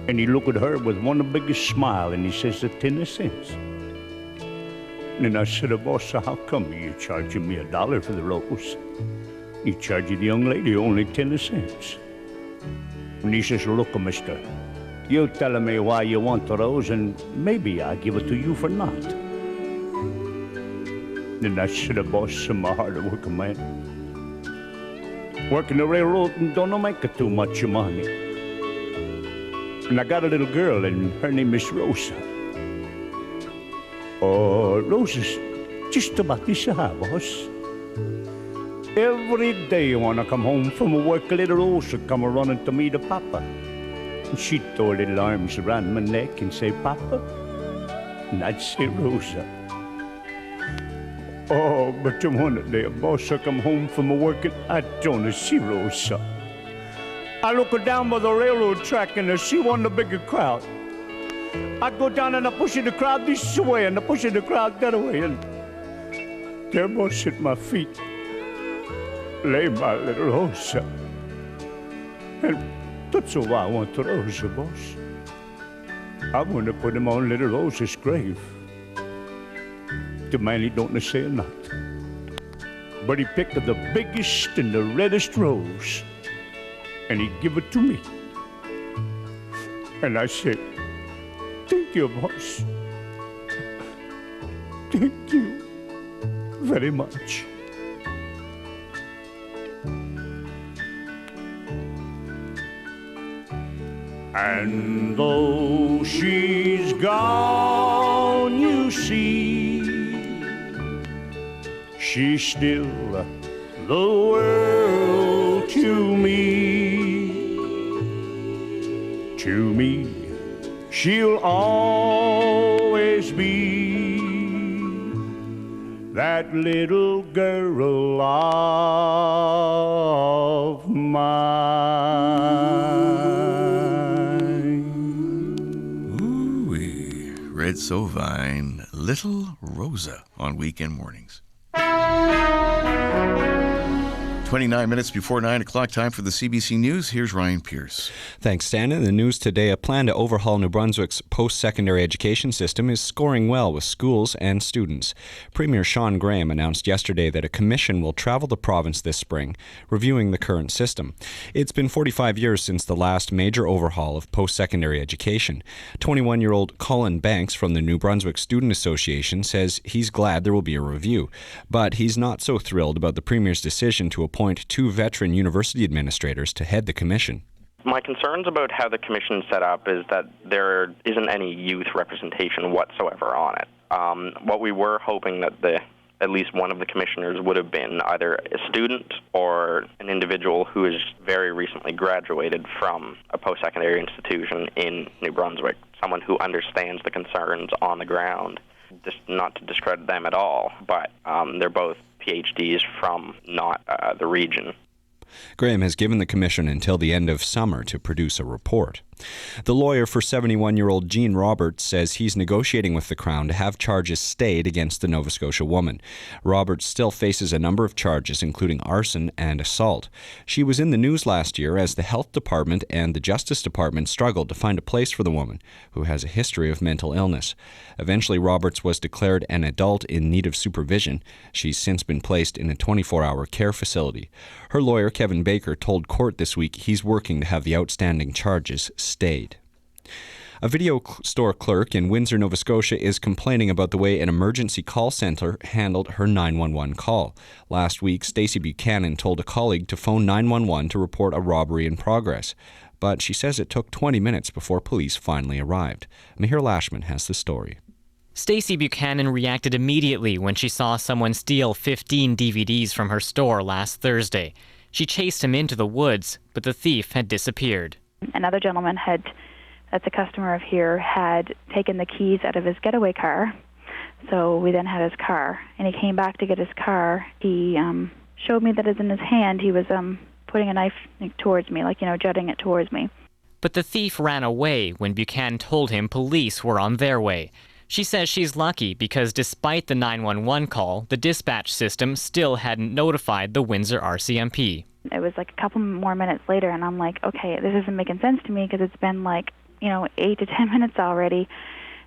And he looked at her with one big smile, and he says, 10 cents. And I said, 'Boss, how come you charging me $1 for the rose? You charging the young lady only 10 cents. And he says, 'Look, mister, you tell me why you want the rose, and maybe I'll give it to you for naught.' Then I said, 'Boss, I'm a hard-working man. Working the railroad and don't make it too much money. And I got a little girl, and her name is Rosa. Oh, Rosa's just about this high, boss. Every day when I come home from work, little Rosa come running to me to Papa. And she'd throw her little arms around my neck and say, 'Papa.' And I'd say, 'Rosa.' Oh, but the one day, boss, I come home from work and I don't see Rosa. I look down by the railroad track and I see one of the bigger crowd. I go down and I push the crowd this way and I push the crowd that way, and there, boss, at my feet lay my little Rosa. And that's why I want the Rosa, boss. I want to put him on little Rosa's grave. The man, he don't say not. But he picked the biggest and the reddest rose, and he give it to me. And I said, "Thank you, boss. Thank you very much." And though she's gone, you see, she's still the world to me. To me, she'll always be that little girl of mine. Ooh-wee. Red Sovine, Little Rosa on weekend mornings. 29 minutes before 9 o'clock, time for the CBC News. Here's Ryan Pierce. Thanks, Stan. In the news today, a plan to overhaul New Brunswick's post-secondary education system is scoring well with schools and students. Premier Sean Graham announced yesterday that a commission will travel the province this spring, reviewing the current system. It's been 45 years since the last major overhaul of post-secondary education. 21-year-old Colin Banks from the New Brunswick Student Association says he's glad there will be a review, but he's not so thrilled about the Premier's decision to appoint 2 veteran university administrators to head the commission. My concerns about how the commission is set up is that there isn't any youth representation whatsoever on it. What we were hoping that at least one of the commissioners would have been either a student or an individual who has very recently graduated from a post-secondary institution in New Brunswick, someone who understands the concerns on the ground. Just not to discredit them at all, but they're both PhDs from not the region. Graham has given the commission until the end of summer to produce a report. The lawyer for 71-year-old Jean Roberts says he's negotiating with the Crown to have charges stayed against the Nova Scotia woman. Roberts still faces a number of charges, including arson and assault. She was in the news last year as the Health Department and the Justice Department struggled to find a place for the woman, who has a history of mental illness. Eventually, Roberts was declared an adult in need of supervision. She's since been placed in a 24-hour care facility. Her lawyer, Kevin Baker, told court this week he's working to have the outstanding charges stayed. A video store clerk in Windsor, Nova Scotia is complaining about the way an emergency call center handled her 911 call. Last week, Stacey Buchanan told a colleague to phone 911 to report a robbery in progress. But she says it took 20 minutes before police finally arrived. Mihir Lashman has the story. Stacey Buchanan reacted immediately when she saw someone steal 15 DVDs from her store last Thursday. She chased him into the woods, but the thief had disappeared. Another gentleman that's a customer of here, had taken the keys out of his getaway car. So we then had his car, and he came back to get his car. He showed me that it was in his hand. He was putting a knife towards me, jutting it towards me. But the thief ran away when Buchanan told him police were on their way. She says she's lucky because despite the 911 call, the dispatch system still hadn't notified the Windsor RCMP. It was a couple more minutes later, and I'm like, okay, this isn't making sense to me because it's been 8 to 10 minutes already,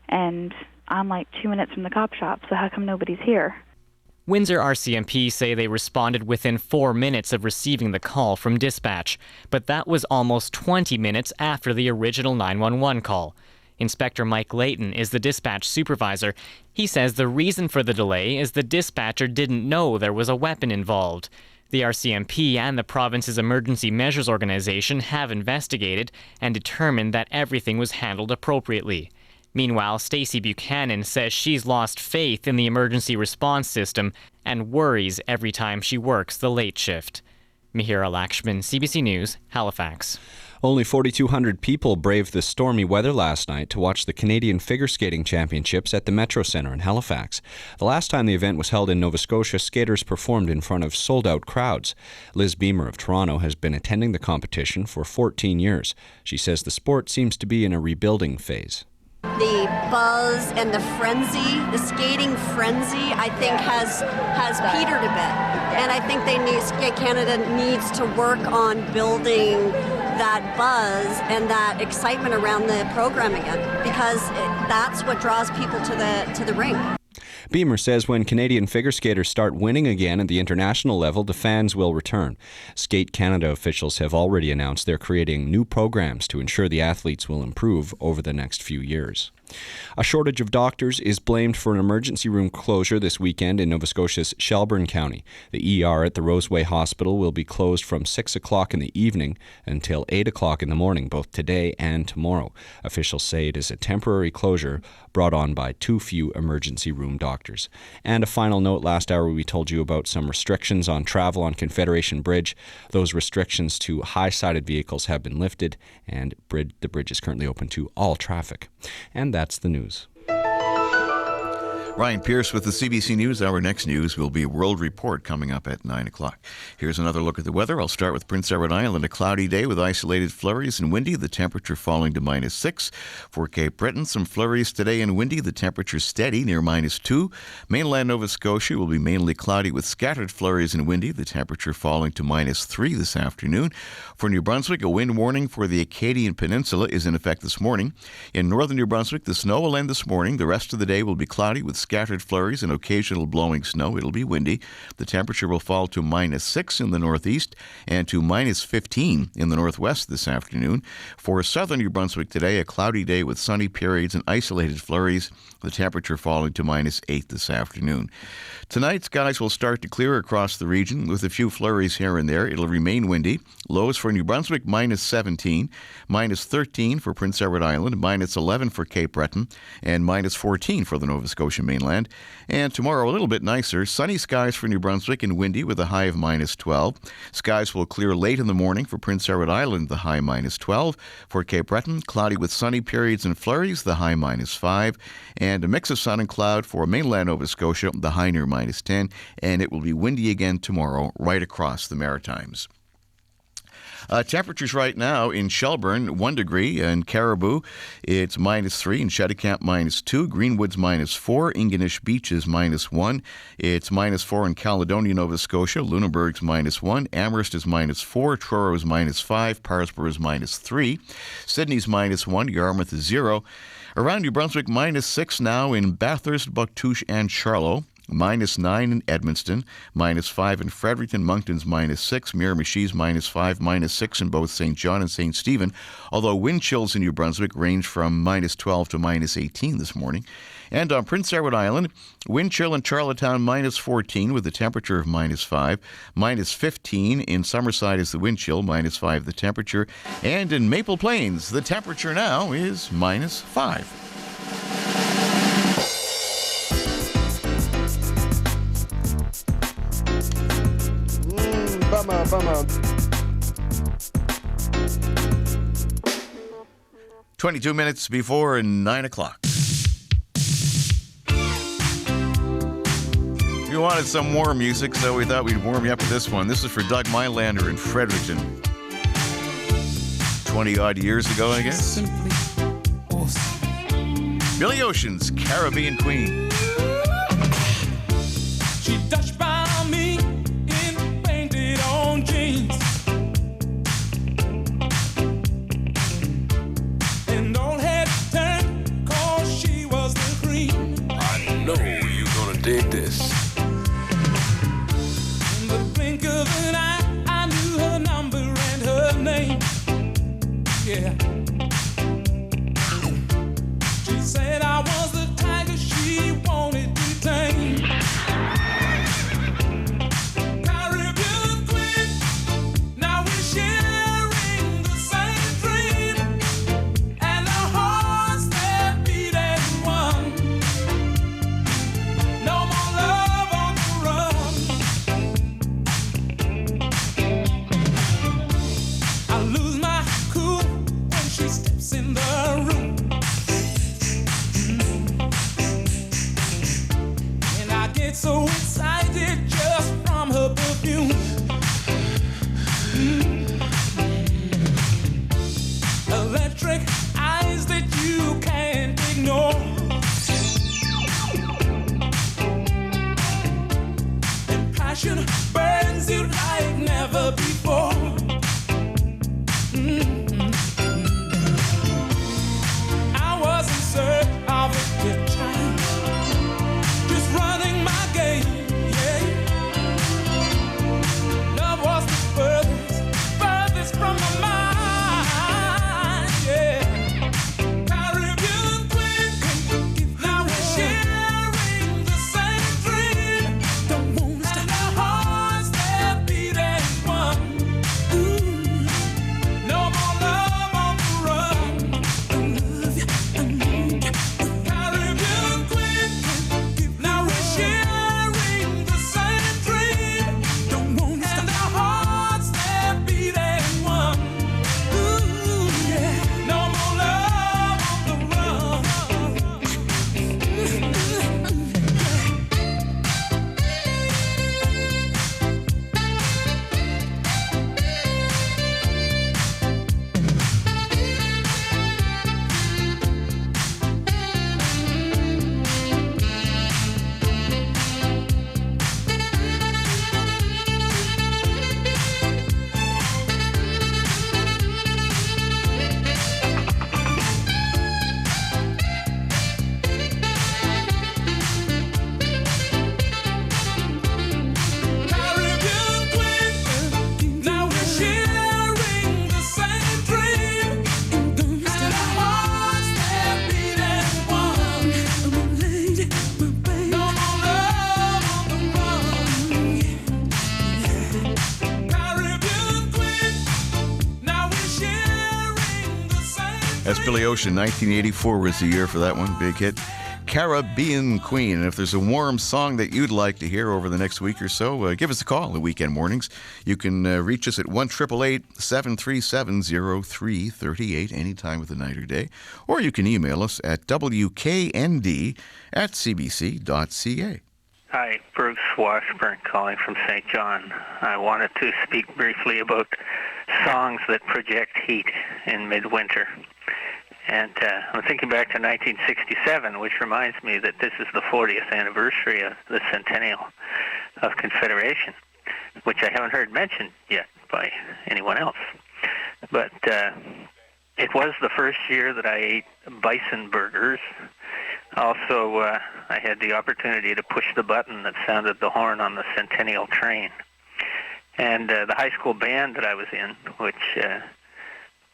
and I'm 2 minutes from the cop shop, so how come nobody's here? Windsor RCMP say they responded within 4 minutes of receiving the call from dispatch, but that was almost 20 minutes after the original 911 call. Inspector Mike Layton is the dispatch supervisor. He says the reason for the delay is the dispatcher didn't know there was a weapon involved. The RCMP and the province's Emergency Measures Organization have investigated and determined that everything was handled appropriately. Meanwhile, Stacey Buchanan says she's lost faith in the emergency response system and worries every time she works the late shift. Mihir Lakshman, CBC News, Halifax. Only 4,200 people braved the stormy weather last night to watch the Canadian Figure Skating Championships at the Metro Centre in Halifax. The last time the event was held in Nova Scotia, skaters performed in front of sold-out crowds. Liz Beamer of Toronto has been attending the competition for 14 years. She says the sport seems to be in a rebuilding phase. The buzz and the frenzy, the skating frenzy, I think has petered a bit. And I think Skate Canada needs to work on building that buzz and that excitement around the program again, because that's what draws people to the ring. Beamer says when Canadian figure skaters start winning again at the international level, the fans will return. Skate Canada officials have already announced they're creating new programs to ensure the athletes will improve over the next few years. A shortage of doctors is blamed for an emergency room closure this weekend in Nova Scotia's Shelburne County. The ER at the Roseway Hospital will be closed from 6 o'clock in the evening until 8 o'clock in the morning, both today and tomorrow. Officials say it is a temporary closure brought on by too few emergency room doctors. And a final note, last hour we told you about some restrictions on travel on Confederation Bridge. Those restrictions to high-sided vehicles have been lifted, and the bridge is currently open to all traffic. And that's the news. Ryan Pierce with the CBC News. Our next news will be a world report coming up at 9 o'clock. Here's another look at the weather. I'll start with Prince Edward Island. A cloudy day with isolated flurries and windy. The temperature falling to -6. For Cape Breton, some flurries today and windy. The temperature steady near -2. Mainland Nova Scotia will be mainly cloudy with scattered flurries and windy. The temperature falling to -3 this afternoon. For New Brunswick, a wind warning for the Acadian Peninsula is in effect this morning. In northern New Brunswick, the snow will end this morning. The rest of the day will be cloudy with scattered flurries and occasional blowing snow. It'll be windy. The temperature will fall to -6 in the northeast and to -15 in the northwest this afternoon. For southern New Brunswick today, a cloudy day with sunny periods and isolated flurries. The temperature falling to -8 this afternoon. Tonight, skies will start to clear across the region with a few flurries here and there. It'll remain windy. Lows for New Brunswick -17, -13 for Prince Edward Island, -11 for Cape Breton, and -14 for the Nova Scotia mainland. And tomorrow, a little bit nicer. Sunny skies for New Brunswick and windy with a high of -12. Skies will clear late in the morning for Prince Edward Island, the high -12. For Cape Breton, cloudy with sunny periods and flurries, the high -5. And a mix of sun and cloud for mainland Nova Scotia, the high near -10. And it will be windy again tomorrow right across the Maritimes. Temperatures right now in Shelburne, 1 degree. In Caribou, it's -3. In Cheticamp, -2. Greenwood's -4. Ingonish Beach is -1. It's -4 in Caledonia, Nova Scotia. Lunenburg's -1. Amherst is -4. Truro is -5. Parrsborough is -3. Sydney's -1. Yarmouth is 0. Around New Brunswick, -6 now in Bathurst, Bouctouche, and Charlotte. -9 in Edmundston, -5 in Fredericton, Moncton's -6, Miramichi's -5, -6 in both St. John and St. Stephen, although wind chills in New Brunswick range from -12 to -18 this morning. And on Prince Edward Island, wind chill in Charlottetown -14 with a temperature of -5, -15 in Summerside is the wind chill, -5 the temperature, and in Maple Plains, the temperature now is -5. Bummer. 22 minutes before 9 o'clock. We wanted some warm music, so we thought we'd warm you up with this one. This is for Doug Mylander in Fredericton. 20-odd years ago, I guess. Simply awesome. Billy Ocean's Caribbean Queen. She touched by me in painted on jeans. And all head turned, cause she was the cream. I know you're gonna dig this. In the blink of an eye, I knew her number and her name. Yeah. She said I was the tiger she wanted to tame. Caribbean queen, now we're sharing the same dream, and our hearts that beat as one. No more love on the run. I lose my cool when she steps in the room. And I get so excited just from her perfume. Electric eyes that you can't ignore. And passion burns you like never before. I was in search of a good time, just running my game, yeah. Love was the furthest from my mind, yeah. Caribbean queen, now we're sharing the same dream, and the hearts that beat as That's Billy Ocean. 1984 was the year for that one. Big hit. Caribbean Queen. And if there's a warm song that you'd like to hear over the next week or so, give us a call in the weekend mornings. You can reach us at 1-888-737-0338 anytime of the night or day. Or you can email us at wknd@cbc.ca. Hi, Bruce Washburn calling from St. John. I wanted to speak briefly about songs that project heat in midwinter. And I'm thinking back to 1967, which reminds me that this is the 40th anniversary of the centennial of Confederation, which I haven't heard mentioned yet by anyone else. But it was the first year that I ate bison burgers. Also, I had the opportunity to push the button that sounded the horn on the Centennial train. And the high school band that I was in, which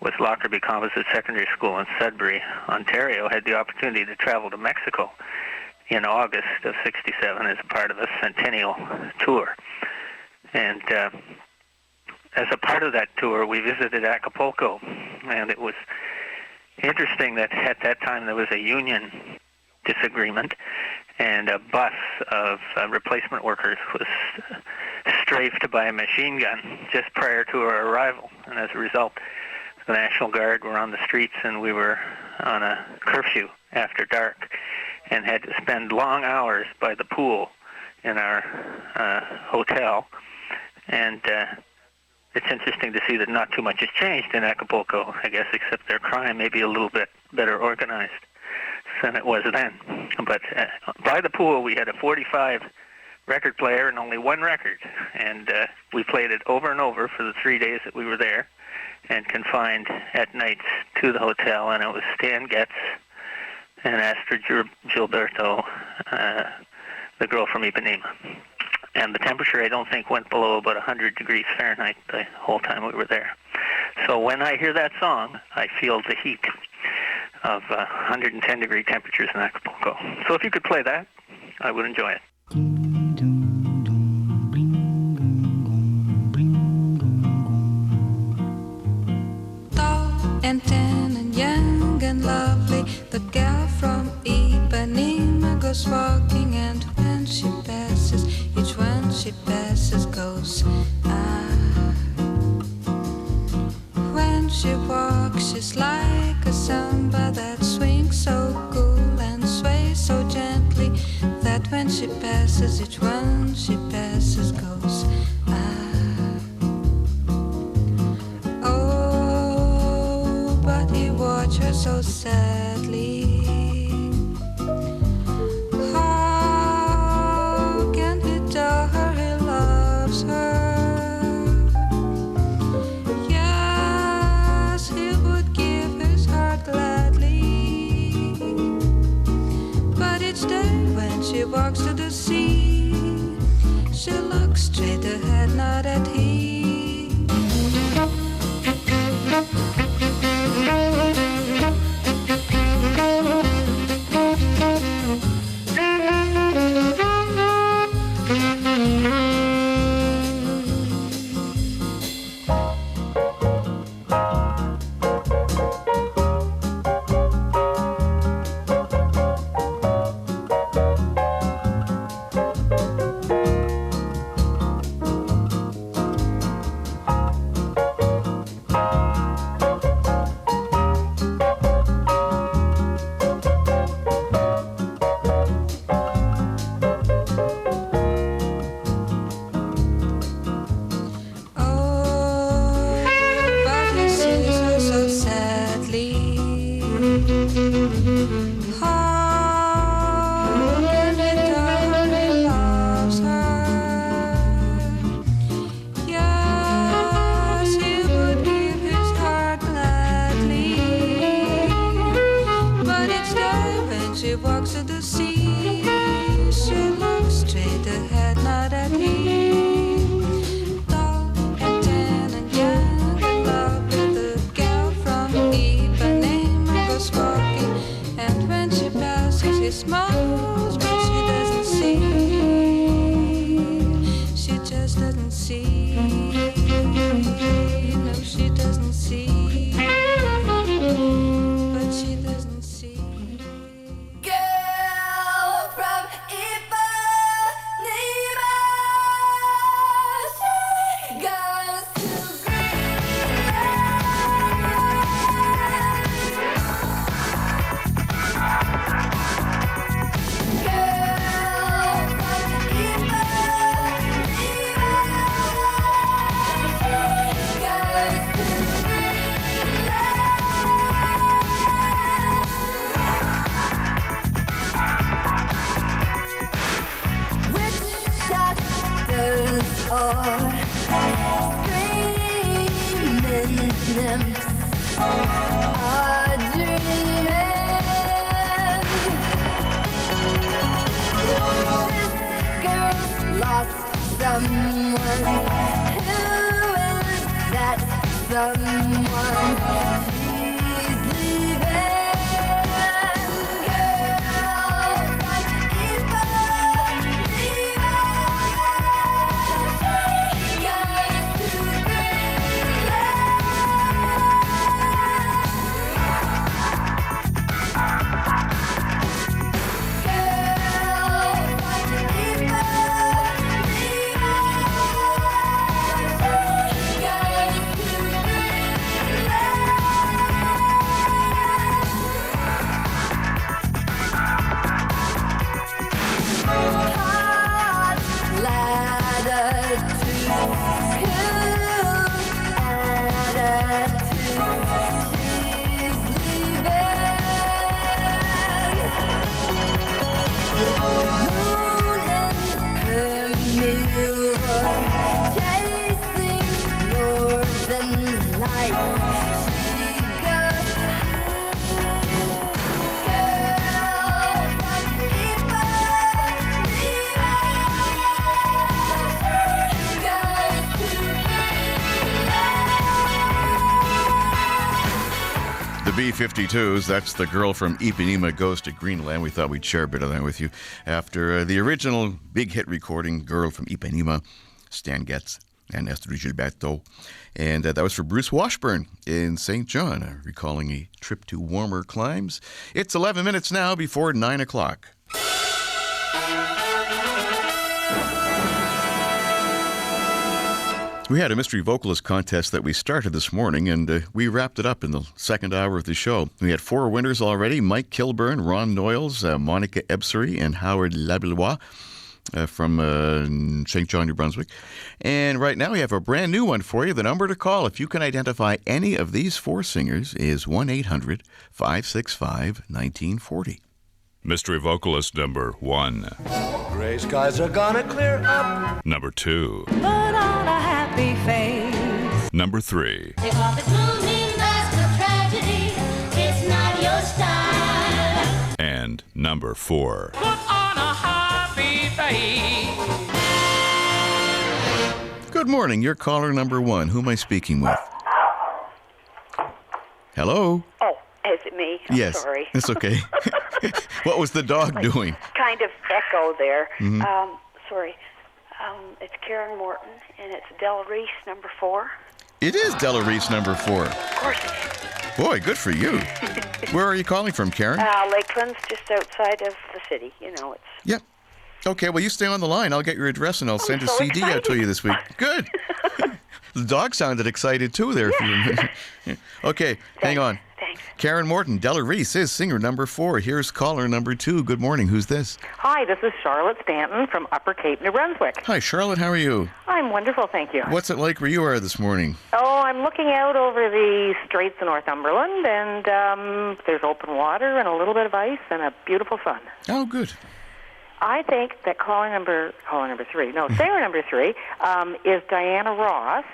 was Lockerbie Composite Secondary School in Sudbury, Ontario, had the opportunity to travel to Mexico in August of '67 as a part of a Centennial tour. And as a part of that tour, we visited Acapulco. And it was interesting that at that time there was a union disagreement, and a bus of replacement workers was strafed by a machine gun just prior to our arrival. And as a result, the National Guard were on the streets, and we were on a curfew after dark and had to spend long hours by the pool in our hotel. And it's interesting to see that not too much has changed in Acapulco, I guess, except their crime may be a little bit better organized than it was then. But by the pool, we had a 45 record player and only one record. And we played it over and over for the 3 days that we were there, and confined at nights to the hotel. And it was Stan Getz and Astrid Gilberto, the girl from Ipanema. And the temperature, I don't think, went below about 100 degrees Fahrenheit the whole time we were there. So when I hear that song, I feel the heat of 110-degree temperatures in Acapulco. So if you could play that, I would enjoy it. Tall and tan and young and lovely, the gal from Ipanema goes walking, and when she passes, each one she passes goes ah. When she walks, she's like a samba that swings so cool and sways so gently, that when she passes, each one she passes goes ah. Oh, but he watched her so sadly. How can he tell her he loves her? Yes, he would give his heart gladly. But each day when she walks to the sea, she looks straight ahead, not at him. Screaming nymphs are dreaming. This girl's lost someone. Who is that someone? She's leaving. Girls like Ipanema goes to B-52s, that's The Girl from Ipanema Goes to Greenland. We thought we'd share a bit of that with you after the original big hit recording, Girl from Ipanema, Stan Getz and Esther Gilberto. And that was for Bruce Washburn in St. John, recalling a trip to warmer climes. It's 11 minutes now before 9 o'clock. We had a mystery vocalist contest that we started this morning, and we wrapped it up in the second hour of the show. We had 4 winners already: Mike Kilburn, Ron Noyles, Monica Ebsery, and Howard Labillois from St. John, New Brunswick. And right now we have a brand new one for you. The number to call, if you can identify any of these 4 singers, is 1-800-565-1940. Mystery vocalist number 1. Gray skies are gonna clear up. Number 2. Put on a happy face. Number 3. Take off its looming mask of tragedy. It's not your style. And number 4. Put on a happy face. Good morning. You're caller number 1. Who am I speaking with? Hello? Oh, is it me? I'm yes. sorry. It's okay. What was the dog doing? Kind of echo there. Mhm. Sorry. It's Karen Morton, and it's Della Reese, number 4. It is Della Reese, number 4. Of course. Boy, good for you. Where are you calling from, Karen? Lakeland's just outside of the city. You know, it's... Yep. Okay, well, you stay on the line. I'll get your address, and I'll send a so CD out to excited. you this week. Good. The dog sounded excited, too, there. Yeah. Okay, hang on. Thanks. Karen Morton, Della Reese is singer number 4. Here's caller number 2. Good morning. Who's this? Hi, this is Charlotte Stanton from Upper Cape, New Brunswick. Hi, Charlotte. How are you? I'm wonderful, thank you. What's it like where you are this morning? Oh, I'm looking out over the Straits of Northumberland, and there's open water and a little bit of ice and a beautiful sun. Oh, good. I think that singer number 3, is Diana Ross,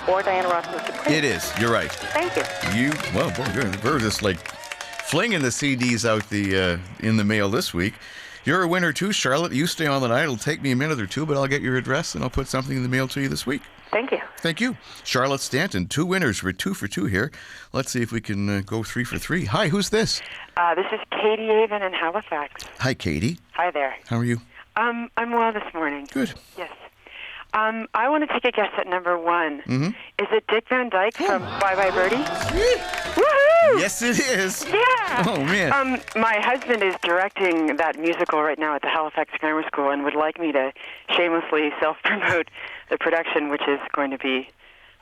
or Diana Ross and the Supremes. It is. You're right. Thank you. Well, boy, we're just like flinging the CDs out in the mail this week. You're a winner too, Charlotte. You stay on the line. It'll take me a minute or two, but I'll get your address and I'll put something in the mail to you this week. Thank you. Thank you. Charlotte Stanton, 2 winners. We're 2 for 2 here. Let's see if we can go 3 for 3. Hi, who's this? This is Katie Avon in Halifax. Hi, Katie. Hi there. How are you? I'm well this morning. Good. Yes. I want to take a guess at number 1. Mm-hmm. Is it Dick Van Dyke from Bye Bye Birdie? Woohoo! Yes, it is. Yeah. Oh, man. My husband is directing that musical right now at the Halifax Grammar School and would like me to shamelessly self-promote the production, which is going to be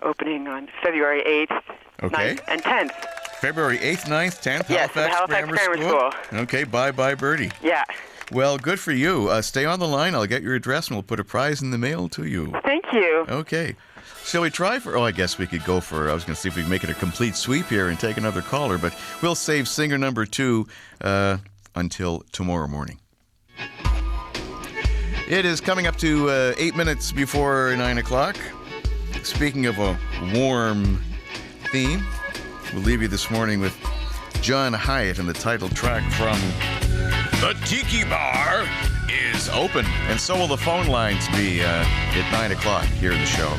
opening on February 8th, Okay. 9th, and 10th. February 8th, 9th, 10th, Yes, the Halifax Grammar School. Okay, bye-bye, Birdie. Yeah. Well, good for you. Stay on the line. I'll get your address, and we'll put a prize in the mail to you. Thank you. Okay. Shall we try for... Oh, I guess we could go for... I was going to see if we can make it a complete sweep here and take another caller, but we'll save singer number 2 until tomorrow morning. It is coming up to 8 minutes before 9 o'clock. Speaking of a warm theme, we'll leave you this morning with John Hyatt and the title track from The Tiki Bar is Open. And so will the phone lines be at 9 o'clock here in the show.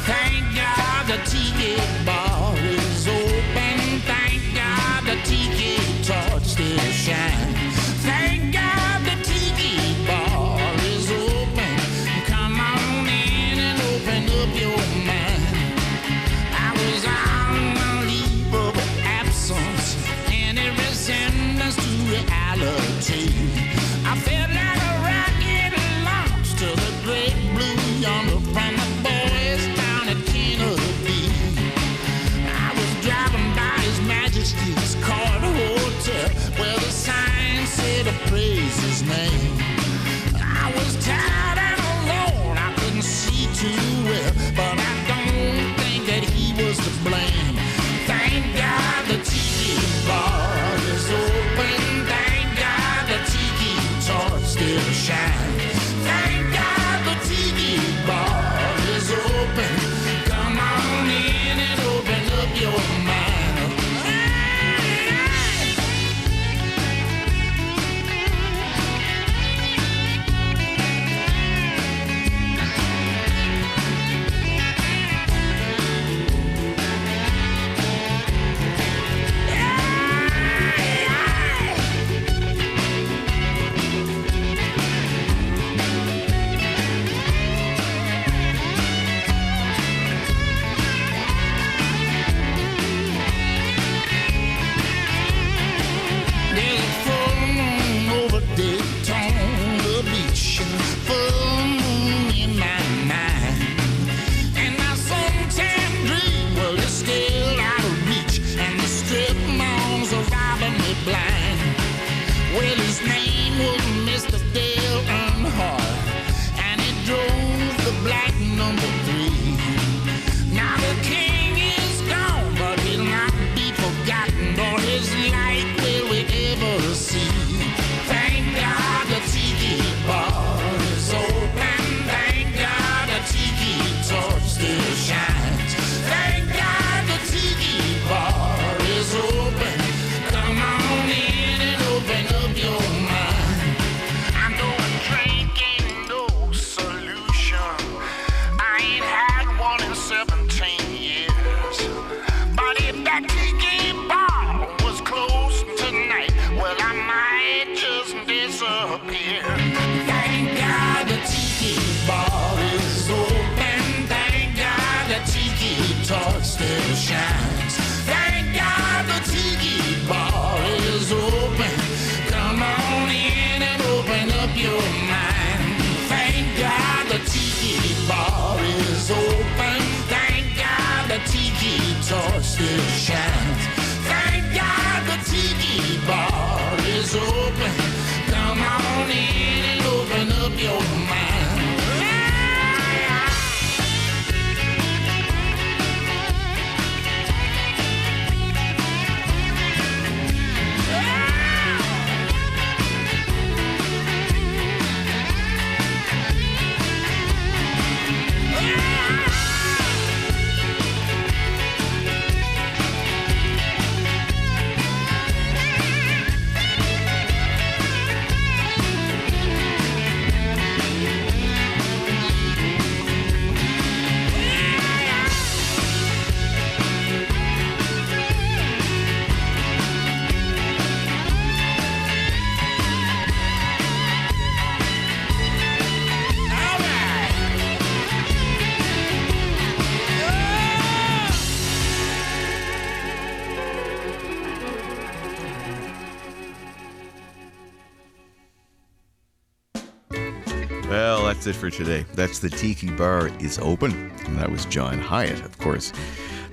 Thank God the tiki bar is open. Thank God the tiki torch still shines. Thank God the tiki bar is open. Come on in and open up your mind. I was on a leave of absence and a resemblance to reality. I felt like a rocket launched to the great blue yonder from the boys down at Kennedy. I was driving by His Majesty's Court Hotel where the sign said to praise His name. I was tired and alone, I couldn't see too well, but I don't think that he was to blame. Thank God the tiki bar is open. Thank God the tiki torch still shines. Thank God the tiki bar is open. Come on in and open up your mind. There's a full moon over Daytona Beach, full moon in my mind, and my suntan dream, well, it's still out of reach, and the strip malls are robbing me blind. Well, his name was Mr. Dale Earnhardt, and he drove the black number 3. Now the king is gone, but he'll not be forgotten, nor his light will we ever see. Thank God the tiki bar is open. Thank God the tiki torch still shines. Thank God the tiki bar is open. Come on in and open up your mind. I know drinking no solution. I ain't had one in 17 years. But if that tiki bar was closed tonight, well, I might just disappear. Thank God the tiki bar is open. Thank God the tiki torch still shines. Thank God the tiki bar is open. Come on in and open up your mind. Thank God the tiki bar is open. Thank God the tiki torch still shines. Thank God the tiki bar is open. Come on in and open up your mind. Well, that's it for today. That's the Tiki Bar is open. And that was John Hyatt, of course.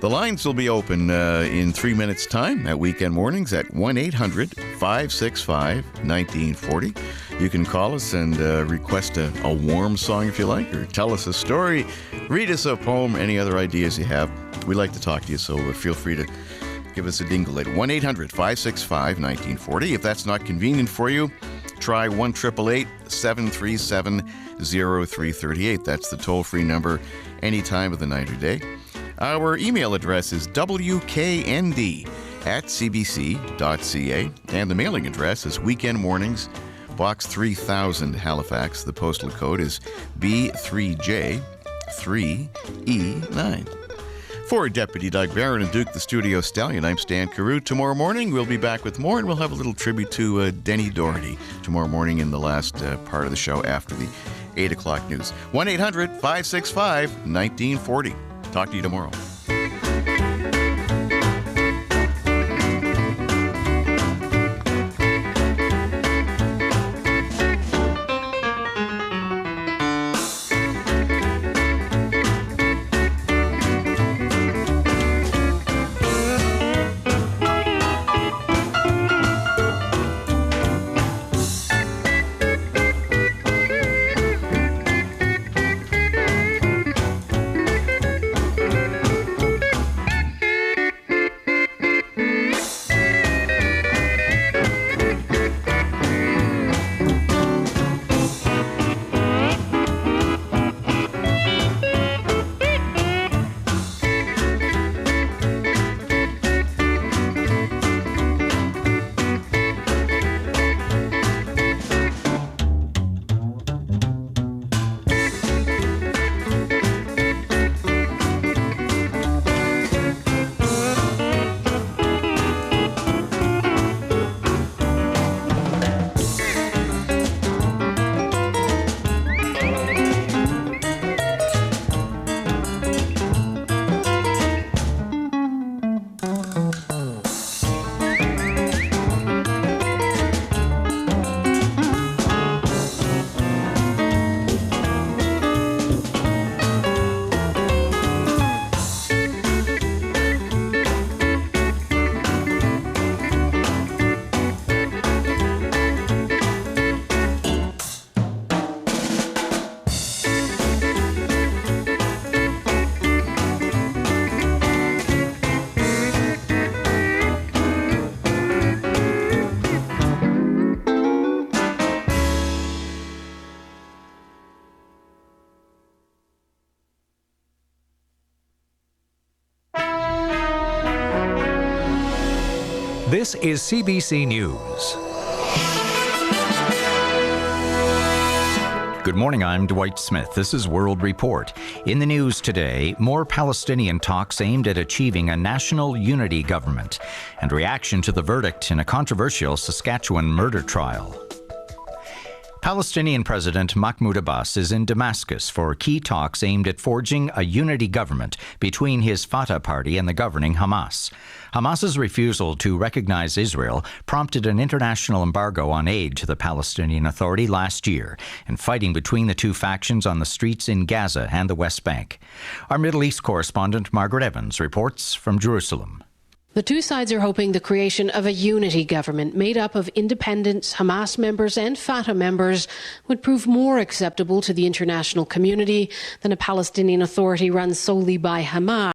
The lines will be open in 3 minutes' time at weekend mornings at 1-800-565-1940. You can call us and request a warm song if you like, or tell us a story, read us a poem, any other ideas you have. We like to talk to you, so feel free to give us a dingle at 1-800-565-1940. If that's not convenient for you, try 1-888-737-0338. That's the toll-free number any time of the night or day. Our email address is wknd@cbc.ca, and the mailing address is Weekend Mornings, Box 3000, Halifax. The postal code is B3J3E9. For Deputy Doug Barron and Duke the Studio Stallion, I'm Stan Carew. Tomorrow morning, we'll be back with more, and we'll have a little tribute to Denny Doherty tomorrow morning in the last part of the show after the 8 o'clock news. 1-800-565-1940. Talk to you tomorrow. This is CBC News. Good morning, I'm Dwight Smith. This is World Report. In the news today, more Palestinian talks aimed at achieving a national unity government, and reaction to the verdict in a controversial Saskatchewan murder trial. Palestinian President Mahmoud Abbas is in Damascus for key talks aimed at forging a unity government between his Fatah party and the governing Hamas. Hamas's refusal to recognize Israel prompted an international embargo on aid to the Palestinian Authority last year, and fighting between the two factions on the streets in Gaza and the West Bank. Our Middle East correspondent Margaret Evans reports from Jerusalem. The two sides are hoping the creation of a unity government made up of independent Hamas members and Fatah members would prove more acceptable to the international community than a Palestinian Authority run solely by Hamas.